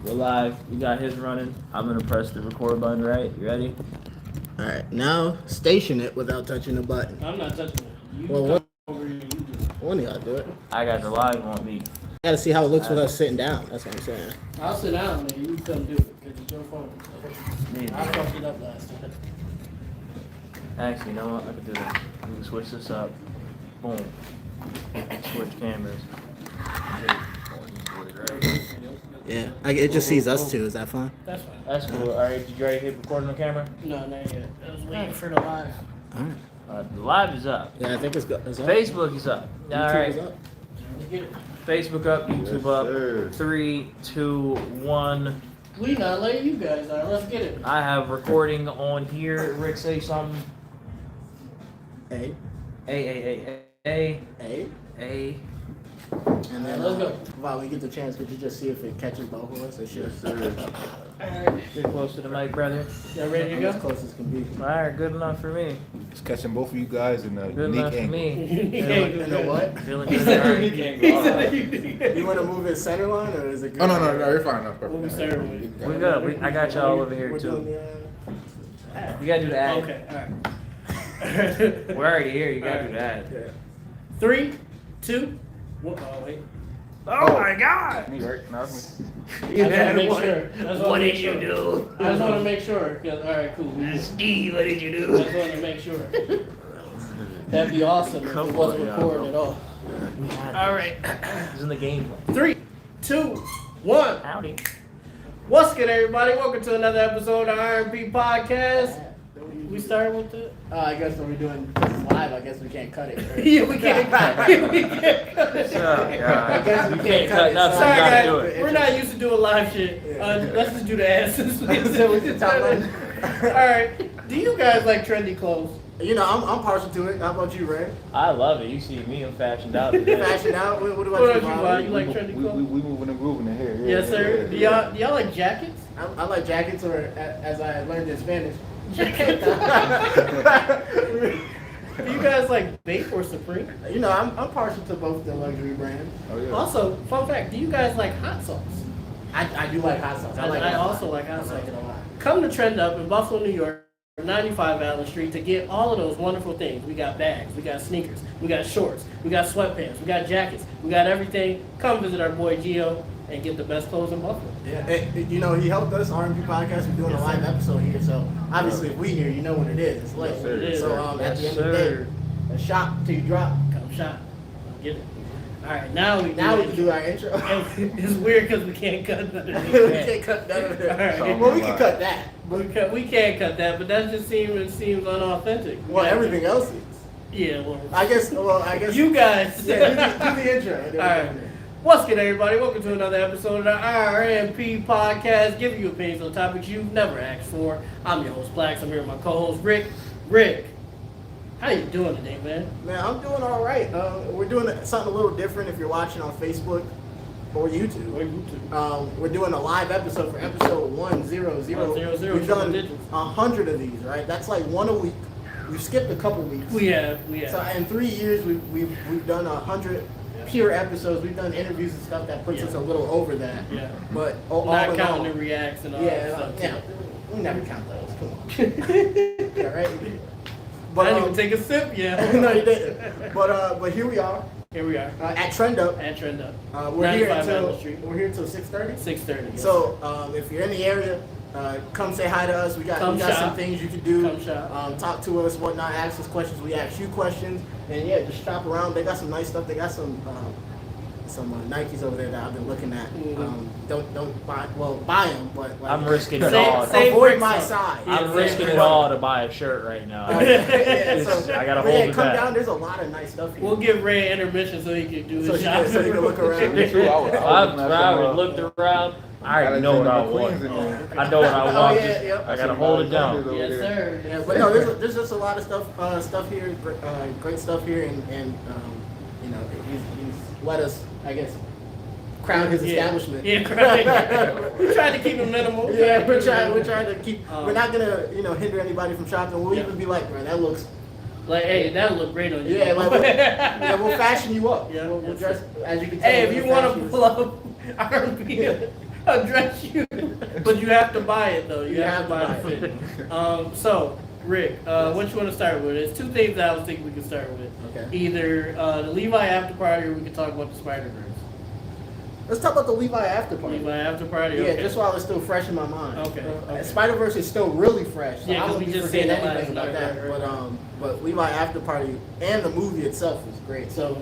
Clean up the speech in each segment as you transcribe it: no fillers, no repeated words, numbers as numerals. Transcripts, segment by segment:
We're live. You got his running. I'm gonna press the record button, right? You ready? All right, now station it without touching the button. I'm not touching it. You Well, come what? over here. You do it. One of y'all do it. I got the live on me. Gotta see how it looks with us sitting down. That's what I'm saying. I'll sit down, man. You come do it because it's your phone. Me. I fucked it up last time. Actually, you know what? I could do this. We can switch this up. Boom. Switch cameras. Yeah, it just sees us two. Is that fine? That's fine. That's cool. All right, you ready to hit record on the camera? No, not yet. I was waiting for the live. All right. The live is up. Yeah, I think it's good. It's up. Facebook is up. All YouTube right. is up. Let's get it. Facebook up, YouTube up. 3, 2, 1. We not late. You guys are. Let's get it. I have recording on here. Rick, say something. A, A. A, and then Let's go. while we get the chance, could you just see if it catches both of us? It should. Alright. Get close to the mic, brother. Y'all ready to As go? close as can be. All right, good enough for me. It's catching both of you guys in a Good unique enough for angle. me. And a what? Feeling He good. said All you right. need You want to move it center line or is it good? Oh no, you're fine. No, What we perfect. started with? We good. I got y'all over here We're doing too. the, You gotta do the ad. Okay, alright. We're already here. You gotta do the ad. yeah. 3, 2, 1. Oh, wait. Oh my God! Me, right? No, it's me. I just want to make sure. I just What wanna did make you sure. do? I just want to make sure. Alright, cool. We good. Steve, what did you I do? just want to make sure. That'd be awesome if it wasn't recording at all. Alright. He's in the game. 3, 2, 1. Howdy. What's good, everybody? Welcome to another episode of R&B Podcast. We started with the... I guess when we're doing this live, I guess we can't cut it. Right? Yeah, we can't cut it. I guess we You can't can't cut cut it. nothing. Sorry, You gotta guys. do it. We're not used to doing live shit. Yeah. Let's just do the asses. So we can talk about- Alright. Do you guys like trendy clothes? You know, I'm partial to it. How about you, Ray? I love it. You see me, I'm fashioned out today. Fashion out. What about What you, about you, Bob? Bob? You like trendy we clothes? moving and grooving in here. Yes, sir. Do y'all like jackets? I like jackets, or as I learned in Spanish. Do you guys like Bape or Supreme? You know, I'm partial to both the luxury brands. Oh yeah. Also, fun fact, do you guys like hot sauce? I do like hot sauce. I like it a lot. also like hot I sauce. like it a lot. Come to Trend Up in Buffalo, New York, 95 Allen Street to get all of those wonderful things. We got bags, we got sneakers, we got shorts, we got sweatpants, we got jackets, we got everything. Come visit our boy Gio and get the best clothes in Buffalo. Yeah, you know, he helped us, R&B Podcast. We're doing a live episode here, so obviously if we here, you know what it is. It's late. Yes, sir. It is. So at the end of the day, a shop till you drop. Come shop. Get it. All right, now we Now we can do our intro. It's weird because we can't cut none of we this. can't cut none of it. All right. Well, we can cut that. We can't cut that, but that just seems unauthentic. Well, everything else is. Yeah, well, I guess. you guys. Yeah, do the intro. and then All we'll right. go from there. What's good, everybody? Welcome to another episode of the RMP Podcast, giving you opinions on topics you've never asked for. I'm your host, Blacks. I'm here with my co-host, Rick. Rick, how you doing today, man? Man, I'm doing all right. We're doing something a little different if you're watching on Facebook or YouTube. Where you to? We're doing a live episode for episode 100. 100, We've done digits. 100 of these, right? That's like one a week. We've skipped a couple weeks. We have. So in 3 years, we've done 100 pure episodes. We've done interviews and stuff that puts Yeah. us a little over that. Yeah. But all Not in counting all, the reacts and all that yeah, stuff. yeah, we never count those. Come on. Yeah, right. I didn't even take a sip yet. no, you didn't. But here we are Here we are at Trend Up. at Trend Up. We're here 95 Allen until Street. 6:30. 6:30. So if you're in the area, come say hi to us. We got Come some shop. things you can do. Come shop. Talk to us, whatnot. Ask us questions. We ask you questions, and yeah, just shop around. They got some nice stuff. They got some Nikes over there that I've been looking at. Mhm. Don't buy. Well, buy them, but like, I'm risking it Same- all. same- avoid Rick my stuff. size. I'm Yeah, risking same it all to buy a shirt right now. Yeah, so, I gotta but hold yeah, it come back. down. There's a lot of nice stuff here. We'll give Ray an intermission so he can do So his he can- shopping. so he can look around. True, I was I've looking at traveled, some, looked around. I already know what I want. I know what I Oh, want. yeah, Just- yep. I gotta hold it down. Yes, sir. Yeah, but no, there's just a lot of stuff here, great stuff here, and you know, he's let us, I guess, crown his establishment. Yeah, right. We tried to keep it minimal. Yeah, we're trying to keep. Um, we're not gonna hinder anybody from shopping. We'll Yeah. even be like, bro, that looks. Like, hey, that look great on you. Yeah, like we'll fashion you up. Yeah. We'll dress as you can tell. Hey, if we'll you want fashion to you pull up R&B address you, but you have to buy it though. You have to buy buy the fit. So, Rick, what you want to start with? There's two things that I was thinking we could start with. Okay. Either the Levi after party, or we could talk about the Spider-Verse. Let's talk about the Levi after party. Levi after party. Yeah, Okay. just while it's still fresh in my mind. Okay. Spider-Verse is still really fresh. So Yeah, 'cause I won't we be just forgetting seen it anything last about night, that. right. But Levi after party and the movie itself was great. So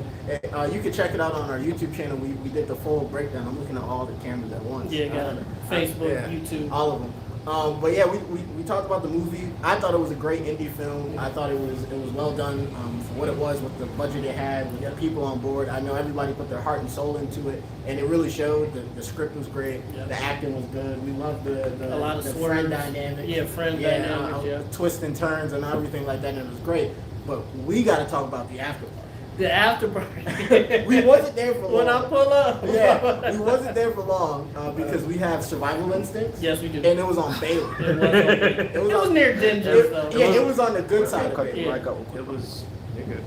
you can check it out on our YouTube channel. We did the full breakdown. I'm looking at all the cameras at once. Yeah, got it. Facebook, YouTube. all of them. But yeah, we talked about the movie. I thought it was a great indie film. I thought it was well done for what it was, with the budget it had, with the people on board. I know everybody put their heart and soul into it, and it really showed. The script was great. Yep. The acting was good. We loved A lot of the swerves. friend dynamic. Yeah, friend dynamics, yeah. Twists and turns and everything like that, and it was great. But we got to talk about the after party. The after party. We wasn't there for long. When I pull up. Yeah, we wasn't there for long because we have survival instincts. Yes, we do. And it was on Bailey. It was near Dinges though. It was on the good side of Bailey. Yeah. It was. You're good.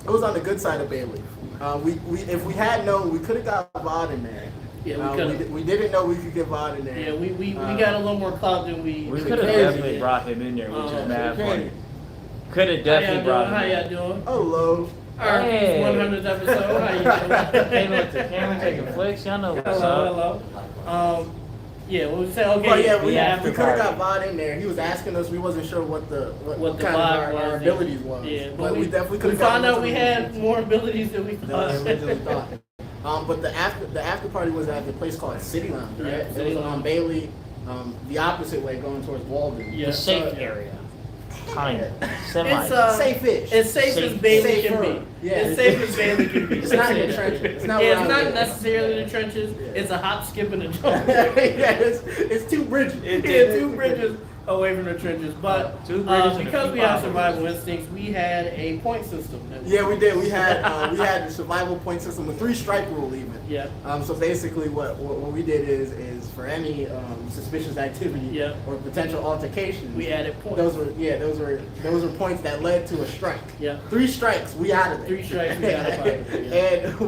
It was on the good side of Bailey. If we had known, we could have got VOD in there. Yeah, we could. We didn't know we could get VOD in there. Yeah, we got a little more clout than we. We It's could have crazy. definitely brought him in there, which is mad crazy. funny. Could have How definitely y'all brought doing? How him y'all in. doing? Oh, low. Our Hey. 100th episode. How you doing? Came up to camera taking flicks. Y'all know what's up. Hello, hello. Yeah, what we say? Okay. But yeah, we after could have got party. VOD in there. He was asking us. We wasn't sure what What the kind of vibe our was. abilities was. Yeah, but we definitely could we have found out we had more abilities than we than thought. I originally thought. But the after party was at the place called City Lounge, right? Yeah, It City was on Lounge. Bailey, the opposite way, going towards Walden. Yeah. The safe area. Kind of. Semi. It's, Safe-ish. As safe as Safe- Bailey can safer. be. Yeah. As safe as Bailey can be. It's not in the trenches. It's not Yeah, around it's not there. necessarily the trenches. Yeah. It's a hop, skip, and a jump. Yeah, it's two bridges. Yeah, two bridges away from the trenches. But Two bridges and a because few we have miles. survival instincts, we had a point system. That Yeah, we did. We had the survival point system with 3 strike rule even. Yeah. So basically, what we did is for any suspicious activity Yeah. or potential altercation, We added points. Those were points that led to a strike. Yeah. 3 strikes, we out of it. 3 strikes, we out of it, yeah. And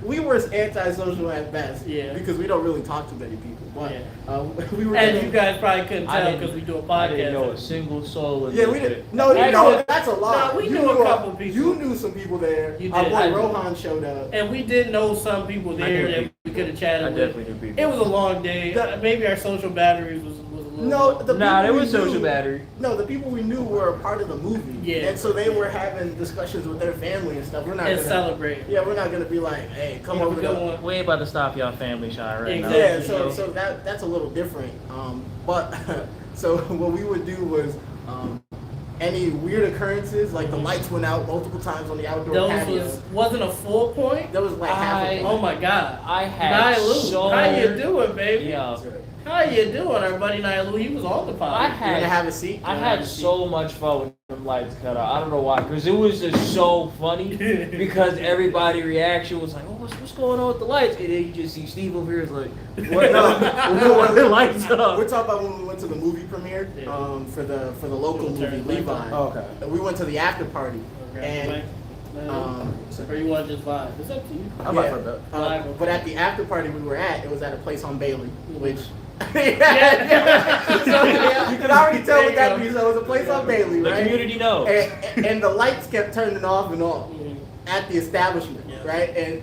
we were antisocial at best. Yeah. Because we don't really talk to many people. But Yeah. we were. As you guys probably couldn't I tell didn't- because we do a I didn't know a podcast. single soul in Yeah, this we bit. did. No, Actually, that's a lie. no, we You knew a couple people. You knew some people there. You Our did. boy I did. Rohan showed up. And we did know some people I there knew that people. we could have chatted I with. definitely knew people. It was a long day. Maybe our social batteries was a little. No, the Nah, people there we was social knew- battery. No, the people we knew were a part of the movie. Yeah. And so they were having discussions with their family and stuff. We're not And gonna celebrate. Yeah, we're not gonna be like, hey, come Yeah, over we don't to. want- We ain't about to stop y'all family shine right Exactly. Yeah, now. so that's a little different. But so what we would do was any weird occurrences, like the lights went out multiple times on the outdoor Those patio. wasn't a full point. That was like half a I- Oh my God. I had Nailu, so. how you doing, baby? Yeah. How you doing, our buddy Nailu? He was on the pod. I You gonna had have a seat? I had so much fun with them lights cut out. I don't know why, because it was just so funny. Because everybody reaction was like, "Oh, what's going on with the lights?" And then you just see Steve over here is like, "What? What the lights We're up?" talking about when we went to the movie premiere Yeah. for the local movie Levi. Oh, okay. And we went to the after party, and or you want to just vibe? It's up to you. I'm not for that. but at the after party we were at, it was at a place on Bailey, which Yeah. so you can already tell what that There you means. So it was a place on Bailey, The right? community knows. And the lights kept turning off and on Mhm. at the establishment, Yeah. right? And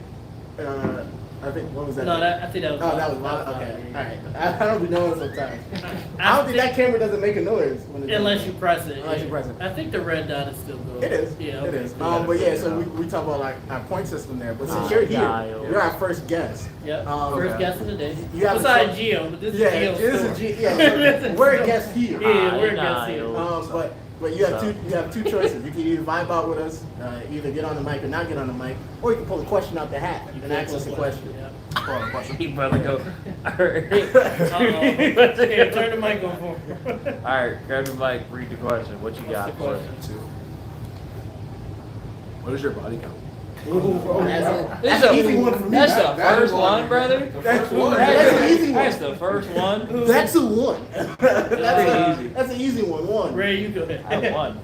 I think what was that? No, I think that was. Oh, that was Bob. loud. Okay, Yeah. all right. I don't be knowing sometimes. I don't think that camera doesn't make a noise when it Unless you press it. Unless yeah. you press it. I think the red dot is still good. It is. Yeah. It okay. is. But yeah, so we talk about like our point system there. But since Ah, you're here, dial. you're our first guest. Yep. First okay. guest of the day. You have a Besides choice. Gio, but this Yeah, is Gio's this story. is so we're a guest here. Yeah, we're a Nah, guest here. yo. But you have two choices. You can either vibe out with us, either get on the mic or not get on the mic, or you can pull a question out the hat and ask us a question. Yeah. He brother go. Uh-oh. Here, turn the mic on for him. All right, grab the mic. Read the question. What you got? the question? What is your body count? That's an easy one for me. That's the That first is one, brother. That's one. That's an easy one. That's the first one. That's a one. Pretty easy. That's an easy one. One. Ray, you go ahead. I won.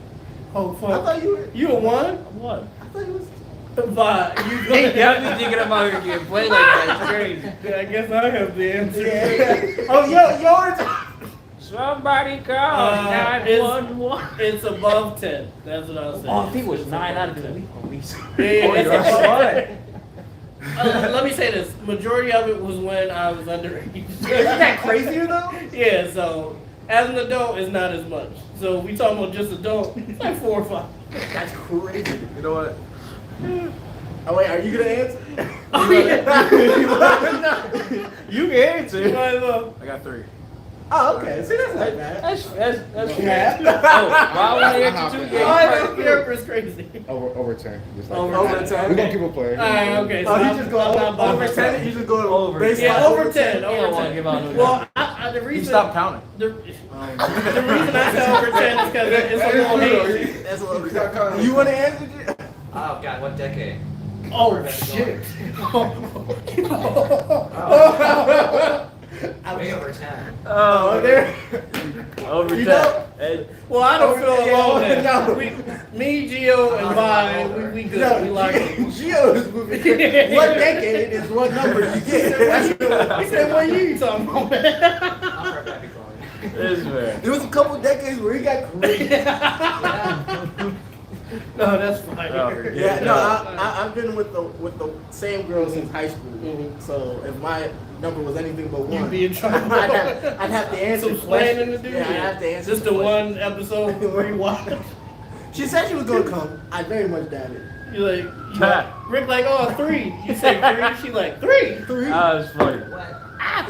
Oh, I fuck. thought you were. You a one? I won. I thought you was. But you He got me thinking about her getting played like that. It's crazy. I guess I have the answer. Yeah. Oh, yours. Somebody call It's 911. it's above 10. That's what I was saying. Oh, I think it was It's 9 out of above 10. 10. Police. Yeah, Oh, it's you're above smart. 10. Let me say this. Majority of it was when I was underage. Isn't that crazier though? Yeah, so as an adult, it's not as much. So we talking about just adult, it's like 4 or 5. That's crazy. You know what? Oh wait, are you gonna answer? Oh yeah. You can answer. Might as well. I got 3. Oh, okay. See, that's not bad. That's Yeah. Oh, why would I answer 2 Oh, games? I know Pierre is crazy. Over 10. Just like Over that. 10. We're gonna keep it playing. Alright, okay. So Oh, you I'm- just go I'm not over bothered. 10? You just go Over. baseline Yeah, over 10. You don't Over wanna 10. give out no Well, numbers. the You reason stop counting. the reason I said over 10 is because it's a little hazy. That's a little. You want to answer? Oh God, what decade? Oh shit. Way over 10. Oh, there. Over You 10. know- Hey, Well, I don't feel Yeah, alone then. no. Me, Gio, and Vi, we good. No, we like it. Gio is moving. What decade is what number you get? He said, what year you talking about, man? I'll correct that before. this man. There was a couple decades where he got crazy. No, that's fine. Oh, Yeah, no, I've been with the same girl since high school. Mhm. So if my number was anything but one, You'd be in trouble. I'd have to answer Some questions. planning to do. Yeah, I'd have to answer. Just the some one episode where you watch. She said she was gonna come. I very much doubt it. You like, Rick like, oh, 3. You say 3. She like 3. Three? That was funny.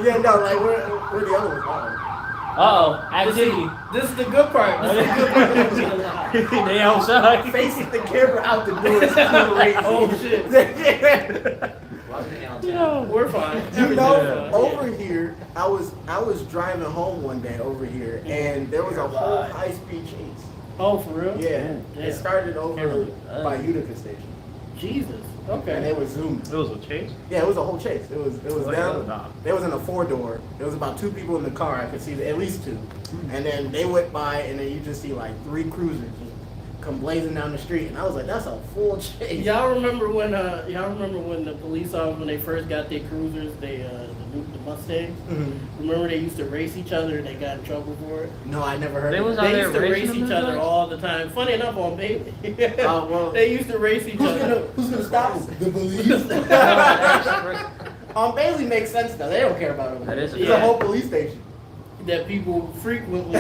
Yeah, no, like where the other ones? Uh-oh. Activity. This is the good part. This is the good part. They outside. Facing the camera out the door is crazy. Oh shit. Wasn't it on 10? We're fine. You know, Everything's fine. over here, I was driving home one day over here, and there was a whole high speed chase. Oh, for real? Yeah, Yeah. it started over by Utica Station, Jesus. and they Okay. were zooming. It was a chase. Yeah, it was a whole chase. It was Like, them. nah. They was in a 4-door. There was about 2 people in the car. I could see at least 2, and then they went by, and then you just see like 3 cruisers just come blazing down the street, and I was like, that's a full chase. Y'all remember when the police officers, when they first got their cruisers, the Mustangs? Mhm. Remember they used to race each other and they got in trouble for it? No, I never heard. They of was it. out They there used to race racing each them other joints? all the time. Funny enough, on Bailey. Oh, well. They used to race each other. Who's gonna stop us? The police. Bailey makes sense though. They don't care about them. That is a It's a fact. whole police station. That people frequently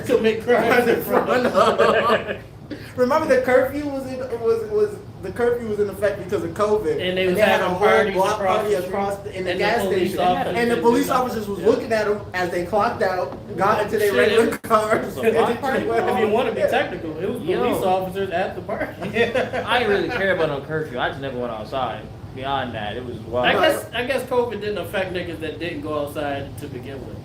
commit crimes Crimes in front of. Remember the curfew was the curfew was in effect because of COVID, And they was had a having whole parties block across party the across street. in the And gas the police station, officers and the did police nothing. officers was Yeah. looking at them as they clocked out, got into their Shit, regular it- cars. It was a block party? If you want to be technical, it was Yo. police officers at the party. I didn't really care about no curfew. I just never went outside. Beyond that, it was wild. I guess COVID didn't affect niggas that didn't go outside to begin with.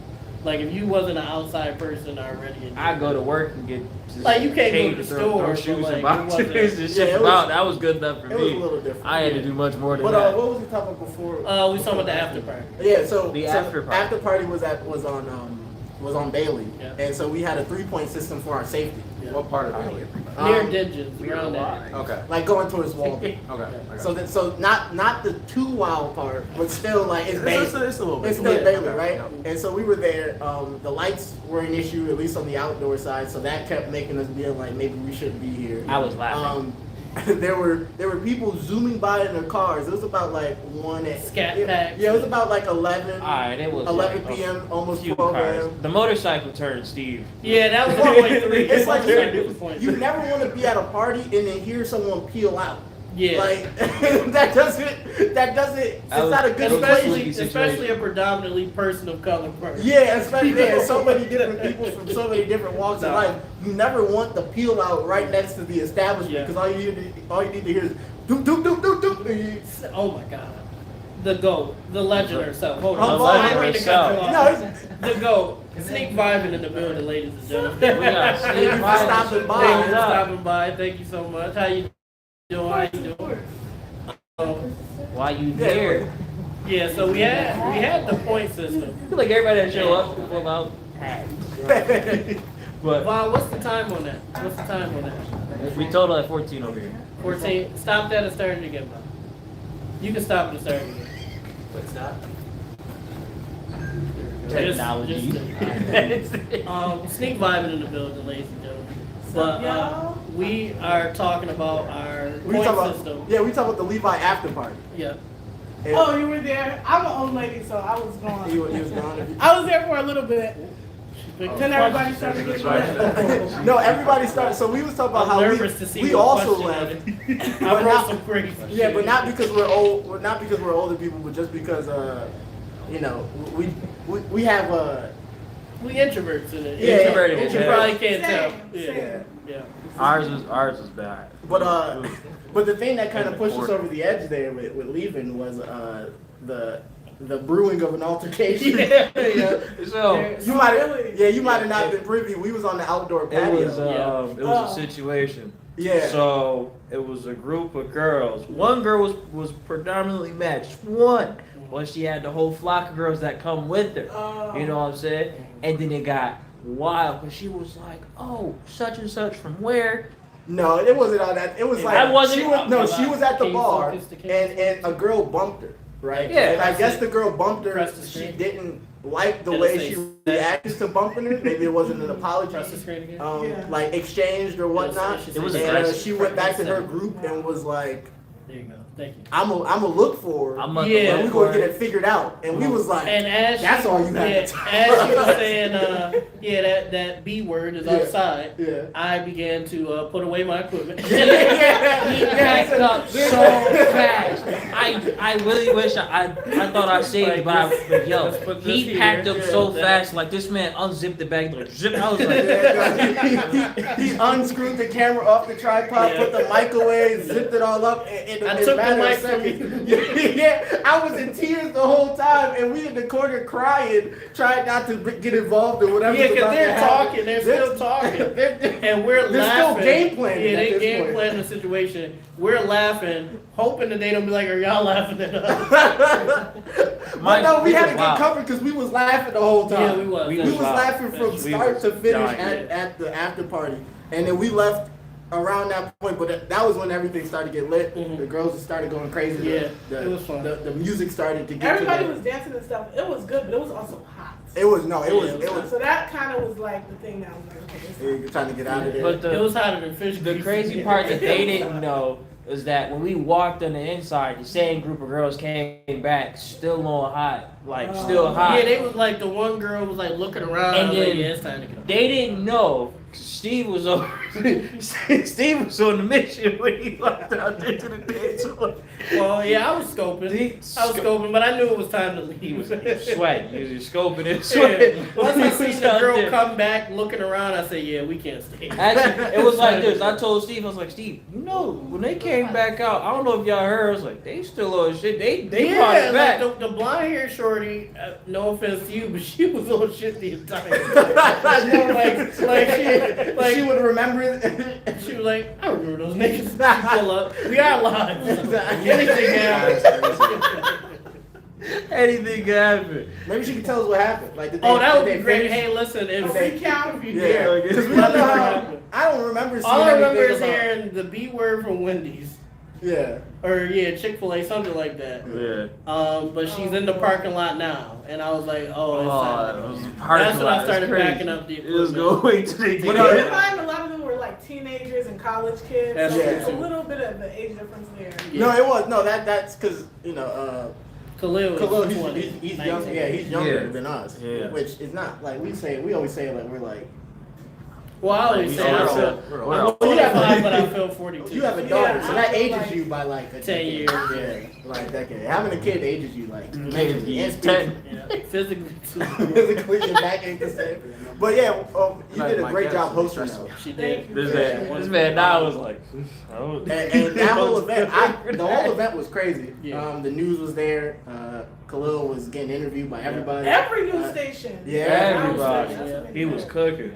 Like if you wasn't an outside person already, I go to work and get just Like, you can't go paid to the throw store, but, shoes like, and it boxes wasn't- and Yeah, shit it was- about. That was good enough for It was me. a little different. I had to do much more than But that. what was we talking about before? we talking about the after party. Yeah, so The so after party. after party was on Bailey, Yeah. and so we had a 3-point system for our safety. Yeah. What part of Bailey? Near Um, digits, around that. Okay. Like going towards Walden. Okay. So not the too wild part, but still like it's Bailey. It's a little bit. It's still Yeah. Bailey, right? Yep. And so we were there. The lights were an issue, at least on the outdoor side. So that kept making us feel like maybe we shouldn't be here. I was laughing. There were people zooming by in their cars. It was about like 1 at Scat yeah, packs. Yeah, it was about like 11. Alright, it was 11 like a p.m. almost few 12 cars. a.m. The motorcycle turned Steve. Yeah, that was 1.3. It's like you you never want to be at a party and then hear someone peel out. Yeah. Like that doesn't. It's not a good especially equation. especially a predominantly person of color person. Yeah, especially there's so many different people from so many different walks of life. You never want the peel out right next to the establishment Yeah. because all you need to hear is doop doop doop doop doop. And you- Oh my god. The GOAT, the legend herself. Hold The on. legend I didn't mean to cut herself. you No, off. it's- The GOAT. Sneak vibing in the building, ladies and gentlemen. We got Thank you Steve for stopping by. Thank you for stopping by. Thank you so much. How you doing? How you doing? Why you Yeah. there? Yeah, so we had the point system. I feel like everybody that show up will come out. But Vaughn, what's the time on that? What's the time on that? we total at 14 over here. 14. Stop that and start it again, Vaughn. You can stop it and start it again. What's that? Technology. Sneak vibing in the building, ladies and gentlemen. But we are talking about our We point talk system. about, yeah, we talk about the Levi after party. Yeah. And Oh, you were there? I'm an old lady, so I was gone. he was gone. I was there for a little bit. Then everybody started getting left. No, everybody started. So we was talking about I'm how nervous to see we what also question left. that is. I But wrote not- some crazy Yeah, shit. but not because we're old. Not because we're older people, but just because you know, we have We introverts in it. Yeah, Introverted, You yeah. probably can't tell. Same, Yeah. same. Yeah. Ours was bad. but the thing that kind of pushed us Important. over the edge there with leaving was the brewing of an altercation. Yeah. So You might Really? you might have not been privy. We was on the outdoor it patio. was it was Oh. a situation. Yeah. So it was a group of girls. One girl was predominantly matched. One. But she had the whole flock of girls that come with her. Oh. You know what I'm saying? And then it got wild because she was like, "Oh, such and such from where?" No, it wasn't all that. It was like I wasn't- she was at the Can you bar focus the and a girl bumped her, right? Yeah. And I guess the girl bumped her. Press the She screen. didn't like the Did it way say she that? reacted to bumping her. Maybe it wasn't an apology. Press the screen again. Yeah. Like exchanged or whatnot. It was and aggressive. she went back to her group and was like, There you go. Thank you. I'm a look for her. I'm Yeah. and we gonna get it figured out. And we was like, And as that's she, all you had yeah, to tell. as you were saying, that B word is Yeah. outside. Yeah. I began to put away my equipment. He packed up so fast. I really wish I thought I saved it, but yo, Let's put this he here. packed up Yeah. so fast. Like this man unzipped the bag, like zip. I was like, he unscrewed the camera off the tripod, Yeah. put the microwave, zipped it all up, and I took the mic from Yeah, I was in tears the whole time, and we in the corner crying, trying not to get involved in whatever. Yeah, because they're talking. They're still talking. And we're They're still laughing. game planning Yeah, at they this game point. planning the situation. We're laughing, hoping that they don't be like, "Are y'all laughing at us?" But no, we had to Wow. get covered because we was laughing the whole time. Yeah, we was. We We was was laughing from We start was to finish dying. at the after party, and then we left around that point. But that was when everything started to get lit. Mhm. The girls started going crazy. Yeah, the, it was fun. The music started to get. Everybody to the, was dancing and stuff. It was good, but it was also hot. It was no. It was. Yeah, It was. So that kind of was like the thing that was like, okay, it's You're trying to get out of there. but It was hotter than fish. the grease. crazy part that they didn't know is that when we walked on the inside, the same group of girls came back still on hot, like still hot. Yeah, they was like the one girl was like looking around. And I was like, then yeah, it's time to go. They didn't know Steve was over. Steve was on the mission when he walked out there to the dance floor. Well, yeah, I was scoping. I was scoping, but I knew it was time to leave. He was sweating. He was scoping and Yeah. sweating. Once I He seen was the out girl there. come back looking around, I said, yeah, we can't stay. Actually, it was like this. I told Steve, I was like, Steve, you know, when they came back out, I don't know if y'all heard, I was like, they still on shit. They brought Yeah, it back. like the blonde hair shorty, no offense to you, but she was on shit the entire time. You know, like she would remember it. she was like, I remember those niggas. She pull up. We are live. Anything happens. Anything can happen. Maybe she could tell us what happened. Like, did Oh, they- that did would they be great. finish? Hey, listen, if a recount. Yeah, like, because we Let don't know me bring how. it up. I don't remember seeing all I remember anything is about- hearing the B word from Wendy's. Yeah. Or yeah, Chick-fil-A, something like that. Yeah. But she's in the parking lot now, and I was like, oh, it's time. it was That's when I started packing up the It was equipment. going to the Keep But, in mind, a lot of them were like teenagers and college kids. That's So true, there's a too. little bit of the age difference there. No, it was no. That's because Khalil, Khalil, is 20, he's 19. young. Yeah, he's younger Yeah. than us. Yeah. Which is not like we always say like we're like. Well, I always say We're I all- feel, we're I'm all- 45, but I feel 42. You have a daughter, Yeah, so that I feel ages like you by like a 10 decade. years. Yeah, like a decade. Having a kid ages you like Maybe and 10. Yeah, physically too. physically, your back ain't the same. But yeah, you did a great job hosting that. She did. This man now was like, oh. And that whole event, the whole event was crazy. Yeah. The news was there. Khalil was getting interviewed by everybody. Every news station. Yeah, everybody. Yeah. He was cooking.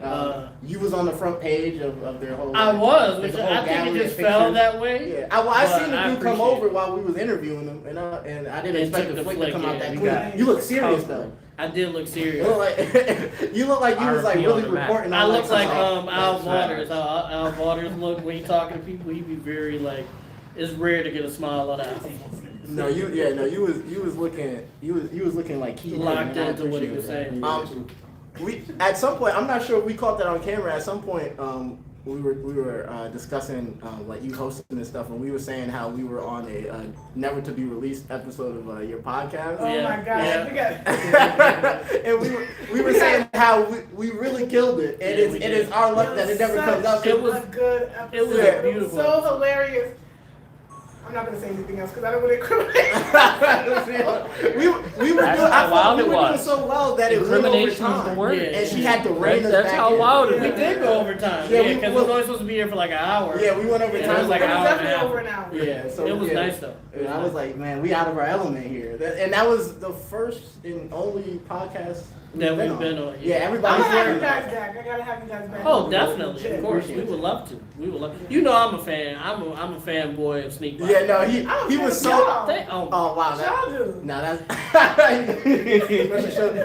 You was on the front page of their whole. I was, there's which a whole I think gallery it of just fell pictures. that way. Yeah, I But seen the I dude come appreciate over it. while we was interviewing him, and I didn't And expect took the the flick to flick, come out yeah, that we quick. got- You look serious though. I did look You serious. look like you look like you was like R&B really on the map. reporting. I on, look like some, Al That's Waters. How Al Waters look when he talking to people. He be very like. It's rare to get a smile out of him. No, you was looking like he Locked into what he was saying. We at some point, I'm not sure if we caught that on camera. At some point, we were discussing like you hosting and stuff, and we were saying how we were on a never to be released episode of your podcast. Oh Yeah. my God. Yeah. We got And we were saying how we really killed it, and Yeah, it's we it did. is our luck that it never comes out. It was- a good episode. it was Yeah. beautiful. So hilarious. I'm not gonna say anything else because I don't want to incriminate. we were doing, That's I how thought wild we it were doing was. so well that it went over Incrimination is the time, word. Yeah. and she had to rein us That's back how in. wild it We was. did go overtime. Yeah, Yeah, we- because well- we were only supposed to be here for like an hour. Yeah, we went over Yeah, time. it was like It an was hour and a definitely half. over an hour. Yeah, so It was yeah. nice though. And I was like, man, we out of our element here. And that was the first and only podcast That we've been on. Yeah, I'm everybody's gonna have you here. guys back. I gotta have you guys back. Oh, definitely. Of course, we Appreciate would love to. We would love. You know, I'm a fan. I'm a fanboy of Sneak By. Yeah, no, he I'm was fan so. of y'all. Oh wow, Y'all do. no, that's.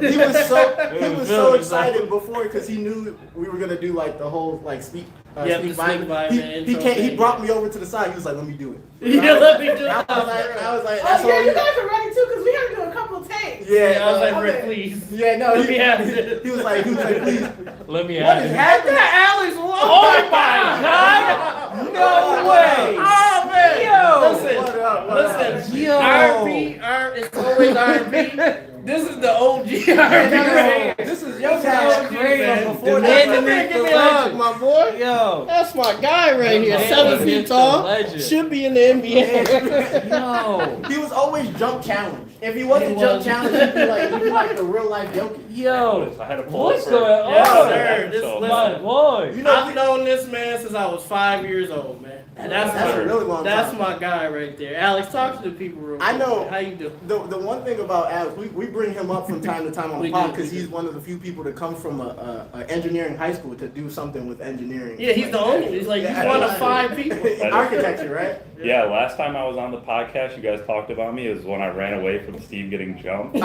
he was so excited before because he knew we were gonna do like the whole like sneak. Yeah, the Sneak By He, man, he intro came. He thing. brought me over to the side. He was like, "Let me do it." Yeah, let me do it. I was like, Oh "That's yeah, all you you." guys are ready too because we had to do a couple takes. Yeah, I was like, no, Rick, okay. please. yeah, no. Let me have this. He was like, please. Let me What have is it. happening? Alex, Oh my God! No way! Oh man! Yo! Listen, What up? What up? listen. Yo! R&B, it's always R&B. This is the OG R&B. Yeah, this is your That's guy. great. Before The that, man man, beneath the hug, legend. my boy. Yo! That's my guy right here. Man 7 beneath feet the tall. legend. Should be in the NBA. Yo! He was always jump challenged. If he wasn't He jump was. challenged, he'd be like the real life Jokic. Yo! I had to pull What's it going for- on? Yes, Oh, sir. This so- My listen. boy! You know, I've known this man since I was 5 years old, man. that's a really long That's time. my guy right there. Alex, talk to the people real quick. I know. How you doing? The one thing about Alex, we bring him up from time to time on We the pod do, because we he's do. one of the few people to come from a engineering high school to do something with engineering. Yeah, he's the only. He's like, he's one of 5 people. Architecture, right? Yeah, last time I was on the podcast, you guys talked about me is when I ran away from Steve getting jumped.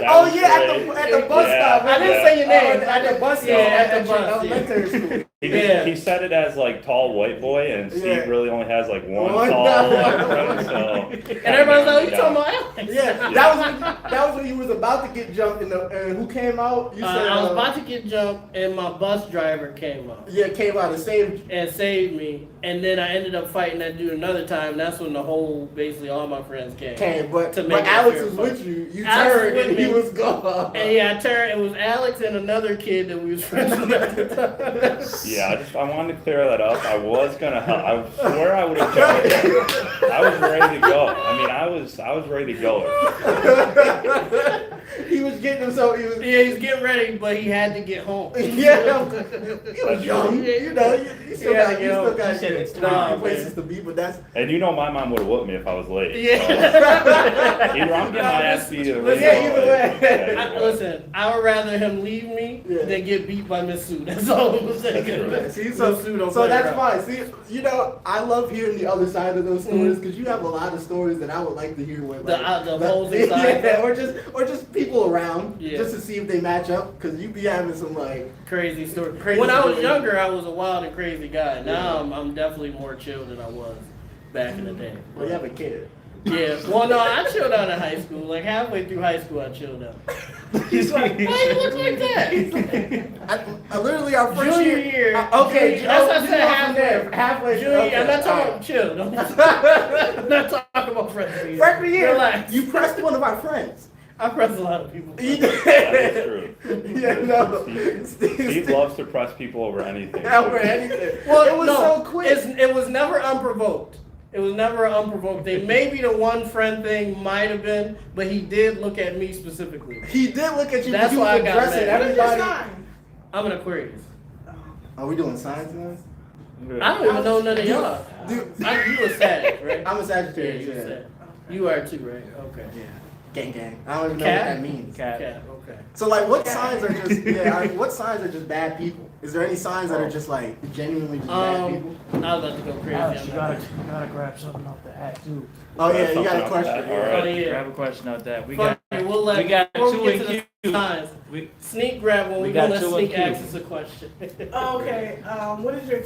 Oh yeah, at the bus Yeah, stop. I didn't say your name. At the bus stop. Yeah, at the your bus, yeah. elementary school. Yeah. He said it as like tall white boy, and Steve Yeah. really only has like one One tall guy. white friend. So And everybody's like, you talking about Alex? Yeah, that was when he was about to get jumped, and who came out? You said I was about to get jumped, and my bus driver came up yeah, came out and saved. and saved me. And then I ended up fighting that dude another time. That's when the whole, basically all my friends came. But To make it Alex fair was fight. with you. You Alex turned was and with he me. was gone. And yeah, I turned. It was Alex and another kid that we was friends with at the time. yeah, I wanted to clear that up. I was gonna. I swear I would have jumped. I was ready to go. I mean, I was ready to go. He was getting himself. He was. Yeah, he's getting ready, but he had to get home. Yeah, he was young. You know, you still Yeah, got, you yo. still got He said it's time, places man. to be, but that's. And you know, my mom would have whooped me if I was late. Yeah. Either I'm getting my ass beat or Yeah, either way. Listen, I would rather him leave me Yeah. than get beat by Miss Sue. That's all I'm saying. See, so Miss Sue don't so play that's around. fine. See, you know, I love hearing the other side of those stories because you have a lot of stories that I would like to hear. With, The- like, the opposing side. yeah, or just people around, Yeah. just to see if they match up. Because you be having some like, Crazy story. Crazy When I was story. younger, I was a wild and crazy guy. Now Yeah. I'm definitely more chill than I was back in the day. well, you have a kid. Yeah. Well, no, I chilled out in high school. Like halfway through high school, I chilled out. He's like, Why you look like that? I literally our first Junior year. Okay, Junior- that's what I you said, go from halfway. there, halfway. Junior, okay, I'm not talking alright. about chill. I'm not talking about freshman year. Freshman year, Relax. you pressed one of our friends. I press a lot of people. You That is did. true. Yeah, no. Steve loves to press people over anything. Over anything. Well, it was no, so quick. It was never unprovoked. It was never unprovoked. They maybe the one friend thing might have been, but he did look at me specifically. He did look at you. That's he why was I got addressing mad. What is your everybody. sign? I'm an Aquarius. Are we doing signs now? I don't even know none of y'all. Dude, You a Sag, right? I'm a Yeah, Sagittarius. you a Yeah. Sag. You are too, right? Okay. Yeah. Gang gang. I don't even know Cat? what that means. Cat. Cat, okay. So like, what signs are just what signs are just bad people? Is there any signs that are just like genuinely just bad people? I was about to go crazy. Alex, on you that. gotta grab something off the hat too. Oh yeah, you got a Something like question. that, all right. Oh, yeah. Grab a question out that. We Funny, got right, we'll let. We got before two we get in to the queue. signs, We- Sneak grab one. we We're got gonna let two in Sneak queue. ask us a question. Okay, what is your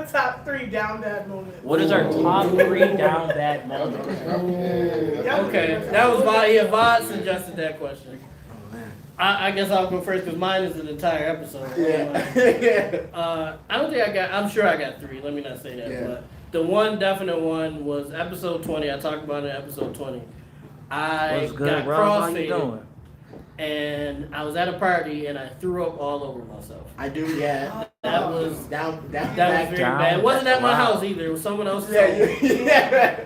top 3 down bad moments? What is our top 3 down bad moments? Okay, that was Vod suggested that question. Oh, man. I guess I'll go first because mine is an entire episode. Yeah. I don't think I'm sure I got 3. Let me not say that. Yeah. But the one definite one was episode 20. I talked about it in episode 20. I What's got good, Rob? How you crossfaded doing? and I was at a party and I threw up all over myself. I do, yeah. That was Down, that was back. very down. bad. It wasn't at my Wow. house either. It was someone else's Yeah,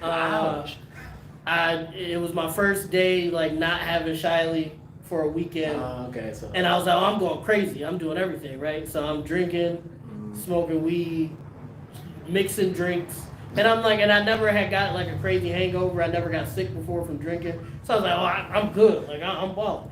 house. yeah. It was my first day like not having Shiley for a weekend. Okay, so. And I was like, oh, I'm going crazy. I'm doing everything, right? So I'm drinking, smoking weed, mixing drinks. And I'm like, and I never had got like a crazy hangover. I never got sick before from drinking. So I was like, oh, I'm good. Like, I'm balling.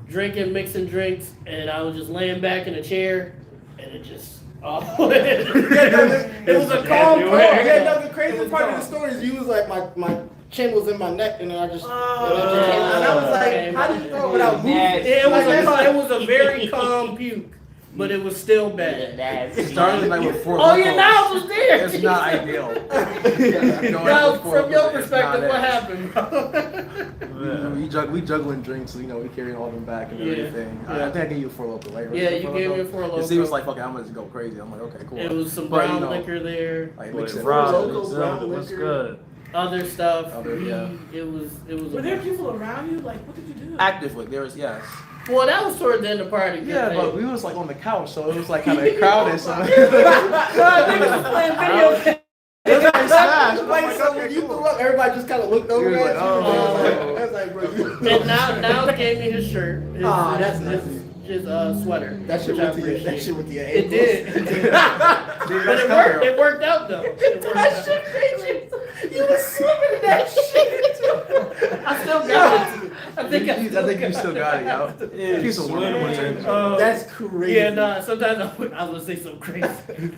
Drinking, mixing drinks, and I was just laying back in a chair, and it just, it was a calm pour. Yeah, no, the crazy part of the story is you was like, my chin was in my neck, and then I just, and I was like, how do you throw it without moving? It was a very calm puke, but it was still bad. Started like with 4 Oh, your knuckles. mouth was there. It's not ideal. Now, from your perspective, what happened, bro? We juggling drinks, you know, we carrying all them back and Yeah. everything. Yeah. I think I gave you a 4 local, right? Yeah, you gave me a 4 And so he was Loko. like, "Fuck, I'm gonna just go crazy." I'm like, "Okay, cool." It was some But, you brown know, liquor there, Like, Wait, mix it. Rob, Local brown what's liquor. good? other stuff. Yeah. It was. Were there people around you? Like, what did you do? Actively, there was yes. Well, that was toward the end of the party. Yeah, but we was like on the couch, so it was like kind of crowded. So Niggas was playing video games. it was smashed. Wait, so when you threw up, everybody just kind of looked over You was at like, you? oh. I was like, bro, you. And now gave me his shirt. His, Aw, that's his sweater. That shit which I went to your, that appreciate. shit went to your It ankles. did. It did. But it worked. It worked out though. It worked That out. shit crazy. You was swimming in that shit. I still got it. I think you still got it, yo. Piece of wood. That's crazy. Yeah, nah. Sometimes I was gonna say something crazy.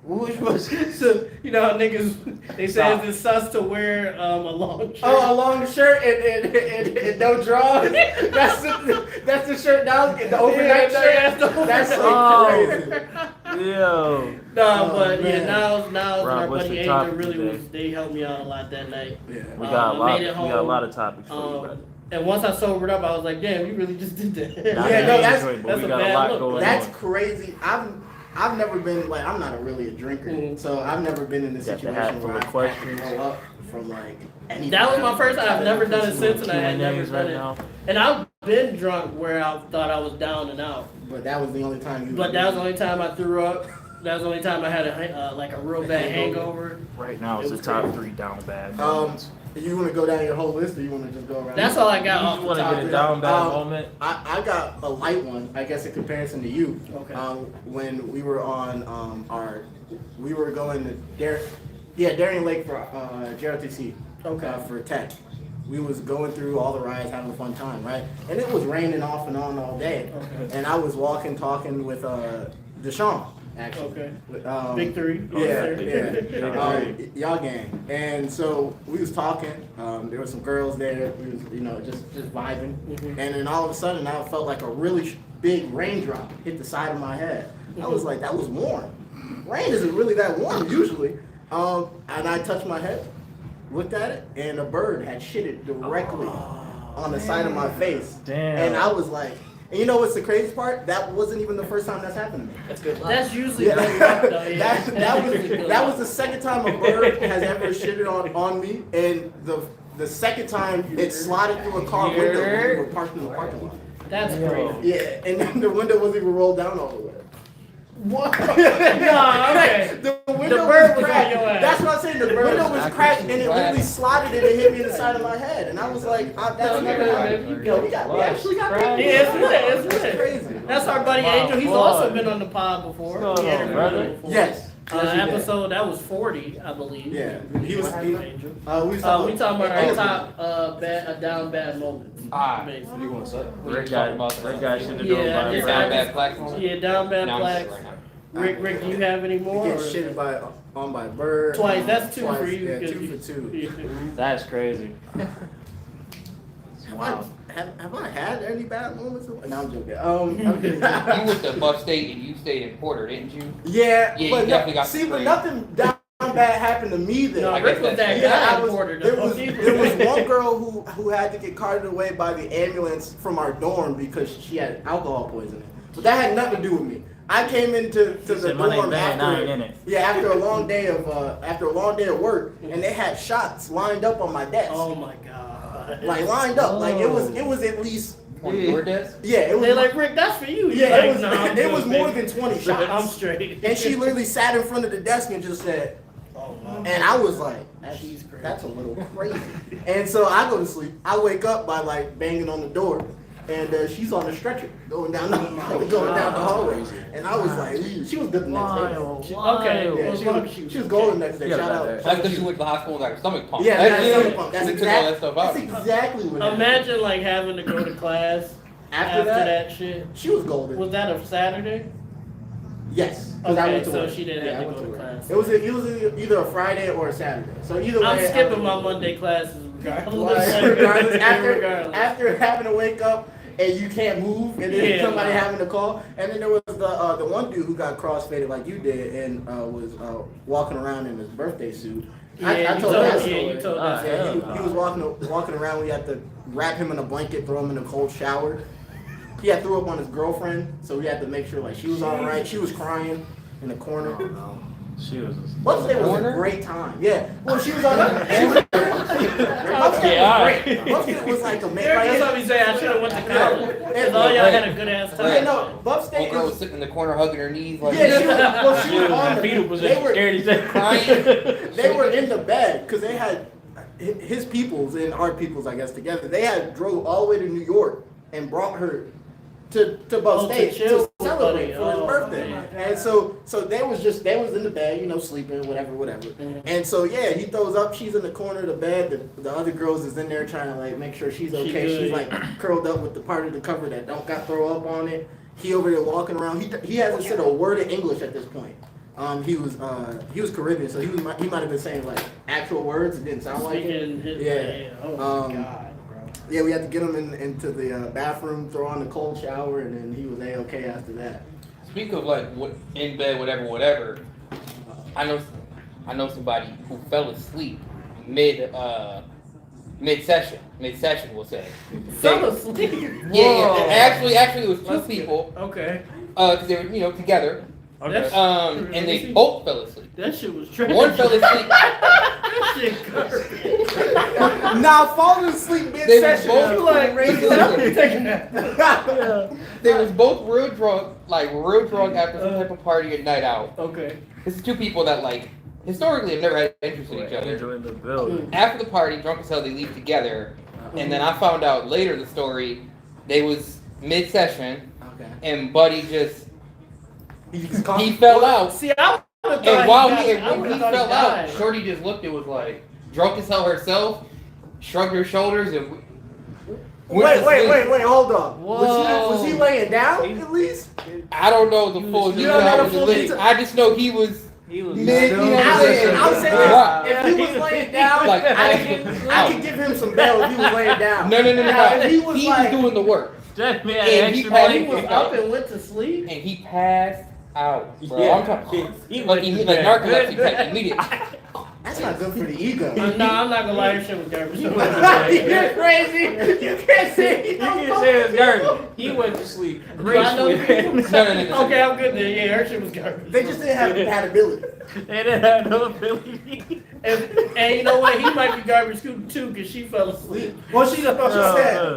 Which was So you know how niggas they say it's sus to wear a long shirt. a long shirt and no drawers. That's the shirt now. The overnight shirt. That's so Oh. crazy. Yo. No, Oh, but yeah, man. now Rob, our what's buddy the Angel topic really today? was. They helped me out a lot that night. Yeah. We got a lot. made We it got a home. lot of topics for you, brother. And once I sobered up, I was like, damn, you really just did that. Not Yeah, no, that that's- enjoy, but that's we a got a bad lot look. going That's on. crazy. I've never been like I'm not really a drinker, Mhm. so I've never been in a Got the hat situation full where of I've questions. thrown up from like anything. That was my first time. I've never done it since, and I had never Q&As done right it. now. And I've been drunk where I thought I was down and out. But that was the only time you. But that was the only time I threw up. That was the only time I had a real bad hangover. Right now, it's It the was top crazy. 3 down bad. You want to go down your whole list, or you want to just go around? That's all I got You off just the want to top. get a down bad Um, moment? I got a light one, I guess, in comparison to you. Okay. When we were on we were going to Darien Lake for JRTC. Okay. For tech. We was going through all the rides, having a fun time, right? And it was raining off and on all day. Okay. And I was talking with Deshaun, actually. Okay. With, Victory. Yeah. Y'all gang. And so we was talking. There were some girls there. We was, just vibing. Mhm. And then all of a sudden, I felt like a really big raindrop hit the side of my head. I was like, that was warm. Rain isn't really that warm usually. And I touched my head, looked at it, and a bird had shitted directly on the side of my face. Damn. And I was like, and you know what's the crazy part? That wasn't even the first time that's happened to me. That's good luck. That's usually Yeah. good luck, though, yeah. that was the second time a bird has ever shitted on me, and the second time it slotted through a car window when we were parked in the parking lot. That's Yo. crazy. Yeah, and then the window wasn't even rolled down all the way. What? No, okay. The window The bird was cracked. on your ass. That's what I'm saying. The window was cracked, and it literally slotted and it hit me in the side of my head, and I was like, "That's never happened." Yo, we actually got that. Yeah, it's lit, it's That's lit. crazy. That's our buddy Wow, Angel. He's boy. also been on the pod before. What's going He on, had a brother? review before. Yes. Yes, he did. Episode that was 40, I believe. Yeah. He was. Angel. We was We talking about our Angel. top down bad moments. Alright. basically. You want to say? Rick guy should have Yeah, known by just now. down bad platforms? Yeah, down bad Now I'm blacks. sick right now. Rick, do you have any more? Get or- shitted by a bird. Twice. That's two Twice, for you. Yeah, because 2 for 2. Yeah. That's crazy. Have I had any bad moments? No, I'm joking. You went to Buff State and you stayed in Porter, didn't you? Yeah, Yeah, but you definitely got see, but sprayed. nothing down bad happened to me then. No, I Rick guess was that's that fair. guy I in was, Porter. there though. was one girl who had to get carted away by the ambulance from our dorm because she had alcohol poisoning. But that had nothing to do with me. I came into the said, "My name dorm bad, I ain't in after it." after a long day of work, and they had shots lined up on my desk. Oh my god. Like lined up, like it was at least On your desk? it was They're like, Rick, that's for you. He's yeah, like, it was "Nah, I'm it good, was more baby. than 20 shots. I'm straight. And she literally sat in front of the desk and just said, Oh, wow. and I was like, that's a little crazy. And so I go to sleep. I wake up by like banging on the door, and she's on a stretcher going down the hallway. And I was like, she was good the next day. Okay, Yeah, well, she was golden the next day. Yeah, Shout out. that- That's because you went to the hospital and got your stomach pumped. Yeah, That's that's, it. stomach pump. That's They took all that stuff out. That's exactly what happened. Imagine like having to go to class after that shit. She was golden. Was that a Saturday? Yes. 'Cause I Okay, went to so work. she didn't Yeah, have I to went go to work. class. It was either a Friday or a Saturday. So either way, I'm I skipping was- my Monday classes regardless. Regardless, Regardless. after having to wake up and you can't move, and then Yeah. somebody having to call, and then there was the one dude who got crossfaded like you did and was walking around in his birthday suit. I Yeah, told you that told- story. yeah, you told that Yeah, story. he was walking around. We had to wrap him in a blanket, throw him in a cold shower. He had threw up on his girlfriend, so we had to make sure like she was all right. She was crying in the corner. She was. What's Day was a Corner? great time. Yeah. Well, she was on. She was, Buff Day Yeah, all was right. great. Buff Day was like a man. That's Like, what we say. I should have went to college. Because all y'all had a good ass yeah, time. no, Buff State Old girl was is. sitting in the corner hugging her knees like Yeah, she was. Well, she She was was in on a the fetal position, scared as hell. crying. They were in the bed because they had his peoples and our peoples, I guess, together. They had drove all the way to New York and brought her to Buff Oh, to State chill to with celebrate Buddy. for his Oh, birthday. man. And so they was in the bed, sleeping, whatever. Mhm. And so yeah, he throws up. She's in the corner of the bed. The other girls is in there trying to like make sure she's She okay. good. She's like curled up with the part of the cover that don't got throw up on it. He over there walking around. He hasn't said a word of English at this point. He was Caribbean, so he might have been saying like actual words. It didn't sound like it. Speaking his Yeah. Oh my Um, god, bro. Yeah, we had to get him into the bathroom, throw on the cold shower, and then he was A-okay after that. Speak of like in bed, whatever. I know somebody who fell asleep mid session. We'll say. Fell asleep. Yeah. Actually, it was two Let's get- people. Okay. Because they were together. That's- And they both fell asleep. That shit was trash. One fell asleep. That shit garbage. Now falling asleep They was mid-session. both you like Raise it up and take a nap. They was both real drunk after some type of party at night out. Okay. This is two people that like historically have never had interest in each other. Angel in the building. After the party, drunk as hell, they leave together. And then I found out later in the story, they was mid-session, Okay. and Buddy just He he fell out. See, I would've thought And while died. he I when would've he thought fell out, died. Shorty just looked and was like drunk as hell herself, shrugged her shoulders and went to sleep. Wait, hold on. Was he Whoa. laying down at least? I don't know the full You details. don't know the of the full lyrics. detail? I just know he was He was. mid. You know what I'm I'm saying? saying Right. if he was laying down, Like, I could give him some bail if he was laying down. No. Now, if he was He like, was doing the work, That man And he extra probably He was blanket. up and went to sleep. and he passed out, bro. Yeah. I'm talking He like went he to like bed. narcolepsy type immediate. that's not good for the ego. No, I'm not gonna lie, your shit was garbage. You're crazy. You can't say You can say it's dirty. He went to sleep. Do I know Gracefully. people? No. Okay, I'm good then. Yeah, her shit was garbage. They just didn't have compatibility. They didn't have no ability. And you know what? He might be garbage too, because she fell asleep. Well, she said,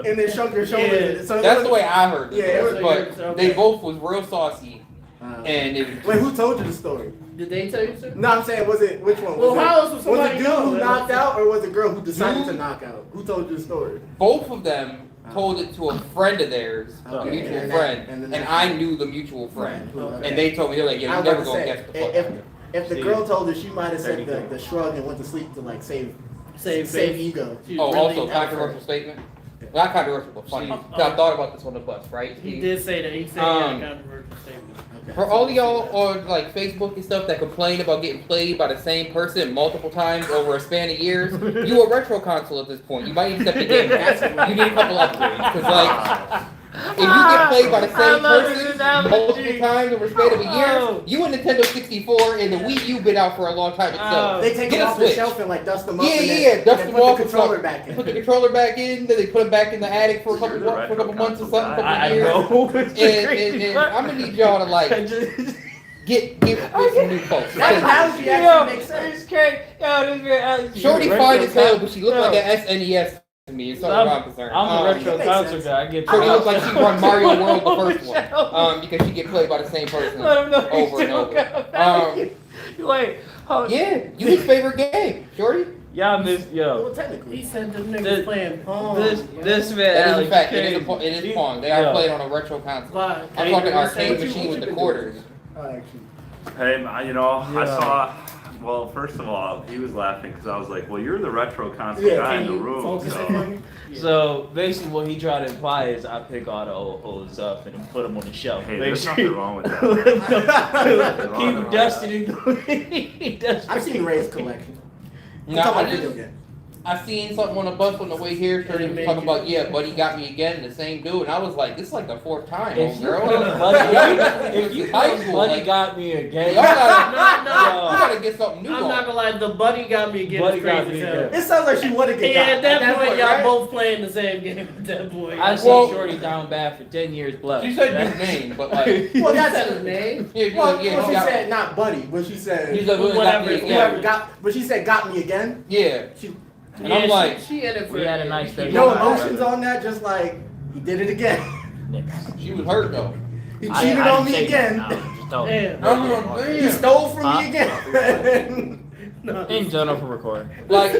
and then shrunk her shoulders. Yeah. So That's the way I heard it. Yeah, it was- but okay. they both was real saucy, and it was Wait, who told you the story? Did they tell you so? No, I'm saying, was it which one? Well, was how else would it somebody dude know? who knocked out, or was it girl who decided to Dude. knock out? Who told you the story? both of them told it to a friend of theirs, a Okay, mutual and friend, then and that- I knew the mutual friend, Okay. and they told me they're like, I yeah, you was never about gonna to guess the say, fuck out of it. if the See, girl told her, she might have said 30. the shrug and went to sleep to like save Save save face. ego. She Oh, really also out controversial for statement. Not controversial, but funny. 'Cause I thought about this on the bus, right? He did say that. He said he had a controversial statement. For all of y'all on like Facebook and stuff that complain about getting played by the same person multiple times over a span of years, you a retro console at this point. You might need to step the game up. You need a couple upgrades. Because like, if you get played by the same person multiple times over a span of a year, you a Nintendo 64 and the Wii U been out for a long time itself. They take Get it a off the Switch. shelf and like dust them up. Yeah, and yeah, then, dust and them then off. put the controller back in. Put the controller back in. Then they put them back in the attic for a couple months or something. I Years. know. And I'm gonna need y'all to like get some new folks. That analogy actually makes sense. Shorty fine as hell, but she looked like an SNES to me, as far as I'm concerned. I'm a retro That makes console sense. guy. I get Shorty looked like she run Mario World the first Shut one, because she get played by the same person Let him know he's over and still over. Wait, hold Yeah, you his favorite game, Shorty. y'all missed Well, yo. technically. He said them niggas This- playing Pong. This man. That is Alex a fact. It crazy. is Pong. They are Yo. played on a retro console. But I'm talking arcade machine with the quarters. Hey, you know, I Yeah. saw. Well, first of all, he was laughing because I was like, "Well, you're the retro console Yeah, guy Can in the you room." focus So. in on me? So basically, what he tried to imply is I pick all the old hoes up and then put them on the shelf. Hey, Make there's sure- nothing wrong with that. Keep dusting and I've seen Ray's collection. No, Come on, I video just game. I seen something on the bus on the way here. Shorty was talking about, yeah, Buddy got me again, the same dude, and I was like, this is like the fourth time, If old you girl. put Buddy, if you High put school, Buddy like- got me again. Y'all gotta, No, you gotta get something new I'm on. not gonna lie, the buddy got me again. Buddy Is got crazy me as hell. again. It sounds like she wanted to get Yeah, got. at that point, y'all right? both playing the same game at that point. I seen Well- Shorty down bad for 10 years plus. She said his name, but like, Well, That's that's his name. yeah, Well, yeah, well, she she got, said not buddy, but she said she said, "Well, Whatever, got me whoever again." got. But she said got me again. Yeah, She and I'm like, she in it for We had a nice day. no emotions on that. Just like he did it again. she was hurt though. He cheated on me again. Damn. Oh, He damn. stole from me again. No, In general for recording. Like,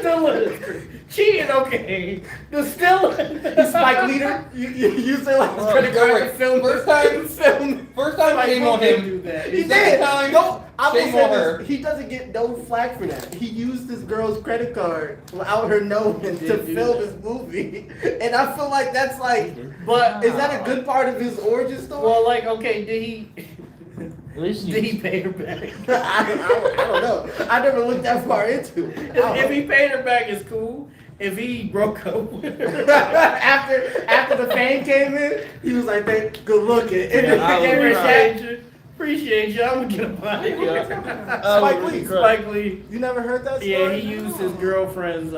cheating, okay. The still. Spike Leader. You say like his Bro, credit go card right. to film. First time- film. first time Spike shame on Lee did him. do that. He He did. did. Time, No, I will shame say on this, her. he doesn't get no flack for that. He used this girl's credit card without her knowing to did do film that. his movie, and I feel like that's like. But Is that a good part of his origin story? well, like, okay, did he? At least Did he pay her back? I don't know. I never looked that far into it. If he paid her back, it's cool. If he broke up with her, after the fame came in, he was like, "Hey, good looking." And then I he gave her a shot. appreciate you. I'm gonna get a body. Spike Lee. Spike Lee. You never heard that story? Yeah, he used his girlfriend's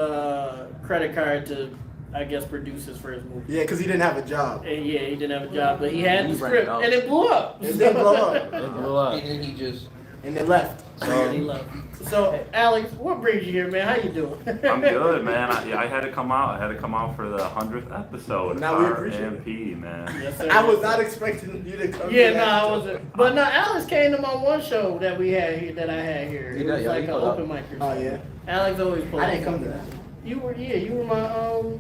credit card to, I guess, produce his first movie. Yeah, because he didn't have a job. And yeah, he didn't have a job, but he had the He's script, right, and it blew up. It did blow up. It blew up. and then he just, And they left. So he left. So, Alex, what brings you here, man? How you doing? I'm good, man. I had to come out. I had to come out for the 100th episode. Now we appreciate it. RMP, man. Yes, sir. I was not expecting you to come. Yeah, to no, that I wasn't. But no, Alex came to my one show that we had here, that I had here. It Yeah, was yeah, like you an pulled up. open mic. Oh yeah. Alex always pulled I didn't up. come to that. You were my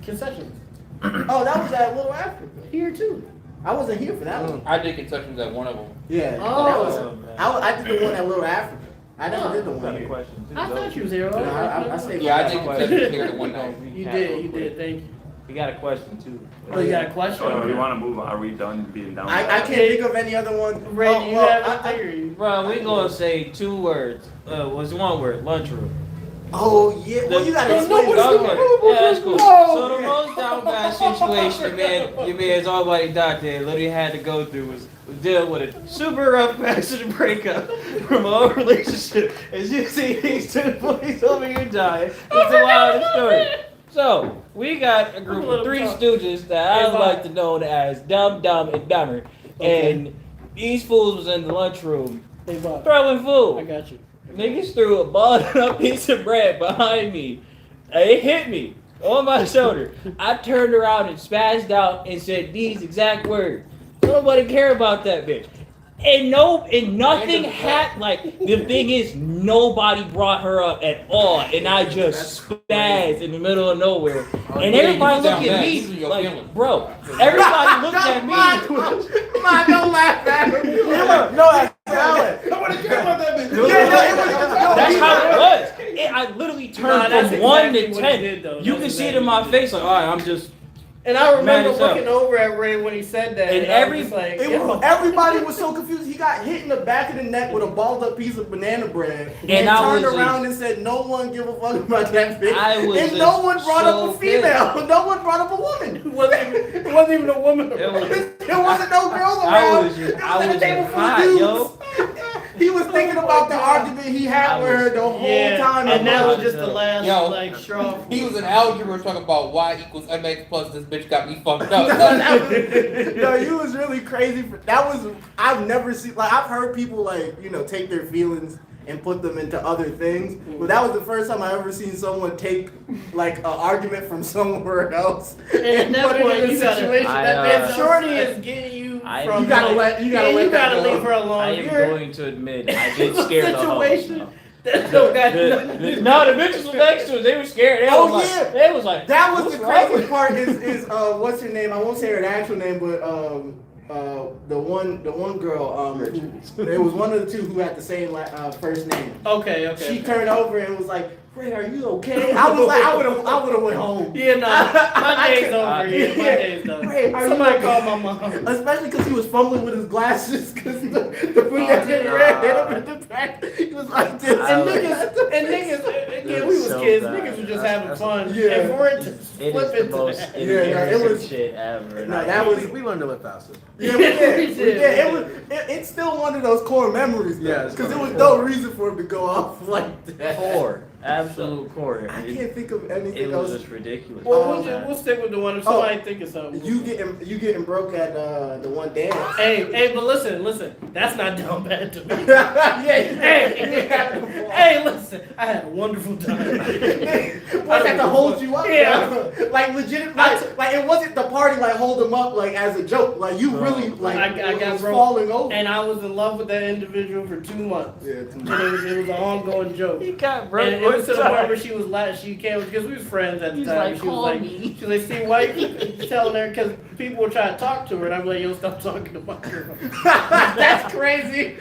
concessions Oh, that was at Little Africa. here too. I wasn't here for that one. I did concessions at one of them. Yeah. Oh. That was. man. I did the one at Little Africa. I never did the one Got a here. question too. I though. thought you was here. No, I stayed. Yeah, I for did that one. concessions here the one night. You did. Thank you. He got a question too. Oh, you got a question? So we want to move on. Are we done being down? I can't think of any other one. Ray, Oh, you well, have a I- theory? Bro, we gonna say 2 words. Was one word, lunchroom. Oh yeah. Well, you gotta explain. Okay. this. Yeah, that's cool. Whoa. So the most down bad situation, your man's almighty doctor literally had to go through was deal with a super rough patch of the breakup from our relationship. As you see these 2 boys over here dying. It's a wild story. So we got a group of 3 stooges that I would like to know as Dumb, Dumb, and Dumber. And these fools was in the lunchroom Hey, Bob. throwing I food. got you. Niggas threw a balled up piece of bread behind me. It hit me on my shoulder. I turned around and spazzed out and said these exact words. Nobody care about that bitch. And nothing happened. Like, the thing is, nobody brought her up at all. And I just spazzed in the middle of nowhere. And everybody looked at me like, bro, everybody looked at me. Come on, don't laugh at him. No, that's valid. Nobody care about that bitch. That's how it was. I literally turned that's from 1 exactly to what he 10. did, though. You That's can see it exactly in my what he face, like, all right, I'm just And I remember Mad as hell. looking over at Ray when he said that. And I was just like, Everybody was so confused. He got hit in the back of the neck with a balled up piece of banana bread, And I turned was around and said, "No one give a fuck about that bitch." I was And no one brought so up a female. No one brought up a woman. it wasn't even a woman. It was- There wasn't no girls I around. was just- It was I at a was table just full of hot, dudes. yo. He was thinking about the argument he had with her the whole Yeah, time. and that was just Yo. the last Yo. like straw. He was in algebra talking about y equals mx plus this bitch got me fucked up. No, you was really crazy. That was, I've never seen, like, I've heard people, like, take their feelings and put them into other things. But that was the first time I ever seen someone take, like, an argument from somewhere else And at that put it point, in a you gotta, situation that if Shorty is getting you I- from, You gotta let- you gotta let that go. leave her alone. I am You're- going to admit I did scare the hoes. Situation. That don't got nothing. No, the bitches was next to us. They were scared. They Oh, was yeah. like, they was like, That was what's the wrong crazy with part is what's her name? I won't say her actual name, but the one girl, it was one of the two who had the same first name. Okay. She turned over and was like, "Ray, are you okay?" I was like, I would have went home. Yeah, no, my day's over. Yeah, my Yeah. day's done. Ray, are you Somebody okay? call my mom. Especially because he was fumbling with his glasses because the brunette yeah. red hit him in the back. He was like this. I And was- niggas, again, we was so kids. bad. Niggas were just having fun. Yeah. And for it to It flip is the into most that. embarrassing it was- shit ever. and No, I that hate was- it. We learned to live faster. Yeah, we did. We We did. did. It's still one of those core memories. Yeah, it's Because there was core. no reason for it to go off like that. core, absolute core. I It, can't think of it anything was else. just ridiculous. Well, man. we'll stick with the one if somebody think of something. You getting broke at the one dance. Hey, but listen, that's not down bad to me. yeah. Hey, listen, I had a wonderful time. Boys had to hold you up. Yeah. Yeah. Like legit. Like it wasn't the party like hold them up like as a joke. Like you really like I got was broke. falling over. And I was in love with that individual for 2 months. Yeah, And it was an ongoing joke. He got broke. And it was to the point where she was she came because we was friends at the He's time. like, she was "Call like, me." she was like, see, why you keep telling her? Because people were trying to talk to her, and I'm like, yo, stop talking to my girl. That's crazy.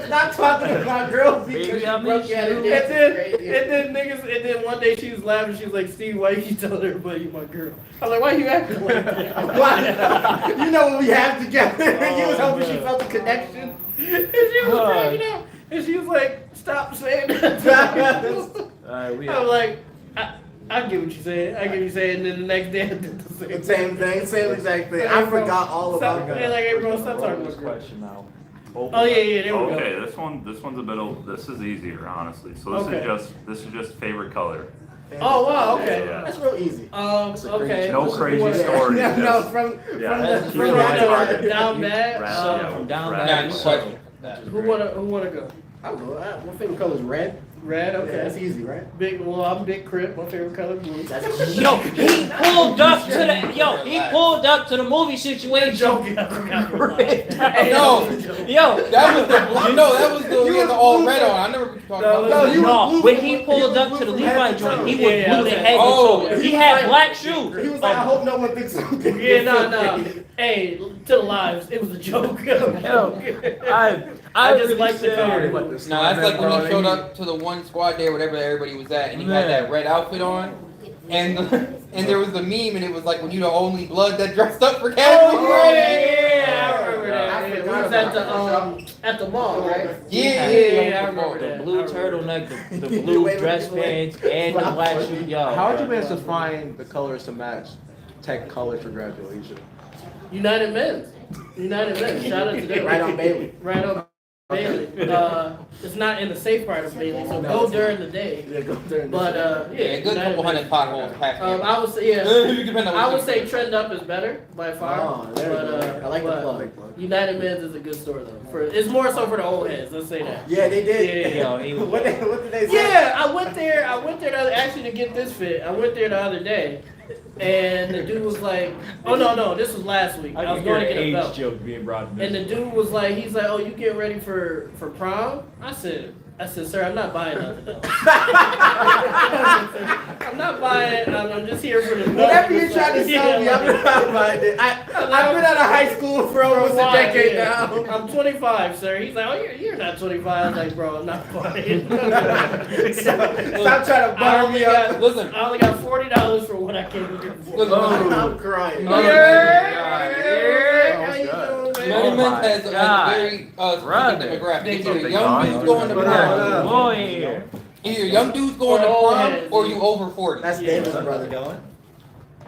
Not talking about girls Baby, because I you broke miss at you. a And dance. then and then one day she was laughing. She was like, Steve, why you keep telling everybody you my girl? I'm like, why you acting like that? Why? You know what we have together. You was hoping she man. felt the connection. And she was cracking up. And she was like, stop saying that. We I'm like, I get what you said. I get what you saying. And then the next day I did the same. Same thing, same exact thing. I forgot all about Yeah, that. like, hey, bro, stop talking this about girl. question now. Oh yeah, there we Okay, go. this one's a bit. This is easier, honestly. So this Okay. this is just favorite color. Oh wow, okay. Yeah. That's real easy. Okay. No crazy stories. No, just- from Yeah. the From Right. down bad. Right. From down Right. back. Nice question. Who wanna go? I don't know. My favorite color is red. Red. Okay, that's Okay. easy, right? Big. Well, I'm Big Crip. My favorite color blue. That's Yo, he pulled up to the he pulled up to the movie situation. Joking. I forgot about that. Hey, no. Yo, That was the we had the all red on. I never talked about No, that. you no, was blue when from- he you pulled was up blue to the from Levi head to joint, toe. he was Yeah, blue to okay. head Oh, to toe. He yeah. had black shoes. He was like, I hope no one thinks something. Yeah, no. Hey, to the lives, it was a joke. I just really like the said- color. What, this No, that's like when bro, he showed up to the one squad day, whatever everybody was at, and he Man. had that red outfit on, and and there was the meme, and it was like when you the only blood that dressed up for casual. Oh, yeah, I remember that. I Yeah, we forgot was at about at the mall, right? Yeah, Yeah, I remember The that. blue I remember turtleneck, the blue dress pants, and the black shoe. Yo, How would you manage to find the colors to match tech colors for graduation? United Men's. Shout out to them. Right on Bailey. Right on Bailey. It's not in the safe part of Bailey, so go during the day. Yeah, go turn. But Yeah, yeah, good couple hundred potholes past me. I would say Depending on I what would you say think. Trend Up is better by far. Oh, there we go. I like the but plug. United Men's is a good store though. It's more so for the old heads. Let's say that. Yeah, they did. Yeah. Yo, he was- what did they say? Yeah, I went there actually to get this fit. I went there the other day, and the dude was like, "Oh no, this was last week. I was going to get a age belt." joke being brought up. And the dude was like, he's like, "Oh, you getting ready for prom?" I said, I said, sir, I'm not buying nothing else. I'm not buying it. I'm just here for the. Whatever you're trying to sell me, I'm not buying it. I've been out of high school for almost a decade now. I'm 25, sir. He's like, oh, you're not 25. I was like, bro, I'm not buying. Stop trying to I bar only me got, up. Listen, I only got $40 for what I came here for. Listen, I'm crying. Oh, Merry Oh Men my has a God. very specific Brother. demographic. It's either They young gone. dudes going to What prom, up? Boy here. either young dudes going to Oh, prom, yeah. or you over 40. That's David's brother.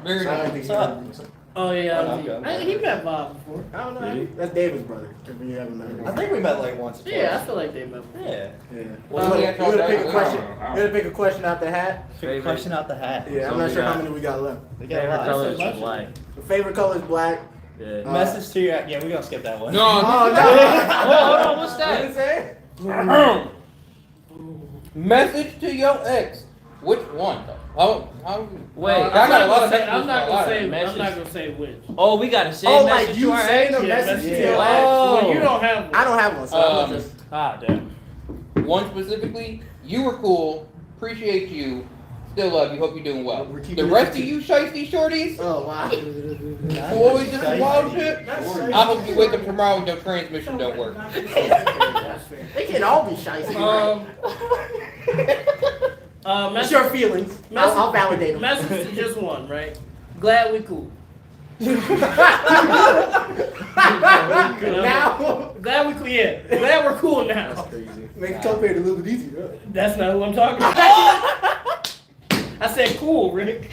Very I don't nice. think he What's up? Oh, yeah. Oh, okay. He met Bob before. I don't know. That's David's brother. If you haven't met him. I think we met like once or twice. Yeah, I feel like they met before. Yeah. Yeah. Well, you yeah, wanna pick a I question? don't know. You wanna pick a question out the hat? Pick a question out the hat. Yeah, I'm not sure how many we got left. We got a Favorite lot. color is That's a black. The favorite color is black. Yeah. Message to your. Yeah, we're gonna skip that one. No, Oh Oh, no! hold on, what's What did it that? say? message to your ex. Which one though? How Wait. I got a lot of messages. I'm not from a lot gonna of say. messages. I'm not gonna say which. Oh, we got to say Oh, message like to you our saying ex? a message to Yeah. your ex? Oh. Well, you don't have one. I don't have one, so I'm just. Ah, damn. One specifically, you were cool, appreciate you, still love you, hope you're doing well. We're The keeping rest it- of you shiesty shorties, Oh wow. who always just wild shit, I hope you wake up tomorrow and your transmission don't work. They can all be shicey. It's Message, your feelings. I'll validate them. message to just one, right? Glad we cool. Now, Glad we cool. Yeah, glad we're cool now. make co-parent a little bit easier. That's not who I'm talking about. I said cool, Rick.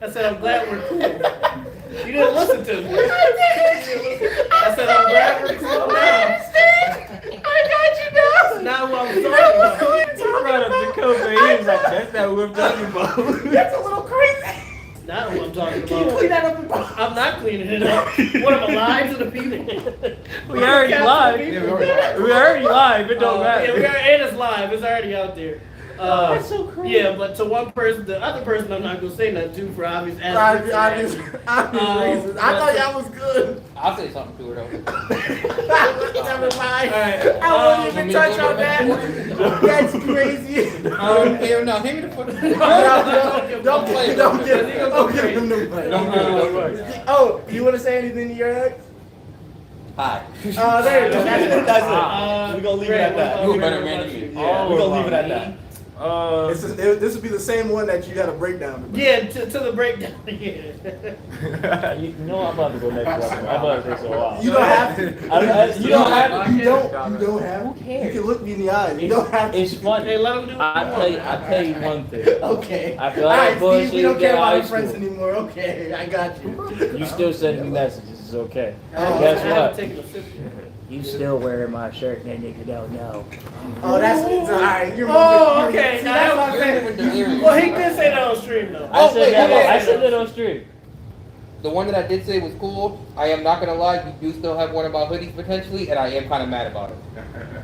I said I'm glad we're cool. You didn't listen to me. I said I'm glad we're cool now. That's not who I'm talking about. He brought up the cover. He was like, that's not what I'm talking about. That's a little crazy. Not who I'm talking Can you clean about. that up in box? I'm not cleaning it up. What am I lying to the people? We already live. We already live. It don't Yeah, we matter. are, it is live. It's already out there. That's so crazy. Yeah, but to one person, the other person, I'm not gonna say nothing to for obvious Obvious reasons. reasons. I thought y'all was good. I'll say something to her though. Never mind. Alright, I won't even touch on that. That's crazy. Here, no, hand me the fuck. Don't play give it. don't give him the money. Don't do it. Oh, you want to say anything to your ex? Hi. There you go. That's it. That's it. We're gonna leave it at that. You a better man than me. Yeah, we're gonna leave it at that. This would be the same one that you got a breakdown about. Yeah, to the breakdown. Yeah. You know I'm about to go next question. I'm about to take so long. You don't have to. You don't have to. You don't have. Who cares? You can look me in the eyes. You don't have to. It's funny. Hey, let him do what I he tell you one thing. Okay. I feel like Alright, bullshit Steve, we don't in care about high our friends school. anymore. Okay, I got you. You still sending me messages. It's okay. Oh, Guess I haven't what? taken a sip yet. You still wearing my shirt and that nigga don't know. Oh, that's alright. You're Oh, moving. okay. See, Now that's that what I'm You're saying. moving delirious. Well, he did say that on stream though. I said wait, that. wait, I wait. said that on stream. The one that I did say was cool. I am not gonna lie, you do still have one of my hoodies potentially, and I am kind of mad about it.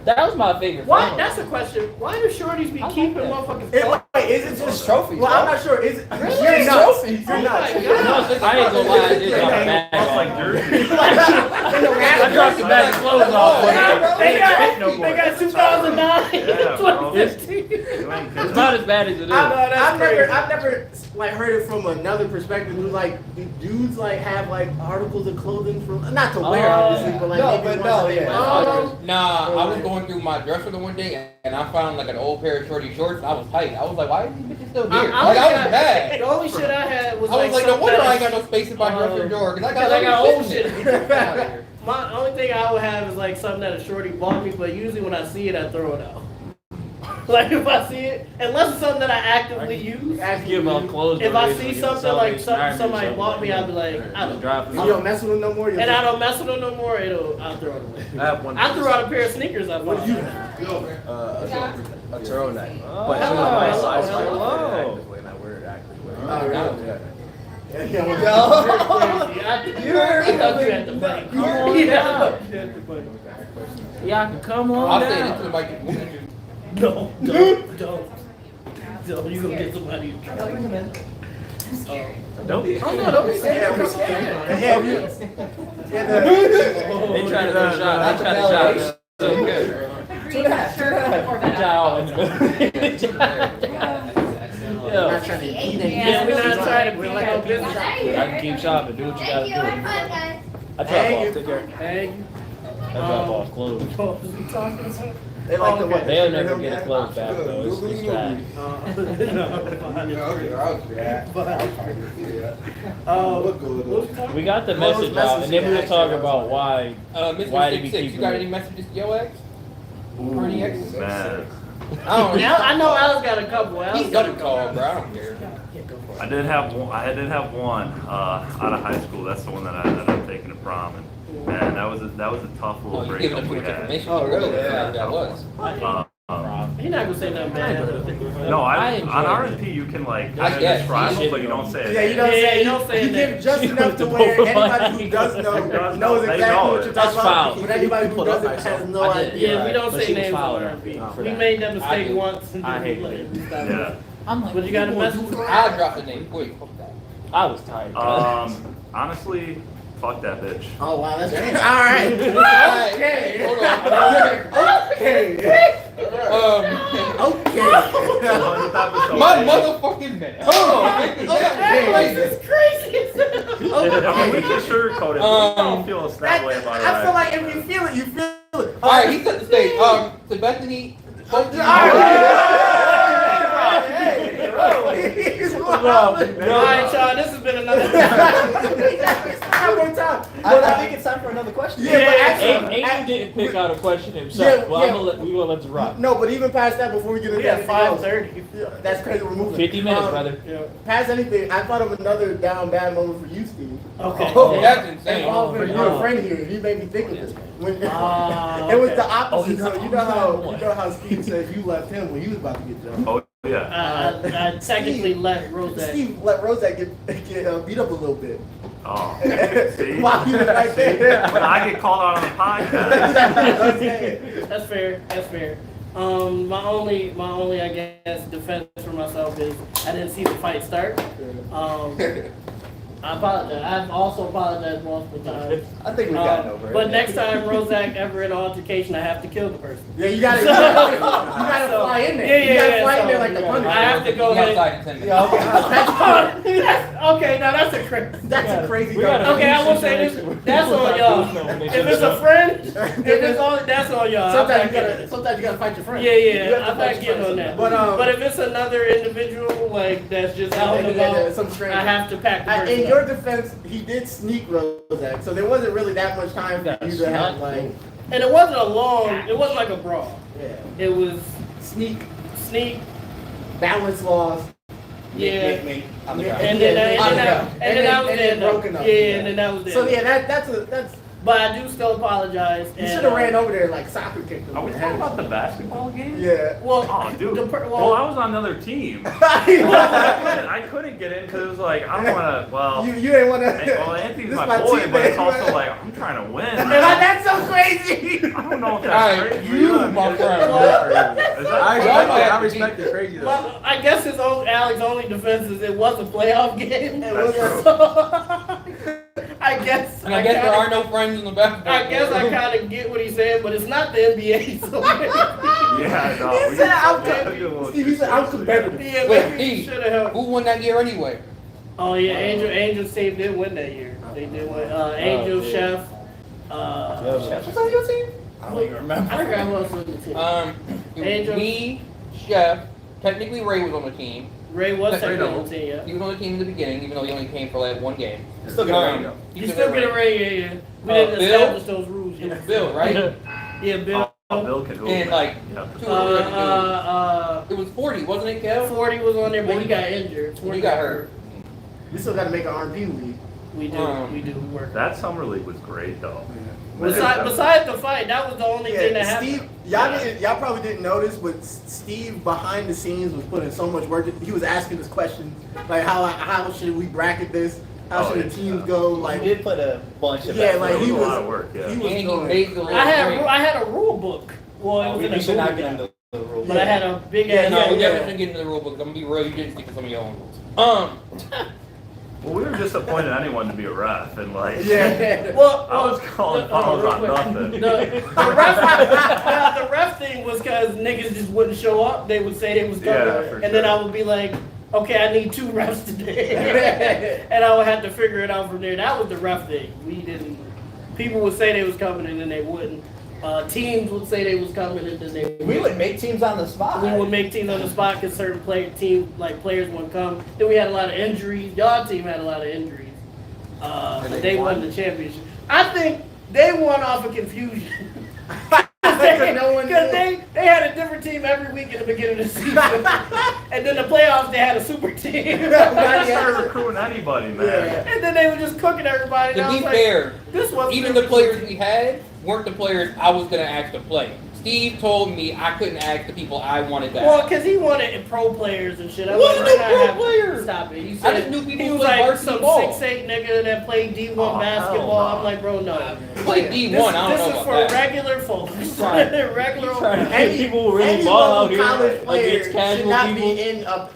That was my favorite. Why? final. That's a question. Why do shorties be I like keeping that. motherfuckers? Wait, is it just trophies, Well, I'm bro. not sure. Is it? Really? You're nuts. Trophies. You're Oh nuts. my No, God. I ain't gonna lie. I did drop a bag off. I dropped a bag of clothes off. They got 2009, 2015. It's not as bad as it is. I've never like heard it from another perspective. Like, do dudes like have like articles of clothing from not to wear, obviously, but like No, maybe but ones no, that they yeah. like. Nah, I was going through my dresser the one day, and I found like an old pair of shorty shorts. I was tight. I was like, why are these bitches still here? Like, I was mad. The only shit I had was I was like, no something wonder I that- ain't got no space in my dresser drawer, because I Because I got got old old shit. shit. Get the fuck outta here. My only thing I would have is like something that a shorty bought me, but usually when I see it, I throw it out. Like if I see it, unless it's something that I actively use. Give out clothes. If I donations, see get something some like inspired somebody me bought me, something. I'd be like, I don't. Drop it. You don't mess with them no more. And I don't mess with them no more. I'll throw it away. I have one. I threw out a pair of sneakers I bought. What do you have? A turtleneck. Oh, But it's not my hello, size. hello. Actively, and I wear it actively. Oh, really? Yeah. Yeah, I thought you had the bank. Come on Yeah. down. Y'all can come on I'll say down. this to the mic. No, don't. You gonna get somebody in trouble. Don't be. Oh no, don't be scared. Yeah, Don't be scared. They trying to go shot. They trying to shot. So good. Good job. We're not trying to eat anything. Yeah, we're not trying to We're be like no a business business. outfit. I can keep shopping. Do what you gotta do. I drop Thank off. you. Take care. Thank you. I drop off clothes. What was we talking about? They like the Okay. what? They'll never get the clothes back though. It's bad. We got the message out, and then we were talking about why. Mr. Why did we 66, keep you got it? any messages to your ex? Or any exes? Man, I don't know. I know Al's got a couple. Al's He's got gonna a call, couple. bro. I don't care. I did have one out of high school. That's the one that I ended up taking to prom, and man, that was a tough Oh, little you're giving up breakup too we much had. information. Oh, really? Yeah, that was. He's not gonna say nothing bad. No, I on enjoyed RSP you can like I guess. describe You them, but you don't say it. Yeah, you don't Yeah, say. you don't say You that. give just enough to where anybody who does know knows They exactly know what it. you're That's talking about. foul. But anybody who Put up doesn't has no I did. idea. Yeah, we don't But say she was names on foul R&B. for We that. made that I mistake do. once. And I then hate we it. let it stop. Yeah. But you got a message? I'll drop the name. Wait, fuck that. I was tired. Honestly, fuck that bitch. Oh wow, that's all right. Okay. Hold on. Okay. Okay. My motherfucking man. Hold on. This is crazy. I mean, we can sugarcoat it. But we don't feel that way about it. I feel like if you feel it, you feel it. All right, he set the stage. So Bethany. All right, y'all. This has been another. One more time. I think it's time for another question. Yeah, but actually, Angel didn't pick out a question himself. Yeah, Well, yeah. we gonna let you rock. No, but even past that, before we get into We at that, 5:30. that's crazy. We're moving. 50 minutes, brother. Yeah. Past anything, I thought of another down bad moment for you, Steve. Okay. Oh, that's insane. Involving your friend here. He made me think of this. When it was the opposite. So you know how Steve said you left him when he was about to get jumped. Oh yeah. I technically let Rose. Steve let Rozak get beat up a little bit. Oh. See? While he was right there. When I get called out on the podcast. Okay. That's fair. That's fair. My only, I guess, defense for myself is I didn't see the fight start. I apologize. I've also apologized multiple times. I think we've gotten over it. But next time Rozak ever in an altercation, I have to kill the person. Yeah, you gotta fly in there. You gotta fly in there like the Punisher. I have to go He ahead. outside in 10 minutes. Yeah, okay. Okay, now that's a crazy. That's a crazy We gotta- guy. Okay, I will say this. That's on y'all. If it's a friend, if it's on, that's on y'all. Sometimes you gotta fight your friend. Yeah, You yeah, have to I'm fight not your getting friend. on that. But if it's another individual like that's just out and about, some stranger. I have to pack the person In up. your defense, he did sneak Rozak, so there wasn't really that much time for you to have like, And it wasn't a long. It wasn't like a brawl. yeah, It was sneak, sneak. balance loss. Yeah. On the ground. And then that was and the then end of broken it. up. Yeah, and then that was the So end. yeah, that's. But I do still apologize. You and, should have ran over there like soccer kicked him. Are we in the talking head. about the basketball game? Yeah. Well, Oh, dude. well, Well, I was on another team. I couldn't get in because it was like, I don't want to, well, you didn't want to. well, Anthony's my boy, but it's also like, I'm trying to win. That's so crazy. I don't know if All that's right, crazy. you, my friend. Is that I respect the crazy though. well, I guess Alex's only defense is it was a playoff game. That's true. So, I guess. And I guess there are no friends in the basketball. I guess I kind of get what he's saying, but it's not the NBA. So Yeah, no. He said I'm competitive. Steve, he said I'm competitive. yeah, Wait, maybe Steve, should have helped. who won that year anyway? Oh yeah, Angel Team did win that year. They did win. Angel, yeah. Chef. Who's on your team? I don't even remember. I forgot who else was on the team. Angel. Me, Chef. Technically, Ray was on the team. Ray was Ray technically no. on the team. Yeah. He was on the team in the beginning, even though he only came for like one game. Still get around though. You still get a Ray. Yeah. We didn't Bill? establish those rules It yet. was Bill, right? Yeah, Bill. Oh, Bill can hoop. And like, Yeah. two other dudes. It was 40, wasn't it, Kev? 40 was on there, but he got injured. 40 He got hurt. We still got to make an R&B league. We do. We do work. That summer league was great though. Besides the fight, that was the only thing that happened. Steve, y'all probably didn't notice, but Steve behind the scenes was putting so much work. He was asking us questions like how should we bracket this? How should the teams go? Like We did put a bunch of yeah, effort. like It was he a was lot of work, yeah. He was And he going. made the I had a rule book. Well, it was in We a should not Google get Doc. into the rules. But I had a big Yeah, ass. No, we yeah. definitely shouldn't get into the rule book. I'm gonna be real. You didn't stick to some of your own rules. Well, we were just appointing anyone to be a ref, and like, Yeah. Well, I was calling fouls on nothing. The ref thing was because niggas just wouldn't show up. They would say they was coming, Yeah, for and then sure. I would be like, okay, I need 2 refs today, and I would have to figure it out from there. That was the ref thing. We didn't. People would say they was coming, and then they wouldn't. Teams would say they was coming, and then they wouldn't. We would make teams on the spot. We would make teams on the spot because certain players wouldn't come. Then we had a lot of injuries. Y'all team had a lot of injuries. But they won the championship. I think they won off of confusion. Because they had a different team every week in the beginning of the season. And then the playoffs, they had a super team. They started recruiting anybody, man. And then they were just cooking everybody. To And I be was like, fair, this wasn't even the players we had weren't the players I was gonna ask to play. Steve told me I couldn't ask the people I wanted to Well, ask. because he wanted pro players and shit. I What was are like, pro I have- players? Stop it. He I said just knew people he who was played like varsity some ball. 6'8" nigga that played D1 basketball. I'm like, bro, no. Like D1, I don't This know is about for that. regular folks. Trying regular. to Any- get people who really any ball out level college here player against should casual not people. be in a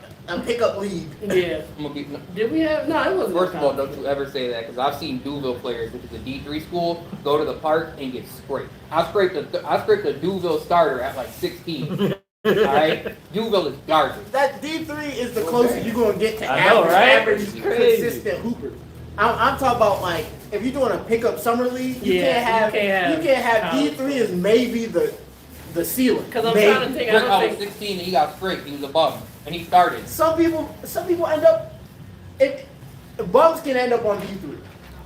pickup league. Yeah. I'm gonna be, Did we have? No, it wasn't. first of all, don't you ever say that because I've seen Duville players, which is a D3 school, go to the park and get scraped. I scraped a Duville starter at like 16. All right, Duville is garbage. That D3 is the closest you're gonna get to I know, right? average It's crazy. consistent hooper. I'm talking about like if you're doing a pickup summer league, you Yeah, can't have D3 is maybe the ceiling. Because I'm Maybe. trying to think. I When I don't was think. 16 and he got scraped, he was a bum, and he started. Some people end up. Bums can end up on D3.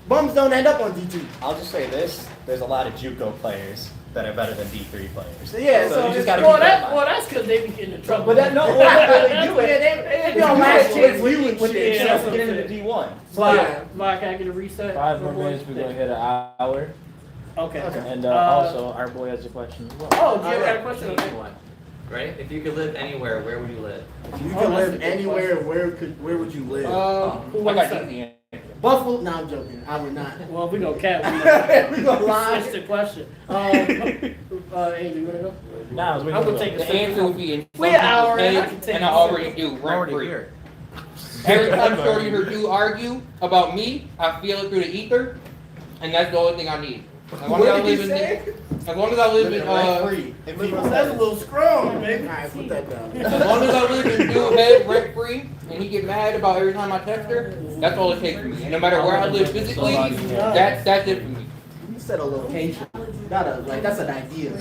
Bums don't end up on D2. I'll just say this: there's a lot of JUCO players that are better than D3 players. So yeah, so you just gotta Well, keep that in mind. that's because they be getting in trouble. But that no, That's you what- they you on last chance with you and with the shit. Yeah, chance that's to get what I'm into D1. Mark, can I get a reset? 5 more minutes, we're gonna hit an hour. Okay. And also, our boy has a question as well. Oh, do you got a question? Easy one. Ready? If you could live anywhere, where would you live? If you could live anywhere, where would you live? Who I wants got to? easy. Buffalo? No, I'm joking. I would not. Well, we gonna cap. We gonna lie. Switch the question. Amy, you wanna go? Nah, I'm gonna take The a answer would be in We an hour in, I head, can take and I it. already do rent free. Every time Shorty heard you argue about me, I feel it through the ether, and that's the only thing I need. As long as I live in, as long as I live in, free. If you That's a little strong, baby. Alright, put that down. as long as I live in dude head rent free, and he get mad about every time I text her, that's all it takes for me. And no matter where I live physically, that's it for me. You said a location. That's an idea.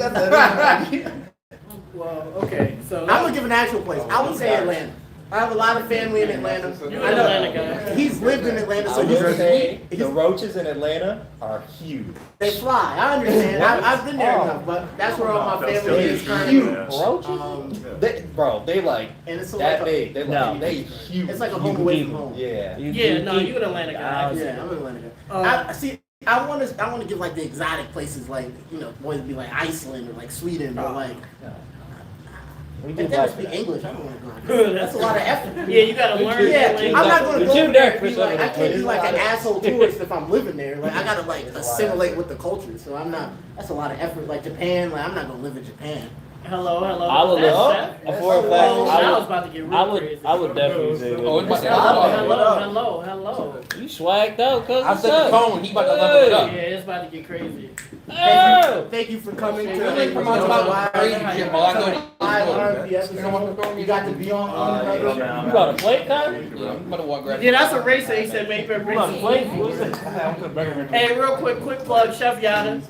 Well, okay, so I'm gonna give an actual place. I would say Atlanta. I have a lot of family in Atlanta. You're I an know Atlanta guy. he's lived in Atlanta, I so would say he's, the roaches in Atlanta are huge. they fly. I understand. I've been there enough, but that's where all my family is currently. Roaches? They like And it's that like big. They No. like they huge. it's like a home away from home. Yeah. Yeah, no, you an Atlanta guy. Yeah, I'm in Atlanta. I see. I want to give like the exotic places, like boys be like Iceland or like Sweden or like. We If do they don't like speak that. English, I don't want to go. That's a lot of effort. Yeah, you gotta learn Yeah, that I'm language. not gonna The go Jim there and Derrick be like, I was can't be like an a lot of- asshole tourist if I'm living there. Like I gotta like assimilate with the culture. So I'm not. That's a lot of effort. Like Japan, like I'm not gonna live in Japan. Hello. I would That's live. that. For a fact, Oh, I now would- it's about to get real I would, crazy. I would definitely say Oh, it's about to Hello. You swagged out, cuz. I What's set the up? tone, he about to level it Yeah, up. it's about to get crazy. Oh! Thank you for coming to You ain't come on about crazy shit while I go to live eat. R&B episode. You got to be on You got a plate, Con? Yeah, I'm about to walk right. Yeah, that's what Ray said. He said make it You got a Ray. plate? What's that? Hey, real quick plug, Chef Yada.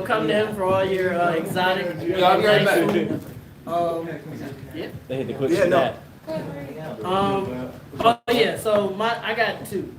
Come to him for all your exotic. Yeah, I'll be right back. Yeah. They hit the quick Yeah, no. snap. Oh yeah. So I got two.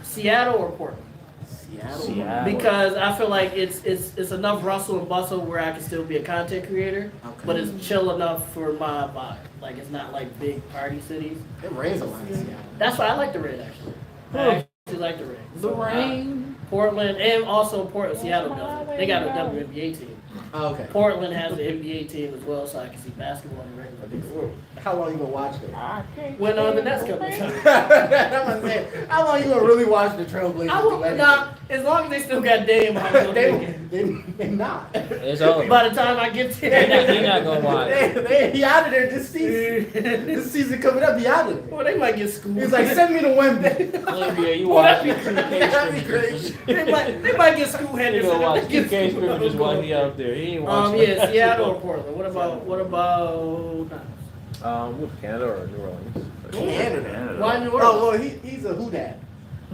Seattle or Portland. Seattle. Because I feel like it's enough rustle and bustle where I can still be a content creator, but it's chill enough for my vibe. Like it's not like big party cities. It rains a lot in Seattle. That's why I like the rain actually. I actually like the rain. The rain. Portland and also Portland, Seattle does it. They got a WNBA team. Oh, okay. Portland has the NBA team as well, so I can see basketball on the regular basis. How long you gonna watch it? When the Nets come in. I'm gonna say, how long you gonna really watch the Trailblazers? I will do anything? not. As long as they still got Dame, I'm still They not. It's over. By the time I get there, They're not gonna watch. He out of there this season. This season coming up, he out of there. well, they might get schooled. He's like, send me to Wembley. Olivia, you Well, watch that'd be That'd be great. they might get school You Henderson. gonna watch They get DK school- scrimmages while he out there. He ain't watching. Yeah, Seattle or Portland. What about With Canada or New Orleans? Canada. why New Oh, Orleans? well, he's a who dat.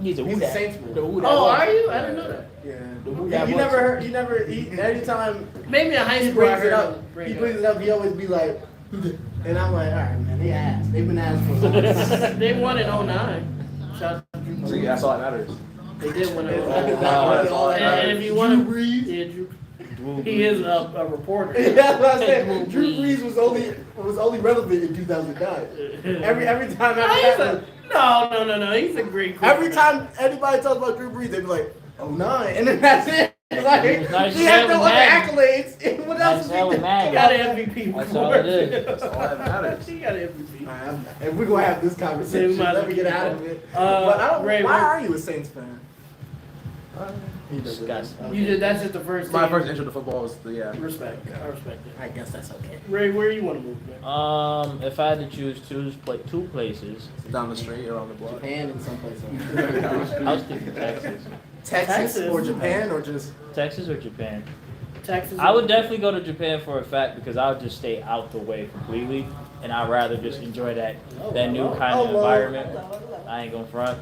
He's a He's a Who Saints The boy. Who Dat Oh, was. are you? I didn't know that. Yeah. Who dat You was. never heard, every time Maybe in high he school I brings heard it up, him bring he it brings it up, he always be like, who dat? And I'm like, all right, man, they asked. They've been asked for a long time. They won in 09. Shout out to Drew See, Brees. that's all that matters. They did win in That's 09. all that And matters. if you want Drew to, Brees. yeah, he is a reporter. Yeah, that's what I said. Drew Brees was only relevant in 2009. Every time after that, No. He's a great. every quarterback. time anybody talks about Drew Brees, they be like, 09, and then that's it. Like, Nice he has no to other have accolades. What else is he Nice to doing? have He got an MVP. That's all it is. That's all that matters. He got an MVP. Alright, and we're gonna have this conversation. Yeah, we might Let me get out of it. Uh, But I don't. Ray, why what- are you a Saints fan? He doesn't. Disgusting. You did. That's just the first. My team. first intro to football was Respect. I respect it. I guess that's okay. Ray, where you want to move, man? If I had to choose two places, down the street around the block. Japan and someplace else. I was thinking Texas. Texas or Japan or just. Texas or Japan? Texas. I would definitely go to Japan for a fact because I would just stay out the way completely, and I'd rather just enjoy that new kind of environment. I ain't gonna front.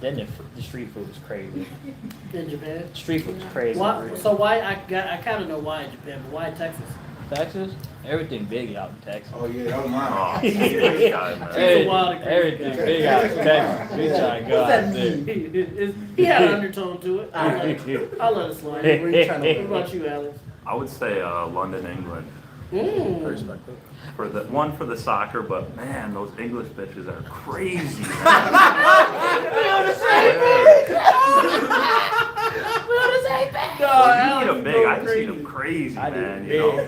Then the street food is crazy. in Japan. Street food is crazy. Why, so why I kind of know why Japan, but why Texas? Texas, everything big out in Texas. Oh yeah, that was mine. Everything big out in Texas. We trying to go out there. He had an undertone to it. I'll let it slide. Where you trying to What about you, Alex? I would say London, England. Mm. For the soccer, but man, those English bitches are crazy. I just see them crazy, man. You know,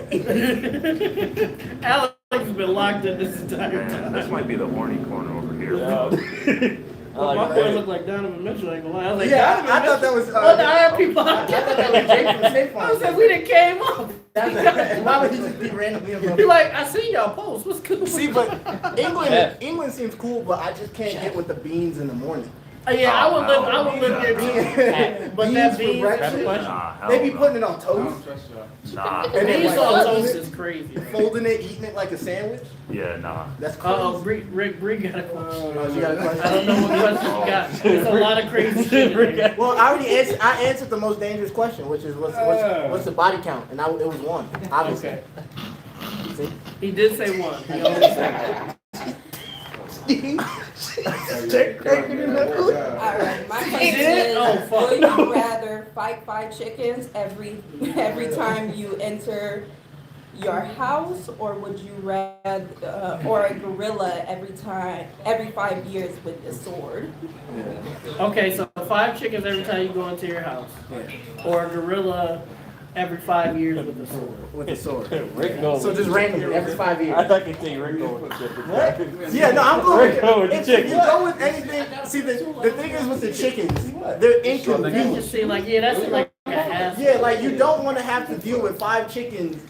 Alex has been locked in this entire man, time. this might be the horny corner over here. Well, my boy looked like Donovan Mitchell. I ain't gonna lie. I was like, Yeah, Donovan I thought that Mitchell? was. What the IRP I thought that was Jake from State Farm. I said we done came up. Why would he just be randomly Be above? like, I seen y'all post. What's good? See, but Yeah. England seems cool, but I just can't get with the beans in the morning. Yeah, I would live there too. But Beans that for beans, breakfast? Nah, hell They be no. putting it on toast, Nah, and then beans like on folding toast it- is crazy. folding it, eating it like a sandwich. yeah, nah. That's crazy. Uh-oh, Rick got a question. Oh, you got a question? I don't know what question you got. There's a lot of crazy shit in there. Well, I already answered. I answered the most dangerous question, which is what's the body count, and it was 1. Obviously. Okay. See? He did say one. He only said Alright, my question is, Oh, fuck. would you rather fight 5 chickens every time you enter your house, or would you rather, or a gorilla every 5 years with a sword? Okay, so 5 chickens every time you go into your house. Or a gorilla every 5 years with a sword. With a sword. Rick goes. So just randomly every 5 years. I could see Rick going with the chicken. Yeah, no, I'm going Rick going with the if you chicken. go with anything, see the thing is with the chickens, they're You inconvenient. just see like, yeah, that's like a hassle. Yeah, like you don't want to have to deal with 5 chickens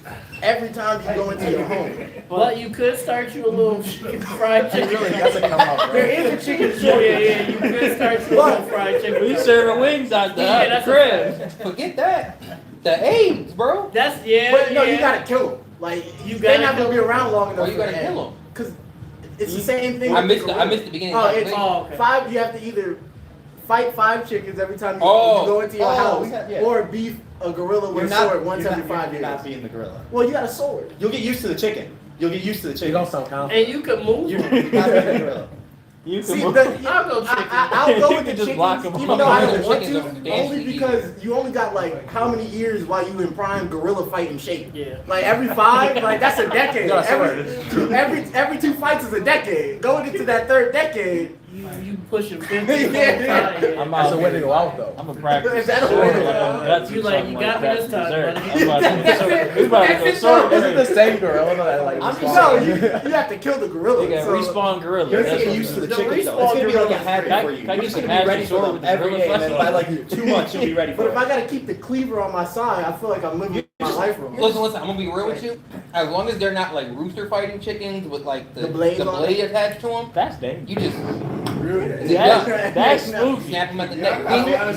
every time you go into your home. But you could start you a little fried chicken. There is a chicken Yeah, shortage. you could start you a little fried chicken. We serving wings out there. Yeah, That's that's crib. Forget that. The AIDS, bro. That's, yeah, But no, yeah. you gotta kill them. Like You they're gotta not gonna kill be around long enough. Oh, you for gotta that. kill 'em. Cause it's the same thing. I with missed the the beginning. Oh, it's Oh, okay. 5. You have to either fight 5 chickens every time you Oh. go into your Oh, house, yeah. or beef a gorilla with a sword once every 5 You're years. not being the gorilla. Well, you got a sword. You'll get used to the chicken. You'll get used to the chicken. You don't sound confident. And you could move You're them. not being the gorilla. You See, can I'll go chicken. I'll go with the You can just chickens, block 'em even off. though I The don't want chickens to, are dangerously only because you only got like how many years while you in prime gorilla fighting shape. Yeah. Like every 5, like that's a decade. You gotta Every 2 fights is a decade. Going into that 3rd decade, you pushing 50 the whole time. I'm That's out a way to here. go out though. I'm a practice Is that a sword, way to like, go? I'm guts or You like, something you like got me that. this time, Dessert. buddy. I'm about to go sword. We about to go sword. This is the same gorilla that like. I'm just respawned. no, you have to kill the gorilla. They got so- respawn gorilla. You're That's getting what used to the The chickens though. respawn It's gonna be like a gorilla- habit Can I- for you. can I You're get just some gonna be ready magic for sword them with the every gorilla day, and then flesh? by like 2 months you'll be ready But for if I it. gotta keep the cleaver on my side, I feel like I'm living my life wrong. Listen, I'm gonna be real with you. As long as they're not like rooster fighting chickens with like The blades on blade attached to them, That's dangerous. you just That's spooky. snap them at the neck.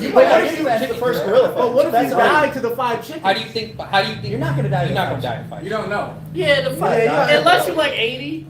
You But might if you that's the first gorilla fight. But what if That's he all right. died to the 5 chickens? How do you think? You're not gonna die. You're not gonna die in a fight. You don't know. Yeah, the fight. Yeah, yeah. Unless you're like 80,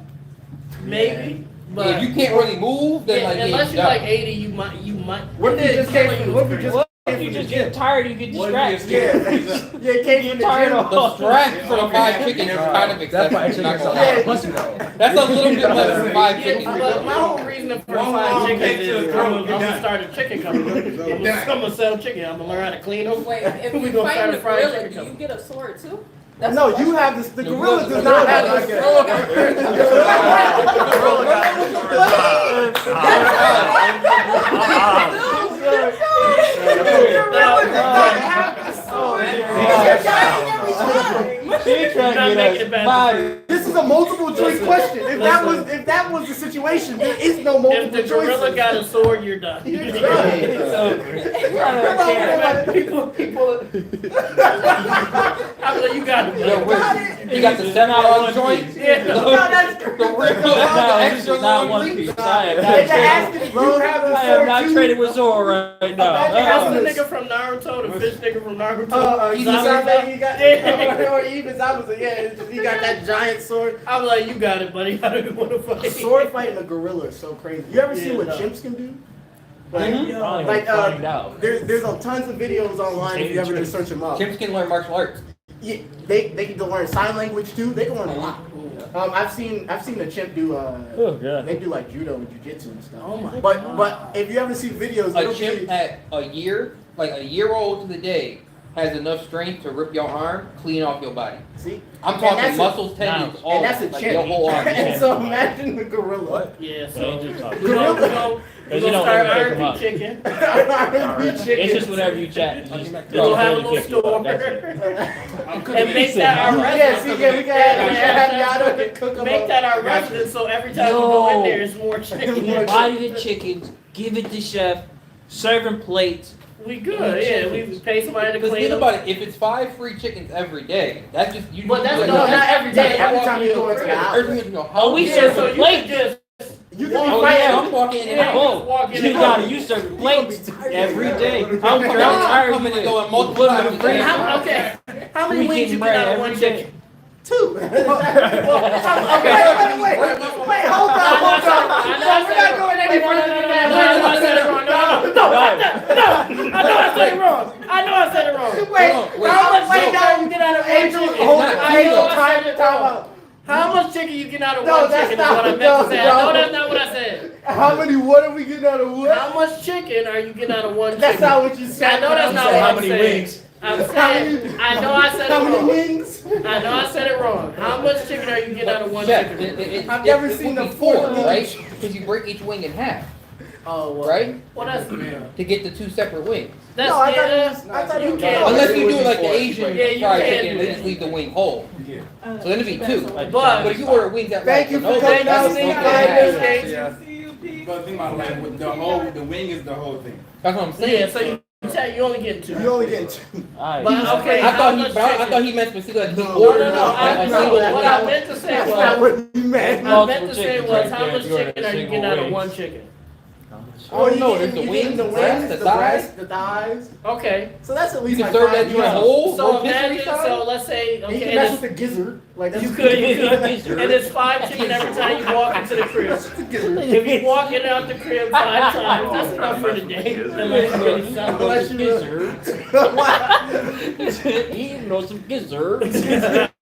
maybe. But If you can't really move, then yeah, like unless yeah, you're you like 80, you might. What if you just came from, what if you just What if you just get tired, you get distracted? yeah, it came from the tired gym. of the strap for the 5 chickens is kind of That's why excessive. chickens not are gonna lie. pussy though. That's a little bit less than 5 Yeah, chickens. but my whole reason for One 5 long chickens cake to is the throat, I'm you're gonna done. start a chicken company. I'm gonna sell chicken. I'm gonna learn how to clean them. Wait, if We you gonna fight start the a fried gorilla, chicken do you company. get a sword too? That's No, the you question. have this. The The gorilla gorilla- does the not gorilla- have The this. She trying Not to making get it us bad. bodied. This is a multiple choice question. If that was the situation, there is no If multiple the gorilla choices. got a sword, you're done. It's over. People. I'm like, you got it. Yo, bro. You got the semi-long joint. Yeah. The No, this is not One Piece. I am not They're trading. asking if you have the I am sword not too. trading with Zoro right now. That's the nigga from Naruto, the fish nigga from Naruto. Izabe, he got, Yeah. or even Zabuza, yeah, he got that giant sword. I'm like, you got it, buddy. I don't want to fight. Sword fighting a gorilla is so crazy. You ever see Yeah, what no. chimps can do? Like, Probably like gonna find out. there's a tons of videos online if you ever just search them up. Chimps can learn martial arts. Yeah, they can learn sign language too. They can learn a lot. I've seen a chimp do Oh, God. they do like judo and jiu-jitsu and stuff. Oh my But if you ever see videos, A it'll chimp be, at a year old to the day, has enough strength to rip your arm clean off your body. see, I'm And talking that's a- muscles, tendons, all and that's a like chimp. your whole arm. And so imagine the gorilla. Yeah, so Don't just talk. we're gonna Because you don't start ever pick 'em R&B up. chicken. It's just whenever you chat. You just We'll have a little pick you up. store. That's it. And make that our Yeah, residence. see, yeah, we gotta cook 'em Make up. that our residence so every time we go in there, it's more chicken. Body the chickens, give it to chef, serve him plates. We good, yeah. We pay somebody to Because clean think them. about it, if it's 5 free chickens every day, that's just you. But that's you- not every day. Every time you go into the house. Every time you go, Oh, we Yeah, serve so the you plates. can just You can Oh be yeah, fighting. I'm walking in and Yeah. out. Oh, walk in you and gotta out. you serve plates every day. I'm I'm tired coming of and you. going multiple times a day. Okay, how many We wings getting you get bread out of every one day. chicken? 2. Okay. Wait, hold on. I know I said it wrong. any further than that. I know I said it wrong. I said it wrong. I know I said it wrong. Wait, wait, how much Wait, chicken now you get out of one Angel, chicken. hold not- it. I Angel, know I time said it time wrong. out. How much chicken you get out of No, one that's chicken is not- what I meant no, to say. no. No, that's not what I said. What are we getting out of what? How much chicken are you getting out of one chicken? That's not what you said. I know that's not You said what how I'm many saying. wings? I'm saying, I know I said How it many wrong. wings? I know I said it wrong. How much chicken are you getting out of one Chef, chicken? I've never seen the the four right? Because you break each wing in half, Oh, well. right? Well, that's To get the 2 separate wings. that's No, I thought it yeah. was. I thought it You was. can't. Unless you do would it like be the 4. Asian Yeah, you fried can chicken do and they that. just leave the wing whole. So then it'd be 2. Like But- But if you order wings at Thank like you the for Nova, coming that's out, a Steve. wing and a Bye, half. Miss Gates. But think about it, like with the wing is the whole thing. That's what I'm saying. Yeah, so you only get 2. You only getting 2. Alright. But okay, I how thought much he, but I chicken? thought he meant specifically like he No, ordered No, no, a no. single What wing. I meant to say That's not was, what you meant. I meant to Multiple say chickens was, right how there much if you order chicken a are you single getting out of wing. one chicken? Oh, you no, getting, there's the you wings, getting the the wings, breast, the the breast, the thighs. Okay. So that's at You least can like serve 5 that joint pounds. whole, So rotisserie imagine, style? so let's say, And you okay, can and mess it's, with the gizzard. Like you that's could, and it's 5 chicken every time you walk into the crib. If you walk in and out the crib 5 times, that's enough for the day. Unless you really sound Unless like you Eating on some gizzards.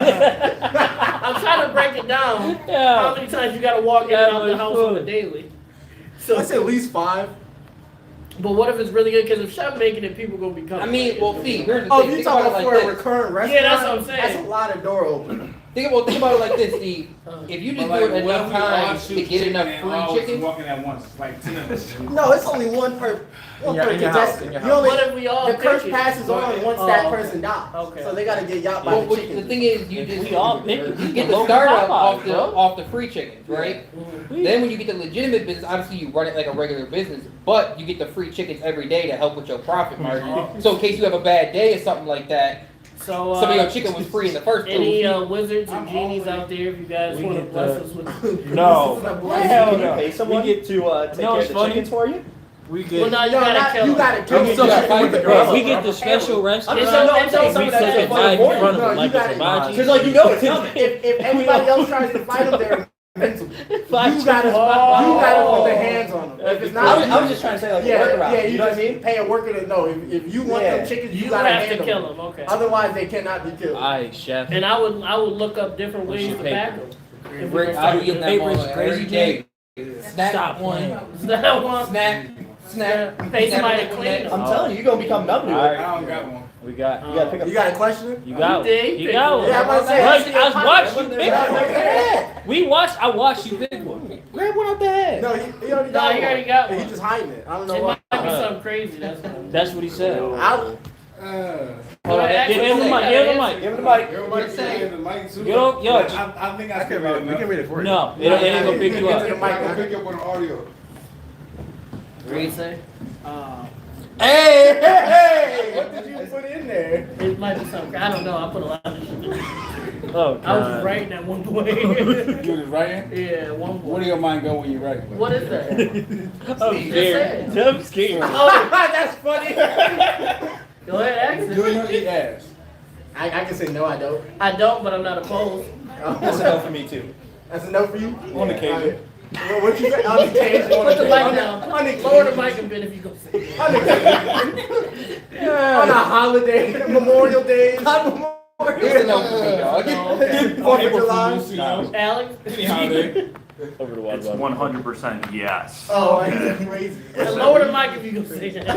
I'm trying to break it down. How Yeah. many times you gotta walk in and out the house on a daily? So, That's at least 5. but what if it's really good? Because if Chef making it, people gonna be coming. I mean, well, see, here's the Oh, thing. you Think talking about about it for like a this. recurrent restaurant? Yeah, that's what I'm saying. That's a lot of door opening. Think about it like this, Steve. If you just do it enough times to get enough free chicken, Walking at once, it's like 10. No, it's only one per In your contestant. house. You only, What if we all the pick curse it? passes on once Oh, that okay. person dies. Okay. So they gotta get yapped by well, the which, chicken. the thing is, you just We all pick it. you get Local the startup Popeyes, bro. off the free chickens, right? Then when you get the legitimate business, obviously you run it like a regular business, but you get the free chickens every day to help with your profit margin. So in case you have a bad day or something like that, So, some of your chicken was free in the first place. any wizards and genies out there, if you guys We want to get bless the- us with. No. Hell Hell no. no. Pay someone We to take care of it's the funny. chickens for you? We Well, get no, you No, gotta not, kill you them. gotta kill You the still gotta chicken fight with the the girl. we get the special recipe. I'm It's just no- saying, it's no, no- We somebody cook that's it funny right for in front you. of No, them like you it's gotta- hibachi. Because like you know it's coming. If anybody else tries to fight them, they're invincible. You gotta, you Oh. gotta put the hands on them. If it's not, I was just trying to say like yeah, a workaround. yeah, you know what I mean? Pay a worker to know. If you want Yeah. them chickens, you You gotta have to handle kill them. them, okay. Otherwise, they cannot be killed. Aye, chef. And I would look up different What's ways your to paper? back them. If Rick, we gonna I'll start be eating that Papers mother crazy, every day. Snap Stop one, That one, snap, pay snap somebody it to with clean that. them. I'm telling you, you're gonna become numb to All it. right. I don't got one. We got. You gotta pick up. You got a question? You got You did, one. you You got one. Yeah, I'm about to say, I watched you pick Yeah, one. yeah. I watched you pick one. Grab one out the head. No, he already No, got he one. already got He one. just hiding it. I don't know It why. might be something crazy. That's what. That's what he said. I'll- Hold on, give him the mic. Give him the mic. Give him the mic. Everybody say the mic too. Yo, yo, But I think I I can read it. We can read it for you. No, it ain't gonna pick you Get to the up. mic, I can man. pick up on the audio. What do you say? Hey, what did you put in there? It might be something. I don't know. I put a lot of shit in there. Oh, I was just God. writing at one point. You was writing? Yeah, one Where point. do your mind go when you write? What is that? I'm scared. I'm scared. Oh, That's funny. go ahead, ask Do you it. eat ass? I can say no, I don't. I don't, but I'm not opposed. That's a no for me too. That's a no for you? On occasion. What you say? On occasion. Put the mic On down. occasion. Lower the mic a bit if you go say it. On occasion. On a holiday, Memorial Day. It's a no for me, dog. Fourth of July. Alex? Over the water It's bottle. 100% yes. Oh, that's crazy. And lower the mic if you go say that.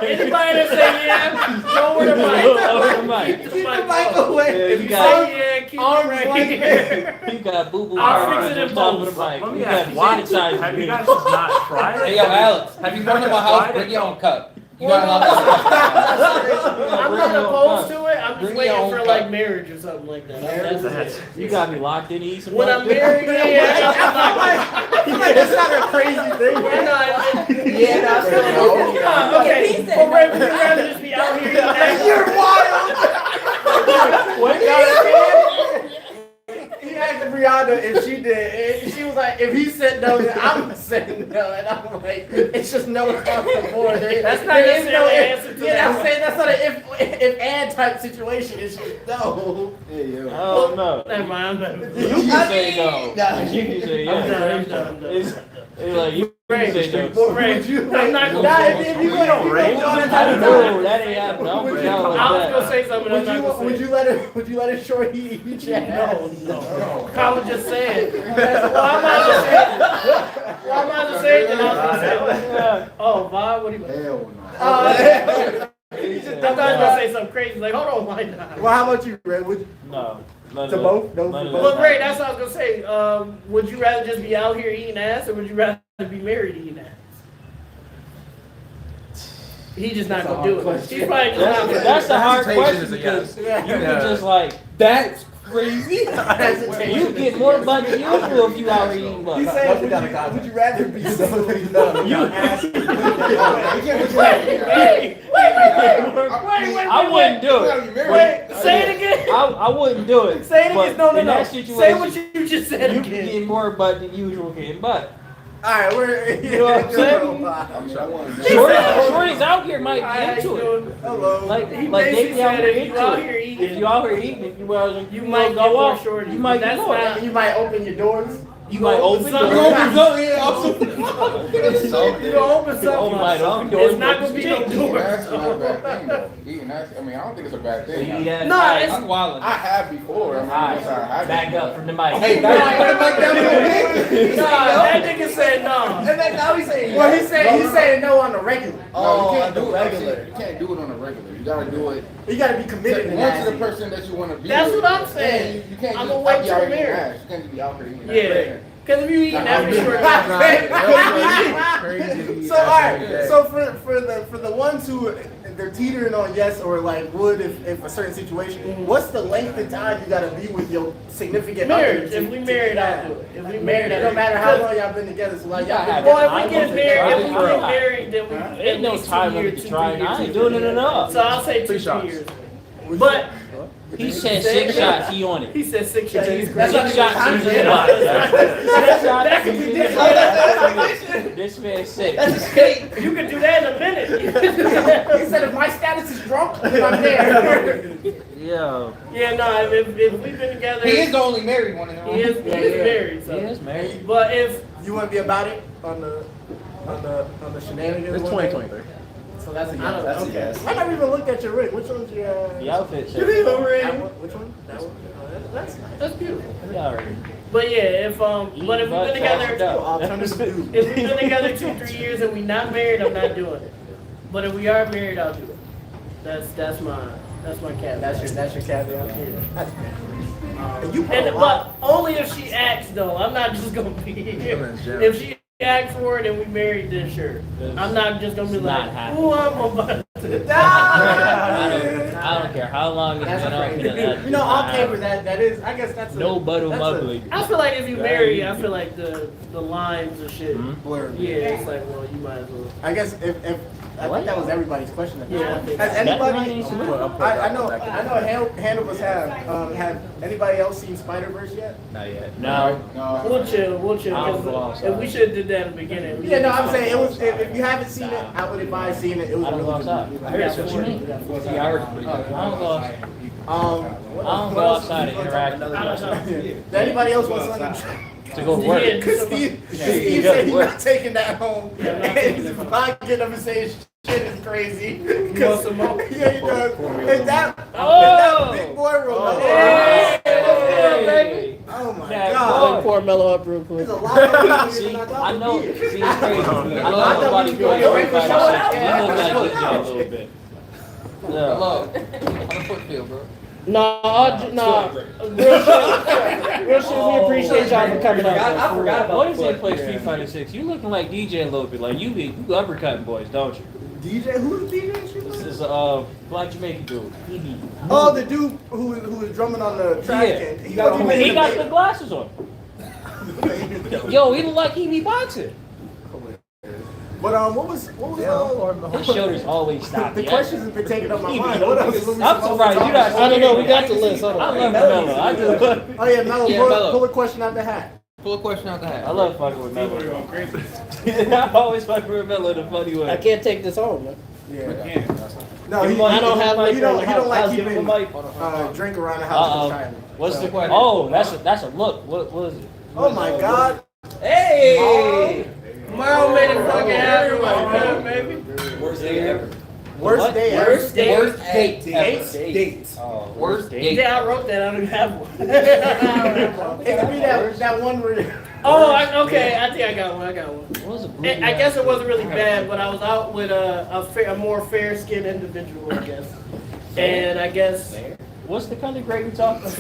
Anybody that say yeah, lower the mic. Lower the mic. Keep Keep the mic away. Yeah, If you you got say yeah, keep arms it right like here. You got boo-boo I'll bars fix it on in top of post. the mic. Let me You ask, got have sanitizer. you guys not tried it? Hey, yo, Alex, have you gone to my house? Bring your own cup. You got a lot I'm not opposed to it. I'm just Bring waiting your own for cup. like marriage or something like that. That's You got me locked in eating some when I'm breakfast. married, yeah. That's not a crazy thing. Yeah, that's okay. Well, Ray, would you rather just be out here eating that? You're wild. What? He asked Brianna if she did, and she was like, if he said no, then I'm saying no, and I'm like, it's just no across the board. That's not There is necessarily if. answer to Yeah, that. I'm saying that's not an if and type situation. It's just no. Oh, no. Never mind. You say no. You say I'm yes. done. I'm done. It's like you Ray, say no. Ray, I'm not Nah, gonna. if you went on Ray, that I type of know that ain't happening. Don't Would bring you- out like I was gonna that. say something. I'm not gonna say. Would you let a short eat your ass? No. I was just saying. Well, I'm not just saying. Well, I'm not just saying that. I was gonna say. Oh, Bob, what do you? Hell no. I thought you were gonna say something crazy. Like, hold on, why not? Well, how about you, Ray? Would you, No. None To of both? that. No, None to of both? Well, Ray, that's what I was gonna say. Would you rather just be out here eating ass, or would you rather be married eating ass? He just not gonna do it. He's probably just not gonna That's do a it. hard Hesitation question is a because yes. you can just like That's crazy. you get more butt than usual if you out here eating butt. He said, would you rather be I wouldn't do it. Wait, say it again. I wouldn't do it. Say it But again. No, no, in no. that Say situation, what you just said you can again. get more butt than usual getting butt. Alright, we're. You know what I'm saying? Shorties out here might How be you into it. doing? Hello. Like He they basically be out said here if you out into here it. eating, If you out here eating, if you you might go get more up, shorties. you might but get that's more. not. You might open your doors. You might open something. doors. You gonna open You something. might open doors. It's not gonna be no doors. That's not a bad thing, though. Eating ass, I mean, I don't think it's a bad thing. You eat ass No, pie. it's I'm wilding. I have before. I mean, Alright, yes, I have back before. up from the mic. Hey, back down a little bit. Nah, that nigga said no. And then now he's saying, well, he's saying no on the regular. No, you can't on do the it. regular. You can't do it on a regular. You gotta do it. You gotta be committed to Once to the that. person that you want to be. That's with. what I'm saying. And you can't I'm just gonna wait be till out the here eating marriage. ass. You can't just be out here eating Yeah. ass. Because if you eating every short So alright, so for the ones who they're teetering on yes or like would if a certain situation, what's the length of time you gotta be with your significant marriage. other? If we married, I'll do it. If we married, It don't matter how long y'all been together. So like y'all been Well, if we I get married, wasn't trying. then we Ain't no time limit to try. I ain't doing it enough. So I'll say 2 years. But He said 6 shots. He on it. he said 6 shots. That's not 6 shots. He's in the box. 6 shots. He's in the box. This man said. You can do that in a minute. He said if my status is drunk, I'm there. Yeah. Yeah, no, if we've been together, He is the only married one in the room. he is married. He So. is married. But if You want to be about it on the shenanigans? It's one day? 2023. So that's a yes. That's a Okay. yes. I never even looked at your ring. Which one's your? The outfit you said. leave a ring, That one? Which one? That one? Oh, that's nice. that's beautiful. Yeah, already. But yeah, if but if we've been together, Alternative dude. if we've been together 2-3 years and we not married, I'm not doing it. But if we are married, I'll do it. That's my caveat. That's your caveat. That's fair. You put And a lot. but only if she asks though. I'm not just gonna be here. If she asks for it and we married, then sure. I'm not just gonna be It's like, not happening. ooh, I'm about to. I don't care how long it's That's been up. crazy. You know, all capers. That is. I guess that's a, No butter that's a muggling. I feel like if you marry, I feel like the lines and shit. blur. Yeah, it's like, well, you might as well. I guess if I think that was everybody's question. At this Yeah, I point. think Has so. anybody? That I know. Hand of us have anybody else seen Spider-Verse yet? Not yet. No. No. We'll chill. I'll go 'cause outside. if we should have did that in the beginning. we Yeah, no, should've I'm saying it was. If you haven't seen it, I would advise seeing it. It was I don't really go good outside. movie. I heard what you mean. Yeah, I heard it pretty good. I don't go outside. What I don't go else outside and was interact. on? I don't know. Does anybody else want something? To go work. Yeah, Because Steve said he's not taking that home. Yeah, I'm not And taking his that home. pocket of his saying shit is crazy. You want some more? Yeah, he does. And that big boy roll. Hey, Hey. Oh my Yeah, God. Pour Mello up real quick. There's a lot of people See, than I thought I would know. be See, here. it's crazy. I know I thought nobody we doing was it. going You for look show. like DJ a little bit. Yeah. Hello. How the foot feel, bro? Nah, real shit. We appreciate y'all for coming out. I forgot about What is the it? Play foot. Street Fighter 6. You looking like DJ a little bit. Like you uppercutting boys, don't you? DJ, who's DJ? This is black Jamaican dude. He be. Oh, the dude who was drumming on the trash can. He got the glasses on. Yo, he look like he be boxing. But what was His shoulders always stop. the yeah. questions have been taking up my mind. What else? I'm surprised you not. I don't know. We got the list. Hold I on. love Mello. I just. Oh yeah, Mello, Yeah, pull, Mello. pull a question out the hat. Pull a question out the hat. I love fucking with Mello. I always fucking with Mello the funny way. I can't take this home, man. Yeah. No, Give he, him a mic. I don't have he don't liquor in the like I'll give him a keeping mic. drink around the house with China. What's the So- question? Oh, that's a look. What is it? Oh my God. Hey! Tomorrow made it fucking happen, man, baby. Worst day ever. Worst day ever. Worst day. Worst date ever. Dates. Oh, Worst date. Yeah, I wrote that. I don't even have one. It could be that one where. Okay. I think I got one. What was it? I guess it wasn't really bad, but I was out with a more fair-skinned individual, I guess. And I guess. What's the kind of grape we talking about?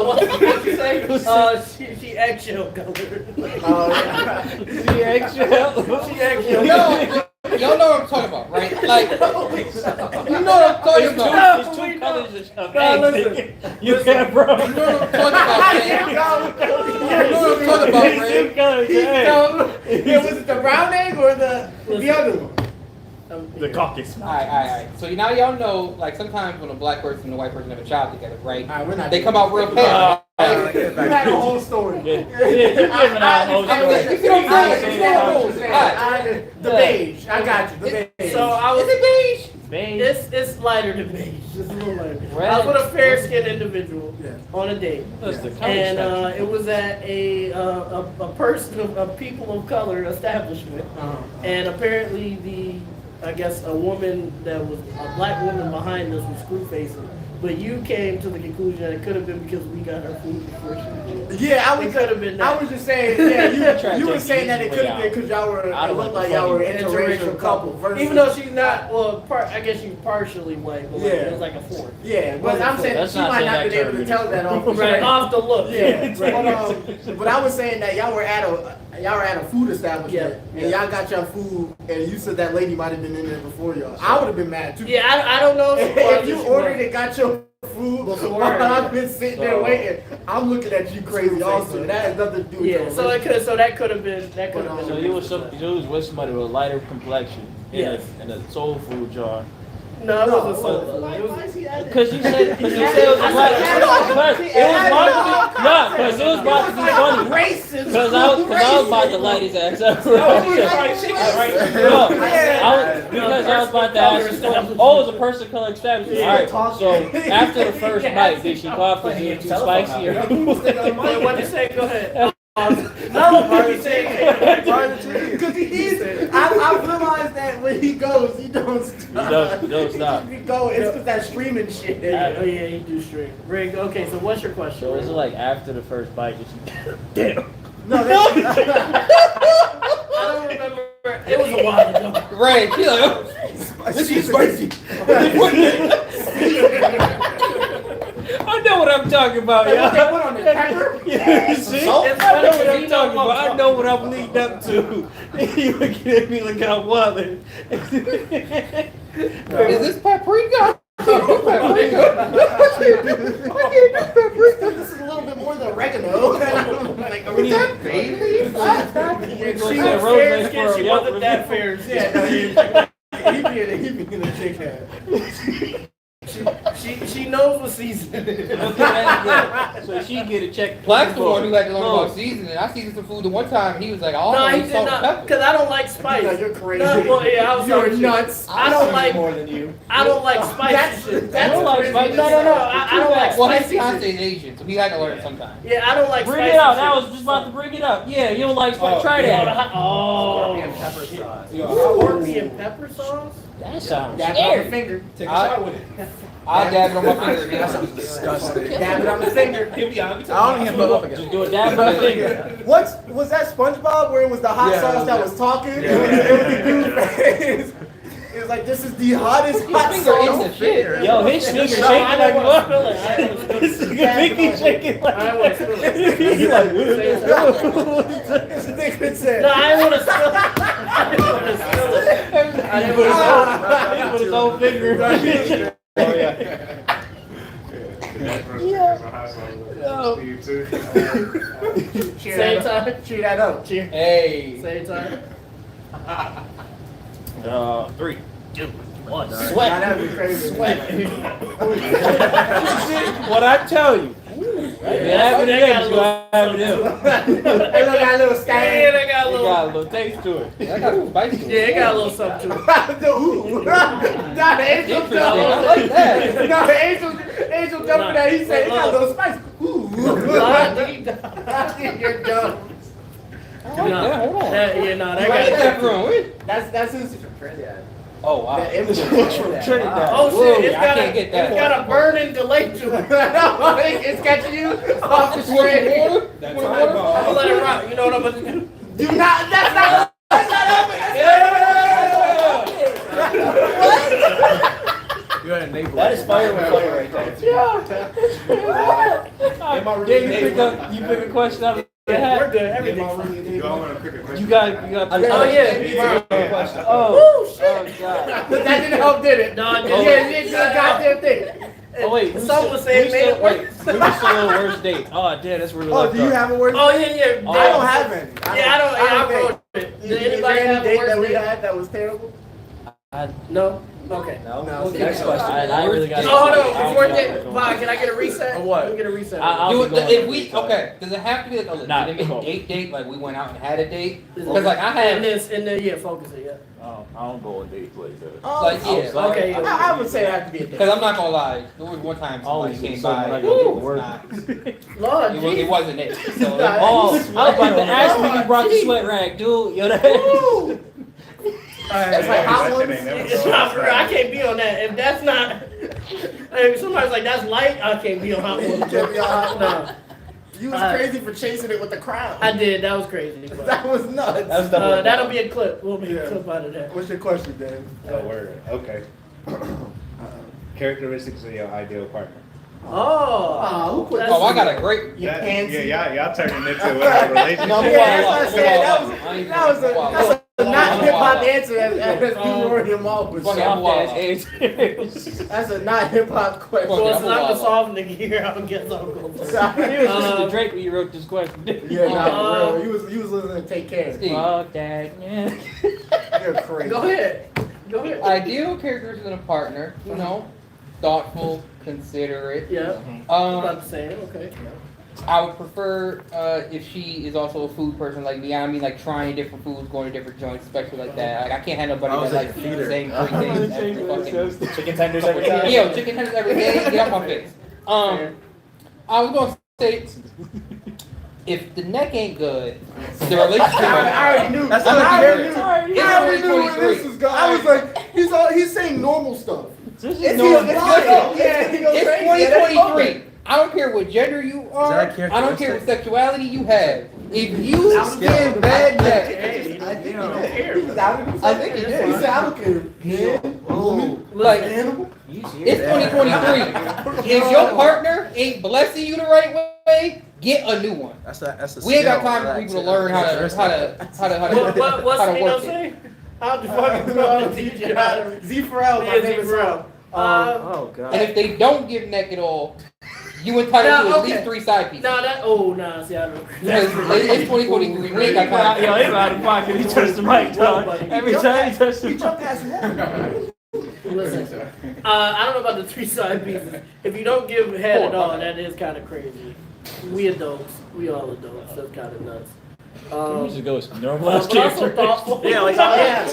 What did you say? She eggshell colored. Oh yeah. She eggshell. She eggshell. Y'all know what I'm talking about, right? Like, you know what I'm talking about. It's two colors of No, eggs. listen. You can't, bro. You know what I'm talking about, man. You know what I'm talking about, Two man. colors of eggs. Yeah, was it the brown egg or the other one? The caucus. Alright. So now y'all know, like, sometimes when a black person and a white person have a child together, right? Alright, we're not. They come out real pale. Alright, had a whole story. Yeah, you're giving out a whole story. You see what I'm saying? The beige. I got you. The beige. So I was Is it beige? Beige. It's lighter than beige. It's a little lighter. Red. I was with a fair skinned individual Yeah. on a date. That's the color And spectrum. it was at a person a people of color establishment, and apparently I guess a woman that was a black woman behind us was screw facing. But you came to the conclusion that it could have been because we got our food before she did. Yeah, It could have been I that. was just saying, yeah, Trying you to were take saying that the it could have easy been because y'all were, I it don't looked want like the y'all were funny an interracial couple. Versus, Even though she's not, well, I guess she's partially white, but like, Yeah. it was like a fourth. yeah, but I'm saying That's she not might saying not that been able to term tell that off the Right, strength. off the look. Yeah, but I was saying that y'all were at a food establishment, Yeah. and y'all got your food, and you said that lady might have been in there before y'all. I would have been mad too. Yeah, I don't know If you she ordered was. and got your food Before, while I've been sitting there So- waiting, I'm looking at you crazy also. That has nothing to do with Yeah, your so that could have been So you was with somebody with a lighter complexion Yes. in a soul food jar. No, it wasn't No, so. It was, Because you said it was a black. It was about to be because it was about to be funny. racist. Because I was about to light his ass up. No, because I was about to ask you. Oh, it was a person color establishment. All right. So after the first bite, did she cough because you were too spicy? Or wait, what you say? Go ahead. No, what you say? Because I realized that when he goes, he don't stop. He don't stop. He go, it's because that streaming shit. Oh yeah, he do straight. Rig. Okay, so what's your question? So is it like after the first bite? Did she? Damn. No, that's, I don't remember. It was a while ago. Right. She's like, oh, this is spicy. I know what I'm talking about, What they y'all. put on the pepper? Yeah, see? Salt? I know what I'm talking about. I know what I'm leading up to. You looking at me like I'm wilding. is this paprika? Paprika. This is a little bit more than oregano. Like, We need- that baby? She was fair skin, she wasn't that fair. Yeah, no, he be in a chick head. She knows what season it is. Okay, that's good. So she get a check. Black's the one who had to learn about seasoning. I seasoned some food the one time, and he was like, "Oh, No, he it's did salt and not, pepper." because I don't like spice. No, you're crazy. No, well, yeah, I was You're talking shit. nuts. I don't like more than you. I don't like spicy That's- shit. that's I don't like crazy. spicy. No, I don't like Well, his spicy fiance shit. is Asian, so he had to learn sometime. Yeah, I don't like Bring spicy it out. shit. I was just about to bring it up. Yeah, you don't like spice. Try that. Oh, Pepper sauce. scorpion pepper sauce? That sounds Dab it on the scary. finger. Take a I- shot with it. I'll dab it on my finger again. Disgusting. Dab it on the finger. I don't even blow up again. Just do a dab on the finger. What was that SpongeBob where it was the hot Yeah, sauce that was talking? It was the dude's face. It was like, this is the hottest hot Finger in sauce. the shit. Yo, his finger shaking No, I like don't what? want to spill it. I don't want to His spill it. finger shaking like. I don't want to spill it. He's like. This nigga said. No, I didn't want to spill it. I didn't want to spill it. I didn't want to He put his whole finger. Oh yeah. Same time. Cheer that up. Cheer. Hey. Same time. 3, 2, 1. Nah, Sweat. that'd be crazy. What I tell you. Yeah, They got a little- Hey, look, got a little Yeah, stain. they got a It little. got a little taste to it. I got some spicy. Yeah, it got a little something to it. The ooh. Nah, the angel Interesting. I jumped. like that. No, the angel jumped in there. He said, it got a little spice. Ooh. You're dumb. Oh, yeah, hold on. Yeah, no, that Where is got. that from? Where- That's his. Oh, wow. That image From from Trinidad. Oh Whoa, shit! It's I got can't get that. It's got a burning delay to it. It's catching you off the You want some string. water? That's Want eyeball. water? I'm gonna let it rock. You know what I'm gonna do? Do not. That's not You're an enabler. That is fire with fire right there. You pick a question out of the We're hat. good. Everything's You got. Oh yeah. Oh God. But that didn't help, did it? No, it Yeah, didn't. it did the goddamn thing. Oh wait. Some would say it made it wait. worse. We were still on worst date. Oh damn, that's really Oh, left do you up. have a word? Oh yeah, yeah. Oh, I don't have any. Yeah, I don't. Yeah, I think. wrote it. Is Did there anybody any have a date that worse we date? had that was terrible? No? Okay. No. No, Next no. question. I really got. Oh, hold on. Before that, Bob, can I get a reset? What? Let me get a reset. I'll Do be it, going if on we this, okay, does it have to be like a Nah, legitimate cool. date? Like we went out and had a date? Is Because it- like I and have, then yeah, focus it, yeah. I don't go on dates like that. like yeah, Okay. I would say it had to be a date. because I'm not gonna lie, there was one time somebody Always came something by. like and that. it was Woo! not- Lord, it wasn't it. So Oh, I was about to ask when you brought the sweat rag, dude. Yo, that. It's like hot ones. it's not for real. I can't be on that. If that's not, if somebody's like that's light, I can't be on hot You ones. can't be on hot No, You was crazy for chasing it with the crowd. I did. That was crazy. But, That was nuts. That was double. that'll be a clip. We'll make a clip out of that. What's your question, Dan? Oh, word. Okay. Characteristics of your ideal partner. Oh, who put oh, I got a great. You That- pansy. yeah, y'all turning into a relationship. No, Yeah, that's what I said. That's a not hip hop answer as you were him off with. Fuck That's a not hip hop question. Well, it's not the soft nigga here. I guess I'll go first. He was listening to Drake when you wrote this question. Yeah, nah, for real. You was listening to Take Care. Fuck that, man. You're crazy. Go ahead. Go ahead. Ideal characteristics in a partner, you know, thoughtful, considerate. Yeah. About to say it. Okay. I would prefer if she is also a food person like me. I mean, like trying different foods, going to different joints, especially like that. Like I can't have nobody that like the same three things every fucking Chicken tenders every time. yeah, chicken tenders every day. Get off my face. I was gonna say, if the neck ain't good, the relationship. I already knew. That's I what already it's knew where this was going. I was like, he's saying normal stuff. This It's is normal. Yeah, he goes It's crazy. 2023. I don't care what gender you are. that I don't care what sexuality you have. If you Out of get care. bad neck, I think he was out of himself. I think he did. He said, I don't care. Man, woman, like animal. it's 2023. If your partner ain't blessing you the right way, get a new one. That's a We ain't got skill, time for right? people to learn how to What's how to Spino work it. say? How the fuck you know DJ? Z Pharrell, my Yeah, Z favorite Pharrell. song. Oh god. And if they don't give neck at all, you entitled to at least 3 side pieces. No, see, I don't. Because it's 2023. We ain't got time. Yo, he out of pocket. He touched the mic, dog. Every time he touched the He mic. jumped past one. Listen, I don't know about the 3 side pieces. If you don't give head at all, that is kind of crazy. We adults. We all adults. That's kind of nuts. We should go with normalized But also character. thoughtful. Yeah, like yeah.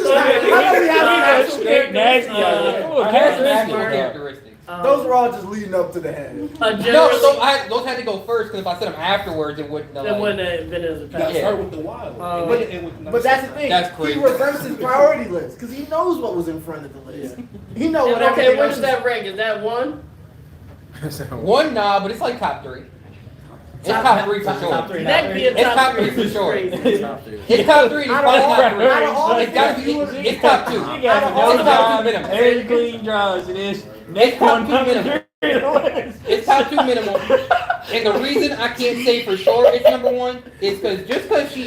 straight nasty. I have national characteristics. Those were all just leading up to the head. No, so those had to go first because if I said them afterwards, it wouldn't. It wouldn't have been as a Gotta start with the wild. But that's the thing. That's crazy. He reversed his priority list because he knows what was in front of the list. He knows what Okay, everything what else is that rank? Is that 1? One, nah, but it's like top 3. It's top 3 for sure. That be a It's top top 3 3 for sure. crazy. It's top 3. It's Out probably of all- not. out of all It's gotta be. It's top 2. You got Out of all no It's top 2 job, minimum. very clean draws. It is. It's Next top one 2 coming. minimum. It's top 2 minimum. And the reason I can't say for sure it's number 1 is because just because she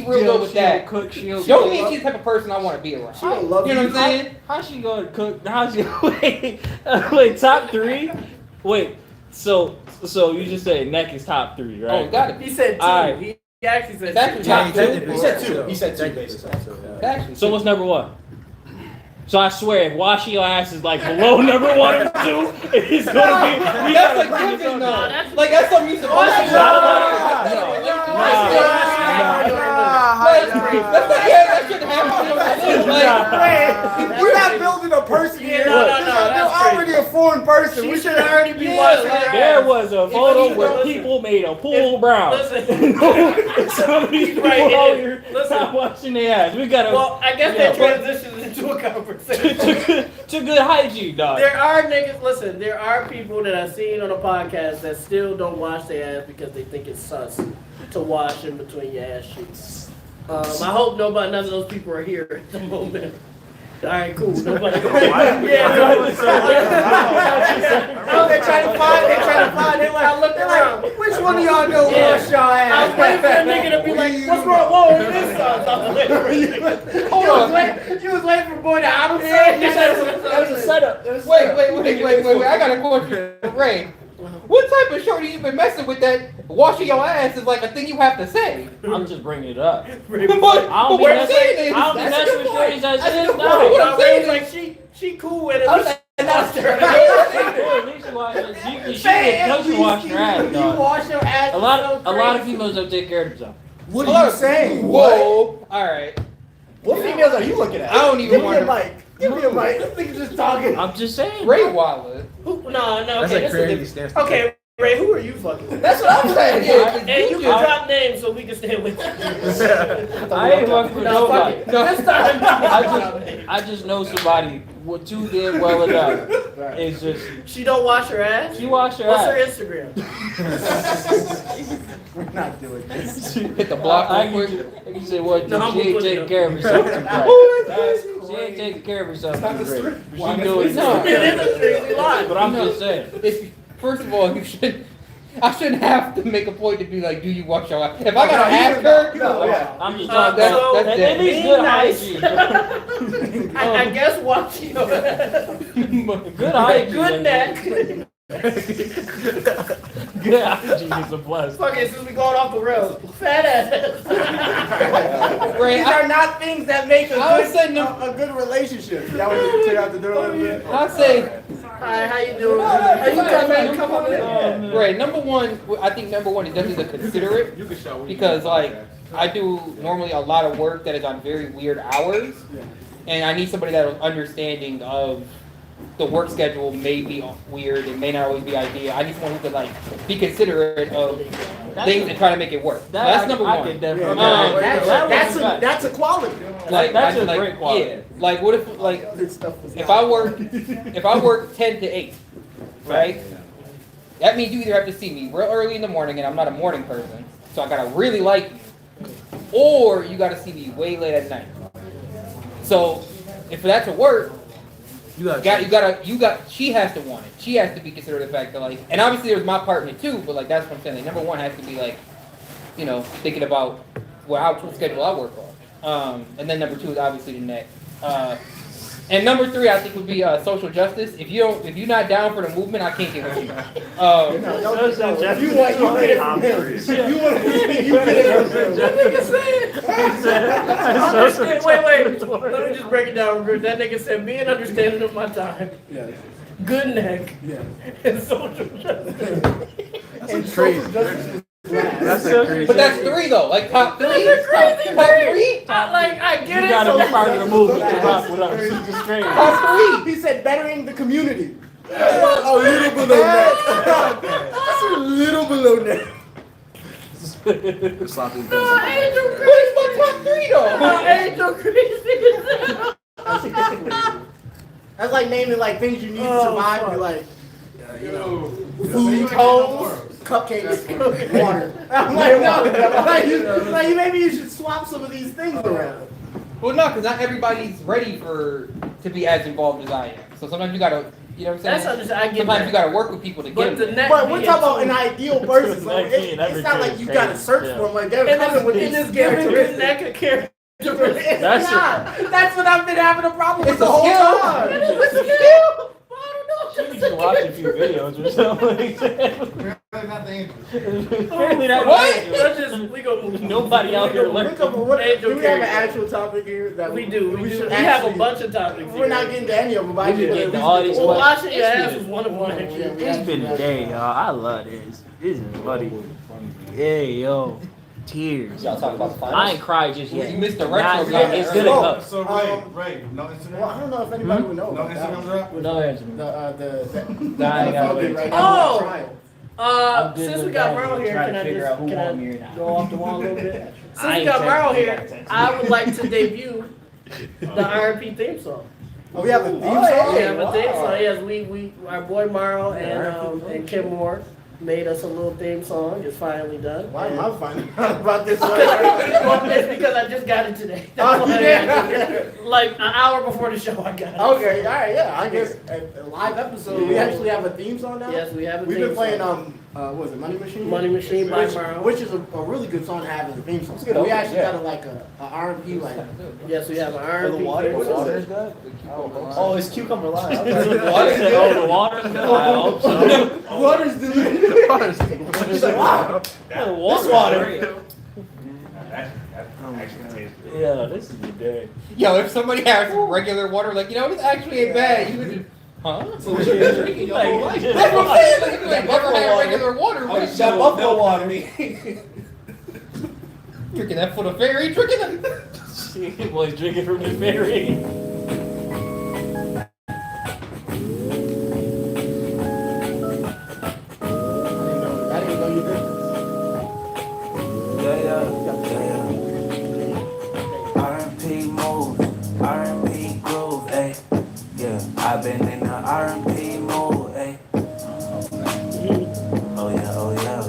real good with that, Cook, she'll don't mean she's the type of person I want to be around. She don't love You know you. what I'm saying? How's she gonna cook? How's she wait? Top 3? Wait. So you just say neck is top 3, right? Oh, got it. He said 2. Alright. He actually said That's 2. top 2. He said 2. He said 2 basically. Actually, So what's number 1? So I swear, if washing your ass is like below number 1 or 2, it's gonna be. We that's gotta a bring this given up. though. Like that's something you supposed to that shouldn't happen. We're not building a person here. no, They're that's already a foreign person. She We should already be Yeah, watching like, her There ass. was a photo you where don't- people made a pool brown. Listen. Some of these people Right, it out is. here Listen. not washing their ass. We gotta Well, I guess Yeah, that but- transitions into a conversation. to good hygiene, dog. There are niggas, listen, there are people that I've seen on a podcast that still don't wash their ass because they think it's sus to wash in between your ass cheeks. I hope none of those people are here at the moment. Alright, cool. Nobody. Yeah, no, They're trying to find. They're like, which one of y'all know wash y'all I ass? was waiting for a nigga to be like, what's wrong? Whoa, what is this? I was waiting. You was waiting for boy to out Yeah, That was a setup. Wait. I got a question. Ray, What type of shorty you been messing with that washing your ass is like a thing you have to say? I'm just bringing it up. But I don't be what I'm saying messing, is, I don't be that's messing a with good point. shorties as That's a is good now. point. What I'm saying Like is, she cool with it. I'm saying that's At least you wash it. She Man, get close to washing her ass, you dog. wash your ass. A lot of females don't take care of themselves. What are you saying? Whoa! All right. What females are you looking at? I don't even Give me want a to. mic. Give me a mic. This nigga's just talking. I'm just saying. Ray Waller. No, That's okay, like this crazy is stairs. okay. Ray, who are you fucking with? That's what I'm saying. Yeah, And you can I- drop names so we can stay with you. I ain't fucking with No, fuck nobody. it. This time, I just know somebody what you did well enough. It's just she don't wash her ass. she washed her What's her ass. Instagram? We're not doing this. hit the block I real can, quick. I can say what No, I'm she ain't gonna put it taking up. care of herself too great. She ain't taking care of herself too great. She doing No. It is a strictly lie. But I'm No. just saying. First of all, I shouldn't have to make a point to be like, do you wash your ass? If I gotta ask her, I'm just talking that's about dead. at least Being good nice. hygiene. I guess watch your Good hygiene. good neck. Good hygiene is a plus. Fuck it, since we going off the rails. Fat ass. Ray, These are not things that make I would say a good relationship. That would take out the door a little bit. I'd say, Hi, how you doing? How you coming? Come on in. Ray, number one, I think number one is definitely the considerate, because like, I do normally a lot of work that is on very weird hours, and I need somebody that is understanding of the work schedule may be weird, it may not always be ideal. I need someone who could like be considerate of things and try to make it work. That's number I one. can definitely. That's a quality. Like, That's a like, great quality. Yeah. Like, what if, like, This stuff was if I work 10 to 8, right? That means you either have to see me real early in the morning, and I'm not a morning person, so I gotta really like you, or you gotta see me way late at night. So, if for that to work, she has to want it. She has to be considered the fact that like, and obviously there's my partner too, but like that's what I'm saying. Like, number one has to be like, you know, thinking about what schedule I work on. And then number two is obviously the neck. And number three, I think would be social justice. If you're not down for the movement, I can't get with you. You want it from him. You want it from him. Wait. Let me just break it down. That nigga said, being understanding of my time, good neck, and social justice. And crazy. But that's three though. Like top three. That's crazy, Top man. three. I get You it. gotta so- be part of the movement to rock with us. It's just crazy. Top three. He said bettering the community. A little below neck. That's a little below neck. Sloppy Angel What is my top three though? Angel crazy. That's like naming like things you need to survive. fuck. You're like, food, homes, cupcakes, water. I'm like, no, like maybe you should swap some of these things around. Well, no, because not everybody's ready to be as involved as I am. So sometimes you gotta, you know what I'm saying? That's understandable. I get Sometimes that. you gotta work with people to But get the them. neck. But we're being talking about so- an ideal person. So it's not like you gotta search for them. Like they're coming with And these it's giving good characteristics. neck a character. It's That's not. That's what I've been having a problem with It's the a whole skill. time. It's a skill. I You need to watch a few videos or something. Apparently not What? Let's just, we go move. Nobody out here learning. Do we have an actual topic here that We do. We should have a actually- bunch of topics. We're not getting to any of them. But I We think can at get to least all these Well, questions. washing your ass was one of them. It's been a day, y'all. I love this. This is funny. Hey, yo. Tears. Y'all talk about the finals? I ain't cried just yet. You missed the Not retro yet. guy. It's gonna come. So Ray, no Instagram? Well, I don't know if anybody would know No about that. Instagram drop? No answer. The Nah, I ain't gotta wait. right Oh! now is trial. I'm good Since with we got that. Merle here, Trying can to I figure out who just won me or not. go off the wall a little bit? Since I we ain't got Merle texting. here, I would like to debut the RP theme song. Oh, we have a theme song? We have a theme song. Yes, we our boy Merle and Kim Moore made us a little theme song. It's finally done. Why am I finding out about this one? Well, it's because I just got it today. That's why I got it. Like an hour before the show, I got it. Okay, all right, yeah. I guess a live episode. We actually have a theme song now. Yes, we have a We've theme been playing song. what was it, Money Machine? Money Machine by Morrow. Which is a really good song to have as a theme song. We actually got a like a R&B like. Yes, we have an R&B. The water is good. Oh, it's cucumber lime. Oh, the water's good. I hope so. Water's the. He's like, wow. This water. Yeah, this is the day. Yo, if somebody has regular water, like, this actually ain't bad. You would just, huh? So what you've been drinking your whole life. That's what I'm saying. Like, if you ain't never had regular water, what is That buffalo water. drinking that for the fairy? Drinking that. Boys drinking from the ferry. I didn't know you did. R&P mode, R&P groove, ayy. Yeah, I've been in the R&P mode, ayy. Oh yeah, oh yeah.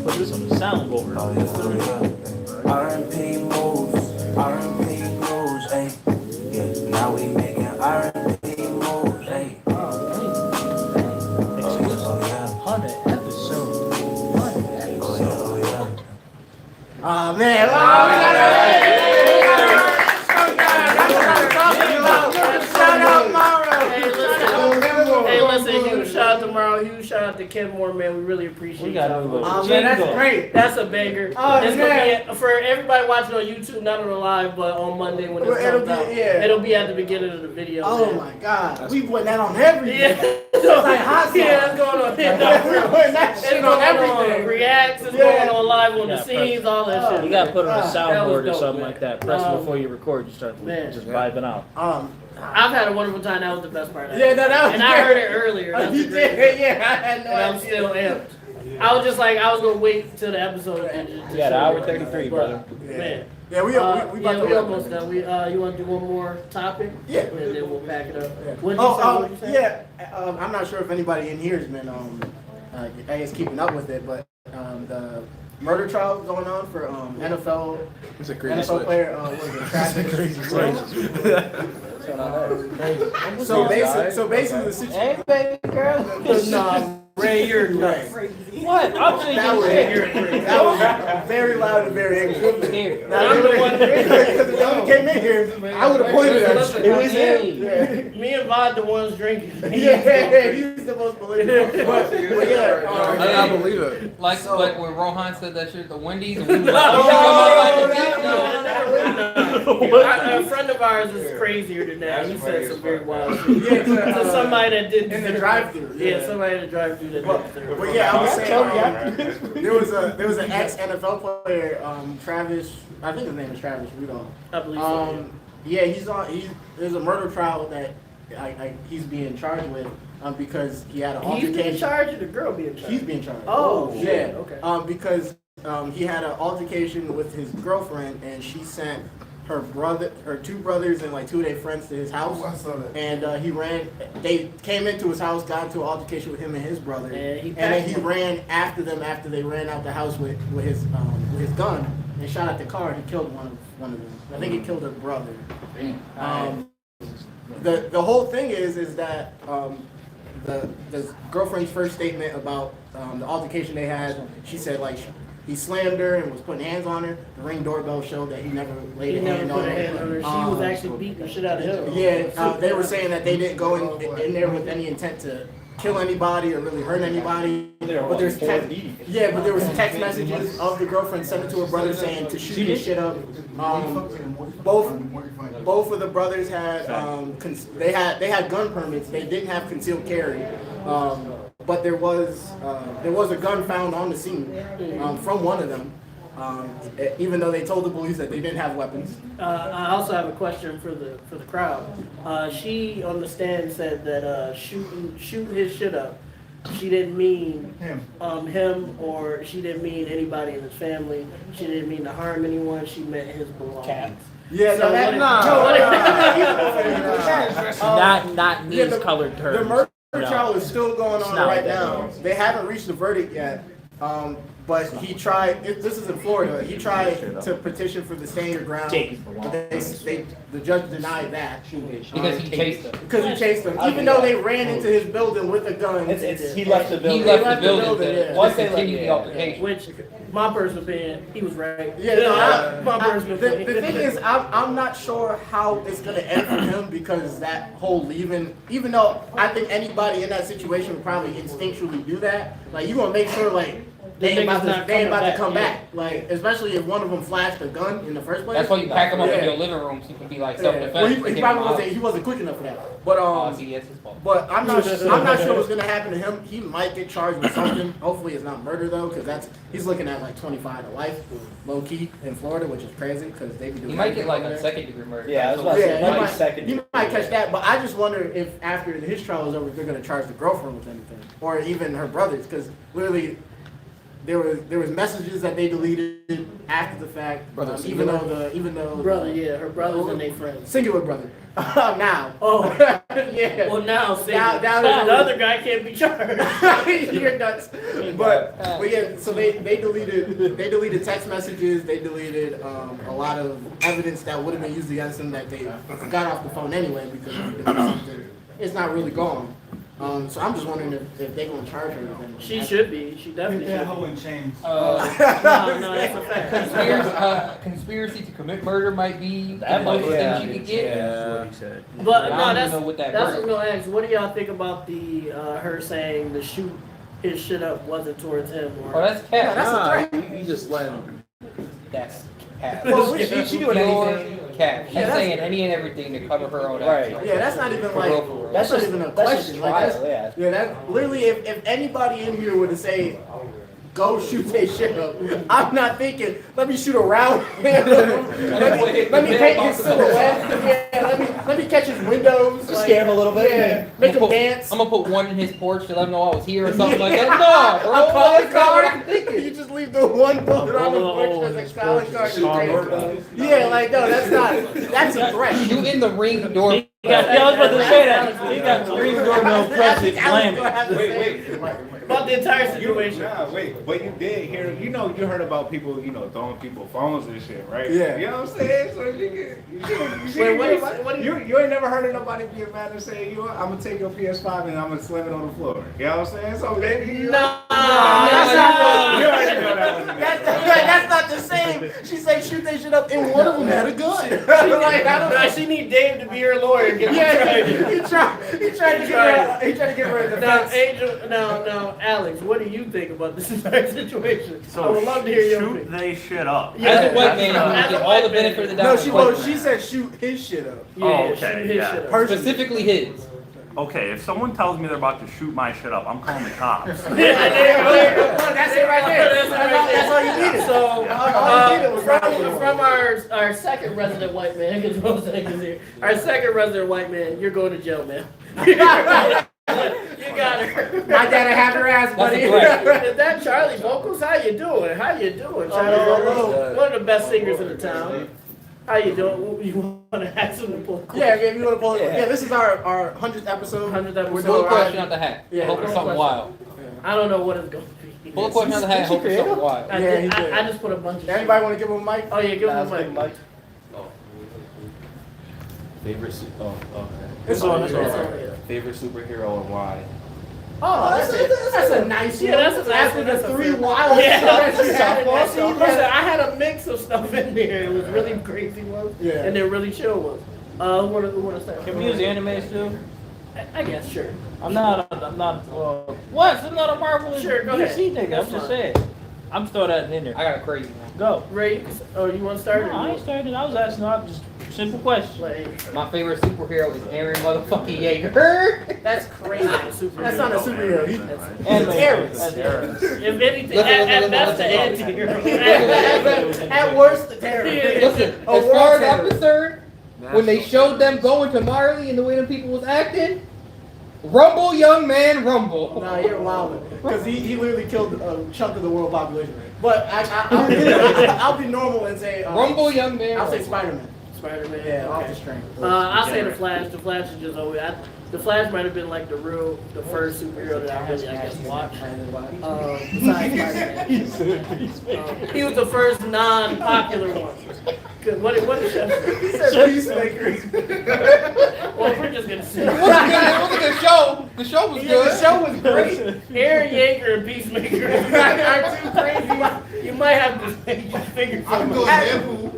Put this on the soundboard. Oh yeah, oh yeah. R&P moves, R&P grooves, ayy. Yeah, now we making R&P moves, ayy. Oh yeah, oh yeah. 100 episodes. 100 episodes. Oh yeah, oh yeah. Oh man, Hey, listen, huge shout out to Morrow, huge shout out to Ken Moore, man. We really appreciate We got y'all. a little oh man, that's jingle. great. That's a banger. Oh, It's man. gonna be for everybody watching on YouTube, not on the live, but on Monday when it Well, it'll comes be- out. yeah. It'll be at the beginning of the video. Oh man. my God, we putting that on everything. Yeah. It's like hot sauce. Yeah, it's going on. We're putting that It's shit going on everything. Reacts, it's Yeah. going on live on Yeah, the scenes, all that shit. You gotta put it on a That soundboard or dope, something man. like that. Press it before you record. You start Man. just vibing out. I've had a wonderful time. That was the best part. Yeah, no, that was and I great. heard it earlier. That's You the great did, yeah, I had no and I'm idea. still amped. I was just like, I was gonna wait till the episode ended. You got an hour 33, brother. Man. Yeah, we Yeah, about we to wrap almost up. done. You want to do one more topic? Yeah. And then we'll pack it up. What'd you say? What'd you say? Yeah. I'm not sure if anybody in here has been, I guess, keeping up with it, but the murder trial going on for NFL. It's a crazy NFL switch. player. What is it? Travis. Crazy. So basically, the situation. Hey, baby girl. No, Ray, you're nuts. What? I'm just That was, that was very loud and very angry. here. Now, if the gentleman came in here, I would have pointed at you. It was him. Me and Vod the ones drinking. Yeah, he was the most believable. But yeah, I believe it. Like when Rohan said that shit, the Wendy's, and we were Oh, A friend of ours is crazier than that. He said some very wild shit. Yeah, To somebody that didn't in the drive-thru. Yeah, somebody in the drive-thru that didn't. But yeah, I was saying there was an ex NFL player, Travis. I think his name is Travis Rudolph. I believe so. Yeah, there's a murder trial that he's being charged with because he had an He's altercation. being charged, or the girl being charged? He's being charged. Oh, yeah. shit, okay. Because he had an altercation with his girlfriend, and she sent her two brothers and like two of their friends to his house. I saw that. And they came into his house, got into an altercation with him and his brother. And then he ran after them after they ran out the house with his gun and shot at the car and he killed one of them. I think he killed her brother. The whole thing is that the girlfriend's first statement about the altercation they had, she said like he slammed her and was putting hands on her. The Ring doorbell showed that he never laid a hand on her. She was actually beating the shit out of him. Yeah, they were saying that they didn't go in there with any intent to kill anybody or really hurt anybody. But there's text messages of the girlfriend sent it to her brother saying to shoot his shit up. Both of the brothers had they had gun permits. They didn't have concealed carry. But there was a gun found on the scene from one of them, even though they told the police that they didn't have weapons. I also have a question for the crowd. She on the stand said that shoot his shit up. She didn't mean him, or she didn't mean anybody in his family. She didn't mean to harm anyone. She meant his belongings. Yeah, So Not knees colored terms. The murder trial is still going on Not right that now. They haven't reached the verdict yet. But he tried. This is in Florida. He tried to petition for the stand your ground. But the judge denied that Because he chased him. Because he chased him, even though they ran into his building with a gun. He left the building. He left the building. Yeah. Once they continued the altercation. Which, my personal opinion, he was right. Yeah, no, my personal the opinion. thing is, I'm not sure how it's gonna end for him because that whole leaving, even though I think anybody in that situation would probably instinctually do that, like you gonna make sure like they ain't about to come back. Like especially if one of them flashed a gun in the first place. That's why you pack him up in Yeah. your living room so you can be like Yeah. self-defense. Well, to he get probably him out. wasn't quick enough for that. But See, that's his fault. but I'm not sure what's gonna happen to him. He might get charged with something. Hopefully it's not murder though, because he's looking at like 25 to life, low key in Florida, which is crazy because they be doing. He might get like everything a over there. second-degree murder. Yeah, I was about to say, Yeah, might be second. you might catch that, but I just wonder if after his trial is over, if they're gonna charge the girlfriend with anything, or even her brothers, because literally there was messages that they deleted after the fact, even though Her brothers and their friends. singular brother. Now. Oh, Yeah. well now, Now the other guy can't be charged. You're nuts. But yeah, so they deleted text messages, they deleted a lot of evidence that would have been used against them that they got off the phone anyway because it's not really gone. So I'm just wondering if they're gonna charge her with anything. She should be. She definitely That should hoe be. in chains. No, that's a fact. Conspiracy to commit murder might be the That might most be thing you could get. That's what he said. But I no, don't that's know what that what verdict- I'm gonna ask. What do y'all think about the her saying the shoot his shit up wasn't towards him? Oh, that's cat. That's a threat. You just let him. That's cat. Well, she doing anything. Cat. She's Yeah, that's- saying any and everything to cover her own Right. actions. Yeah, that's not even For like real, for real. that's not even a question. Like that's, yeah. yeah, that literally if anybody in here were to say go shoot their shit up, I'm not thinking let me shoot around him. let me paint his silhouette. Yeah, let me catch his windows. Like, Scare him a little bit. Yeah, make him put, dance. I'm gonna put one in his porch to let him know I was here or something like that. No, bro. A calling That's not what I'm card. thinking. You just leave the one bullet on the porch as a calling card. Yeah, like no, that's a threat. You in the ring door. Yeah, I was about to say that. He got the ring doorbell press it, slam it. About the entire situation. Wait, but you did hear, you heard about people, throwing people phones and shit, right? Yeah. You know what I'm saying? So you ain't never heard of nobody being mad and saying, you know what, I'm gonna take your PS5 and I'm gonna slam it on the floor. You know what I'm saying? So maybe That's not you already know that wasn't it. that's not the same. She said shoot that shit up and one of them had a gun. Like, I don't know. She need Dave to be her lawyer. Yeah, he tried to get her in the Now, defense. Angel, now, Alex, what do you think about this entire situation? I So would love to hear your shoot opinion. they shit up. Yeah. As a white man, As I'm a gonna get white all the man. benefit of the No, doubt. she said shoot his shit up. Yeah, Oh, okay, shoot his yeah. shit up. Personally. Specifically his. Okay, if someone tells me they're about to shoot my shit up, I'm calling the cops. That's it right there. That's all you needed. So, all you needed was from our second resident white man, because Rose is here, our second resident white man, you're going to jail, man. You got her. My daddy have your ass, buddy. Is that Charlie Vocals? How you doing? How you doing, Charlie Vocals? One of the best singers in the town. How you doing? You want to ask him to pull? Yeah, if you want to pull it. Yeah, this is our 100th episode. 100th episode. We're Pull a doing question out the hat. Yeah. Hope it's something wild. I don't know what it's going to be. Pull a question out the hat. Hope it's something wild. Yeah, he did. I just put a bunch of Anybody want to give him a mic? Oh, yeah, give him a mic. Favorite It's on. favorite superhero and why? Oh, that's a nice one. Yeah, that's a After that's the a three fair- wild Yeah, that you had. well, see, listen, I had a mix of stuff in there. It was really crazy ones, Yeah. and then really chill ones. Who wanna start? Can we use anime still? I guess, sure. I'm not, what? I'm not a Marvel Sure, go DC ahead. nigga. That's I'm just fine. saying. I'm still that in there. I got a crazy one. Go. Ray, oh, you want to start? No, I ain't started. I was asking out just simple questions. Like, My favorite superhero is Aaron motherfucking Yeager. That's crazy. That's not a superhero. It's Anime. Aries. That's Aries. if anything, Listen, at listen, best, the listen, anti-hero. At worst, the terror. Listen, Oh, as far as war I'm terror. concerned, when they showed them going to Marley and the way them people was acting, rumble, young man, rumble. Nah, you're wild. Because he literally killed a chunk of the world population. But I'll be normal and say Rumble, young man. I'll say rumble. Spider-Man. Spider-Man. Yeah, off Okay. the string. I say the Flash. The Flash is just always. The Flash might have been like the first superhero that I really, I guess, watched. Besides Spider-Man. He was the first non-popular one. What is that? He said Peacemaker. Well, we're just gonna see. It wasn't a good show. The show was good. The show was great. Aaron Yeager and Peacemaker are too crazy. You might have to figure something out.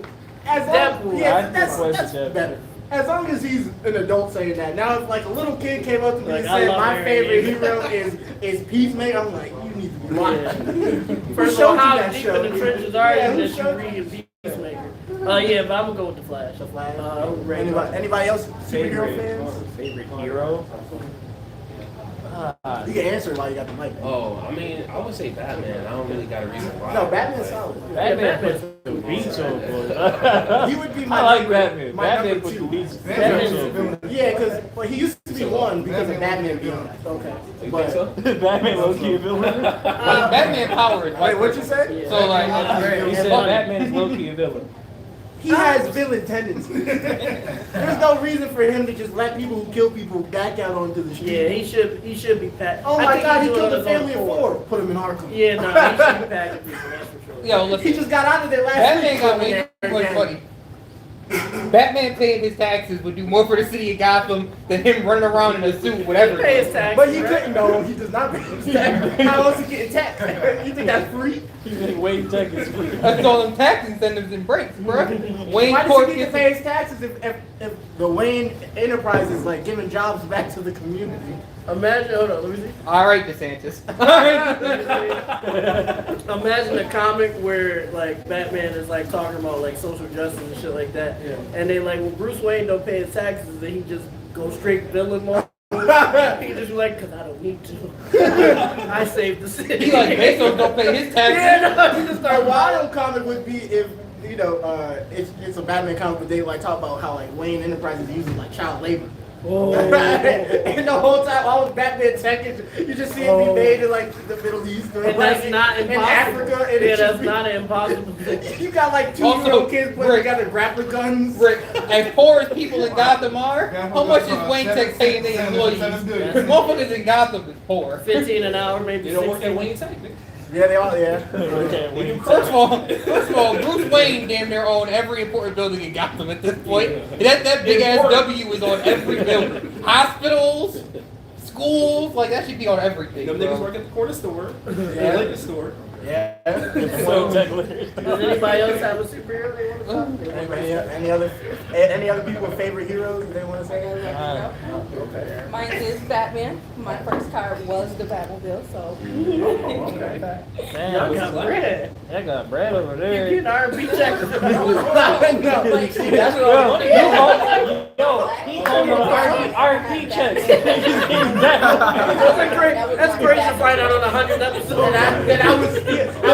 As Deadpool. long, yeah, I'd that's request Deadpool. better. As long as he's an adult saying that. Now, if like a little kid came up to me Like, and I said love my Aaron favorite Yeager. hero is Peacemaker, I'm like, you need to be watching. First of all, how deep in the trenches are Yeah, you who that you showed read Peacemaker? Yeah, but I'm gonna go with the Flash. The Flash. Ray Anybody else superhero fans? Favorite hero? You can answer while you got the mic. Oh, I mean, I would say Batman. I don't really got a reason why. No, Batman's solid. Batman puts the beats on, boy. He would be my I like number- Batman. my Batman number puts two. the beats. Batman's Batman. Yeah, because he used to be one because of Batman Beyond. Okay. But, Batman low key a villain. Batman power is wait, what'd you say? So like, He said Batman is low key a villain. He has villain tendencies. There's no reason for him to just let people who kill people back out onto the street. Yeah, he should be packed. Oh my God, he killed the family of 4. Put him in Arkham. Yeah, no, he should be packing people. That's for sure. yo, listen. He just got out of there last Batman week. got way too much money. Batman paying his taxes would do more for the city of Gotham than him running around in a suit, whatever. He pay his taxes, But he right? couldn't. No, he does not pay his taxes. How else he getting taxed? You think that's free? You think Wayne Tech is free? That's all them tax incentives and breaks, bro. Wayne Why Court does he need to gets pay his taxes if the Wayne Enterprise is like giving jobs back to the community? Imagine, hold on, let me see. all right, DeSantis. All right. Imagine a comic where like Batman is like talking about like social justice and shit like that, and they like, well, Bruce Wayne don't pay his taxes, and he just go straight villain mode. He just be like, cause I don't need to. I saved the city. He like Bezos don't pay his taxes. Yeah, no, he just A start wild comic would be if it's a Batman comic, but they like talk about how like Wayne Enterprises uses like child labor. Oh. And the whole time, all of Batman tech is you just see it be made in like the Middle East or And like, that's not in impossible. Africa. And Yeah, it's that's just not an impossible thing. You got like 2-year-old Also, kids putting Rick- together grappling guns. Rick, as poor as people in Gotham are, how much is Wayne Tech paying their employees? Motherfuckers in Gotham is poor. 15 an hour, maybe. They don't work 16. at Wayne Tech, nigga. Yeah, they all, yeah. First of all, Bruce Wayne damn near own every important building in Gotham at this point. That big ass W is on every building. Hospitals, schools, like that should be on everything. Them bro. niggas work at the corner store, the liquor store. Yeah. So Does anybody else have a superhero they want to talk about? Any other people with favorite heroes they want to say? Okay. Mine is Batman. My first car was the Batmobile, so. Y'all got bread. I got bread over You there. get an R&B check. See, that's what I'm Yo, he on the R&B checks. That's crazy to find out on the 100th episode. That I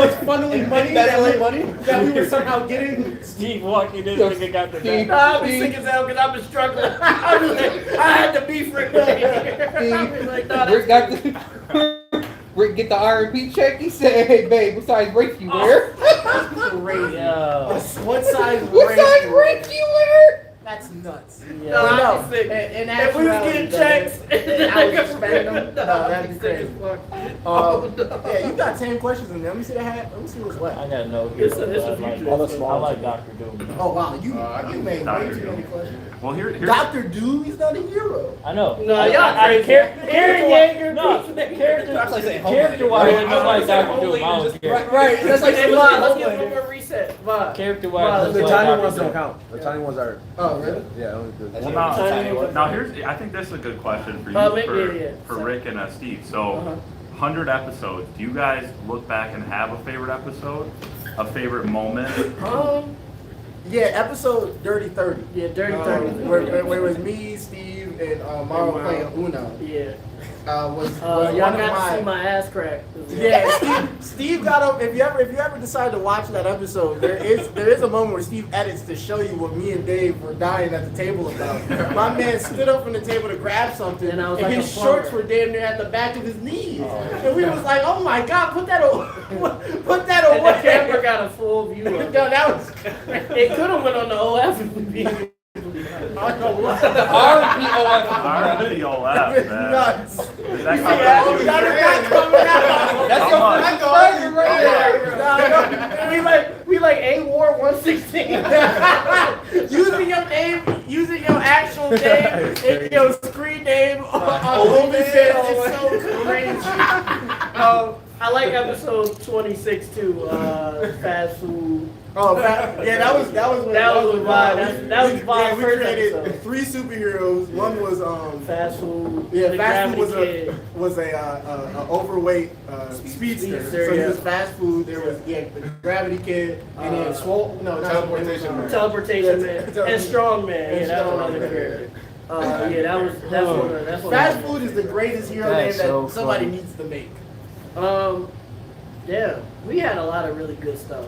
was funneling money that we were somehow getting. Steve walking in, nigga got the back. I'll be sick as hell because I've been struggling. I was like, I had to beef Rick. I was like, no, Rick got the Rick get the R&B check. He said, "Hey babe, what size brakes you wear? Crazy. Yo. What size What size brakes you wear?" That's nuts. No, I'd be sick. If we was getting checks, I was spending them. No, that'd be crazy. Yeah, you got 10 questions in there. Let me see the hat. Let me see what's left. I got no It's hero. a I like- future. I like Dr. Doom. Oh wow, you made way Dr. too many Doom. questions. Well, here's Dr. Doom, he's not a hero. I know. No, y'all crazy. Aaron Yeager, Character-wise, I like Dr. Doom. I don't care. Right, that's like Hey, Bob, let's get one more reset. Bob. Character-wise, The I tiny like ones Dr. don't Doom. count. The tiny ones are. Oh really? Yeah, only the. Well, now here's, I think this is a good question for you, for Rick and Steve. So, 100 episodes. Do you guys look back and have a favorite episode? A favorite moment? Yeah, episode Dirty 30. Yeah, Dirty 30. Where it was me, Steve, and Mario playing Uno. Yeah. Was Y'all one of got to my. see my ass crack. Yeah, Steve got up. If you ever decide to watch that episode, there is a moment where Steve edits to show you what me and Dave were dying at the table about. My man stood up from the table to grab something, And I was and like his a plumber. shorts were damn near at the back of his knees. And we was like, "Oh my God, put that away! Put that And away!" the camera got a full view of No, it. that was. It could have went on the OF if we beat I don't know what. RPOF. RPOF, man. Nuts. Is Yeah, that that is not coming out. That's How your much? first target right there. We like A War 116. Using your actual name and your screen name on OnlyFans is so crazy. I like episode 26 too. Fast food. Oh, yeah, that was That was Vibe. That was Vibe's we first created episode. 3 superheroes. One was Fast food. yeah, the fast food Gravity was Kid. a overweight speedster. So yeah. he was fast food. There was the Gravity Kid, and then Swole. No, not Teleportation Man. Teleportation Man Yeah, and Strong Man. and Yeah, that was Strong another Man. character. That's one. Fast food is the greatest hero name That's that so somebody funny. needs to make. Yeah, we had a lot of really good stuff.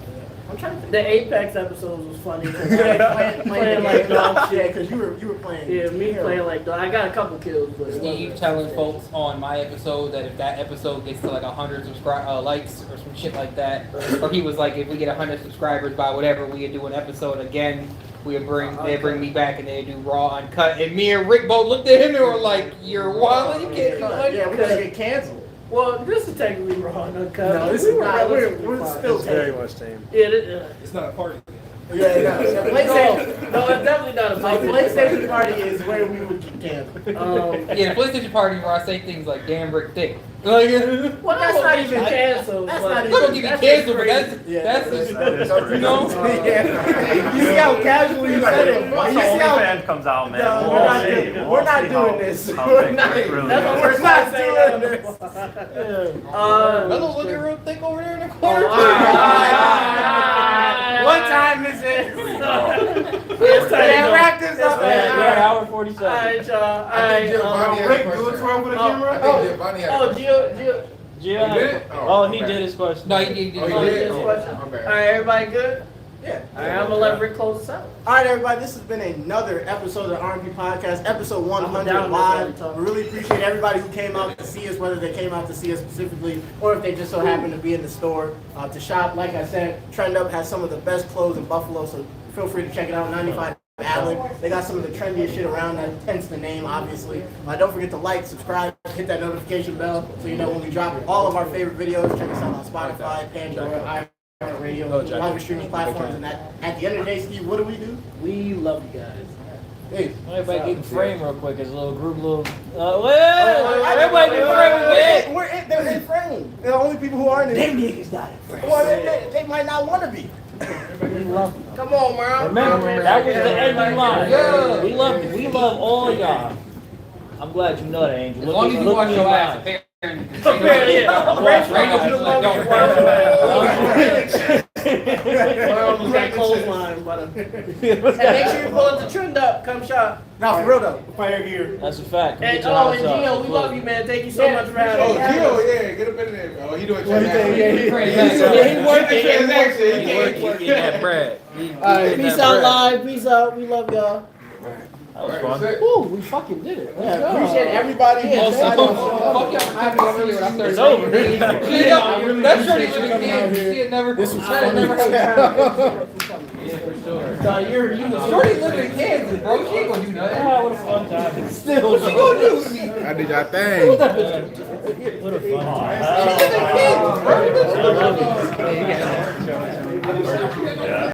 I'm trying to think. The Apex episodes was funny. playing like dog yeah, shit. because you were playing. Yeah, me playing like dog. I got a couple kills, but it Steve wasn't- telling folks on my episode that if that episode gets to like 100 likes or some shit like that, or he was like, if we get 100 subscribers by whatever, we would do an episode again. They'd bring me back and they'd do raw uncut. And me and Rick both looked at him and were like, "You're wild, you can't do uncut." Yeah, we're gonna get canceled. Well, this is technically raw and uncut. No, this We is were not. relatively We're fine. still It's very tame. much tame. Yeah, It's not a party. Yeah, no. PlayStation. no, it's definitely not a Like PlayStation party is where we would get canceled. Yeah, the PlayStation party where I say things like "damn Rick Dick." Like, Well, that's not even canceled. That's but- not I'm not gonna give you canceled, but that's you know. Yeah. You see how casually you said it. Once You the see how- OnlyFans comes out, man, No, we'll we're all not see. doing- We'll we're all not see doing how- this. how We're big not- Rick really That's is. what We're not doing this. Mello looking real thick over there in the corner. What time is it? Here we go. It's time to Yeah, go. wrap this up. Yeah, hour 47. Alright, y'all. I think Giovanni had a Rick, do a question. twirl with the I camera. think Giovanni had a Oh, question. Gio. Gio, You did it? oh, he okay. did his question. No, he did. Oh, you Oh, did? this Oh, question. okay. Alright, everybody good? Yeah. Alright, I'm gonna let Rick close us out. All right, everybody. This has been another episode of the R&B Podcast, episode 100 down this live. every time. We really appreciate everybody who came out to see us, whether they came out to see us specifically or if they just so happened to be in the store to shop. Like I said, Trend Up has some of the best clothes in Buffalo, so feel free to check it out. 95 Allen. They got some of the trendiest shit around that, hence the name, obviously. Don't forget to like, subscribe, hit that notification bell so you know when we drop all of our favorite videos. Check us out on Spotify, Pandora, iHeartRadio, live streaming platforms. And at the end of the day, Steve, what do? We love you guys. Hey, Everybody get in frame real quick as a little group, everybody get in frame again. They're in frame. They're the only people who aren't in frame. niggas not in frame. Well, they might not want to be. Come on, man. Remember, that was the ending line. Yeah. We love you. We love all y'all. I'm glad you know that, Angel. As long as you Look watch me your in the ass, eye. apparently. Almost got clothesline, but and make sure you pull up the Trend Up. Come shop. Now, for real though. Fire gear. That's a fact. Come And get your house and up. Gio, we love you, man. Thank you so much for Oh, having us. Gio, yeah, get up in there. Oh, he doing Yeah, He working. He getting that bread. Alright, peace out live. Peace out. We love y'all. That was fun. Woo, we fucking did it. Let's go. Appreciate everybody. Fuck y'all for coming over here when I started. It's over. That's shorty living kids. She had never. This was Shorty living in Kansas, bro. She ain't gonna do nothing. Ah, what a fun time. Still, what she gonna do with me? I did y'all thing. What a fun time. She live in Kansas, bro. I love you.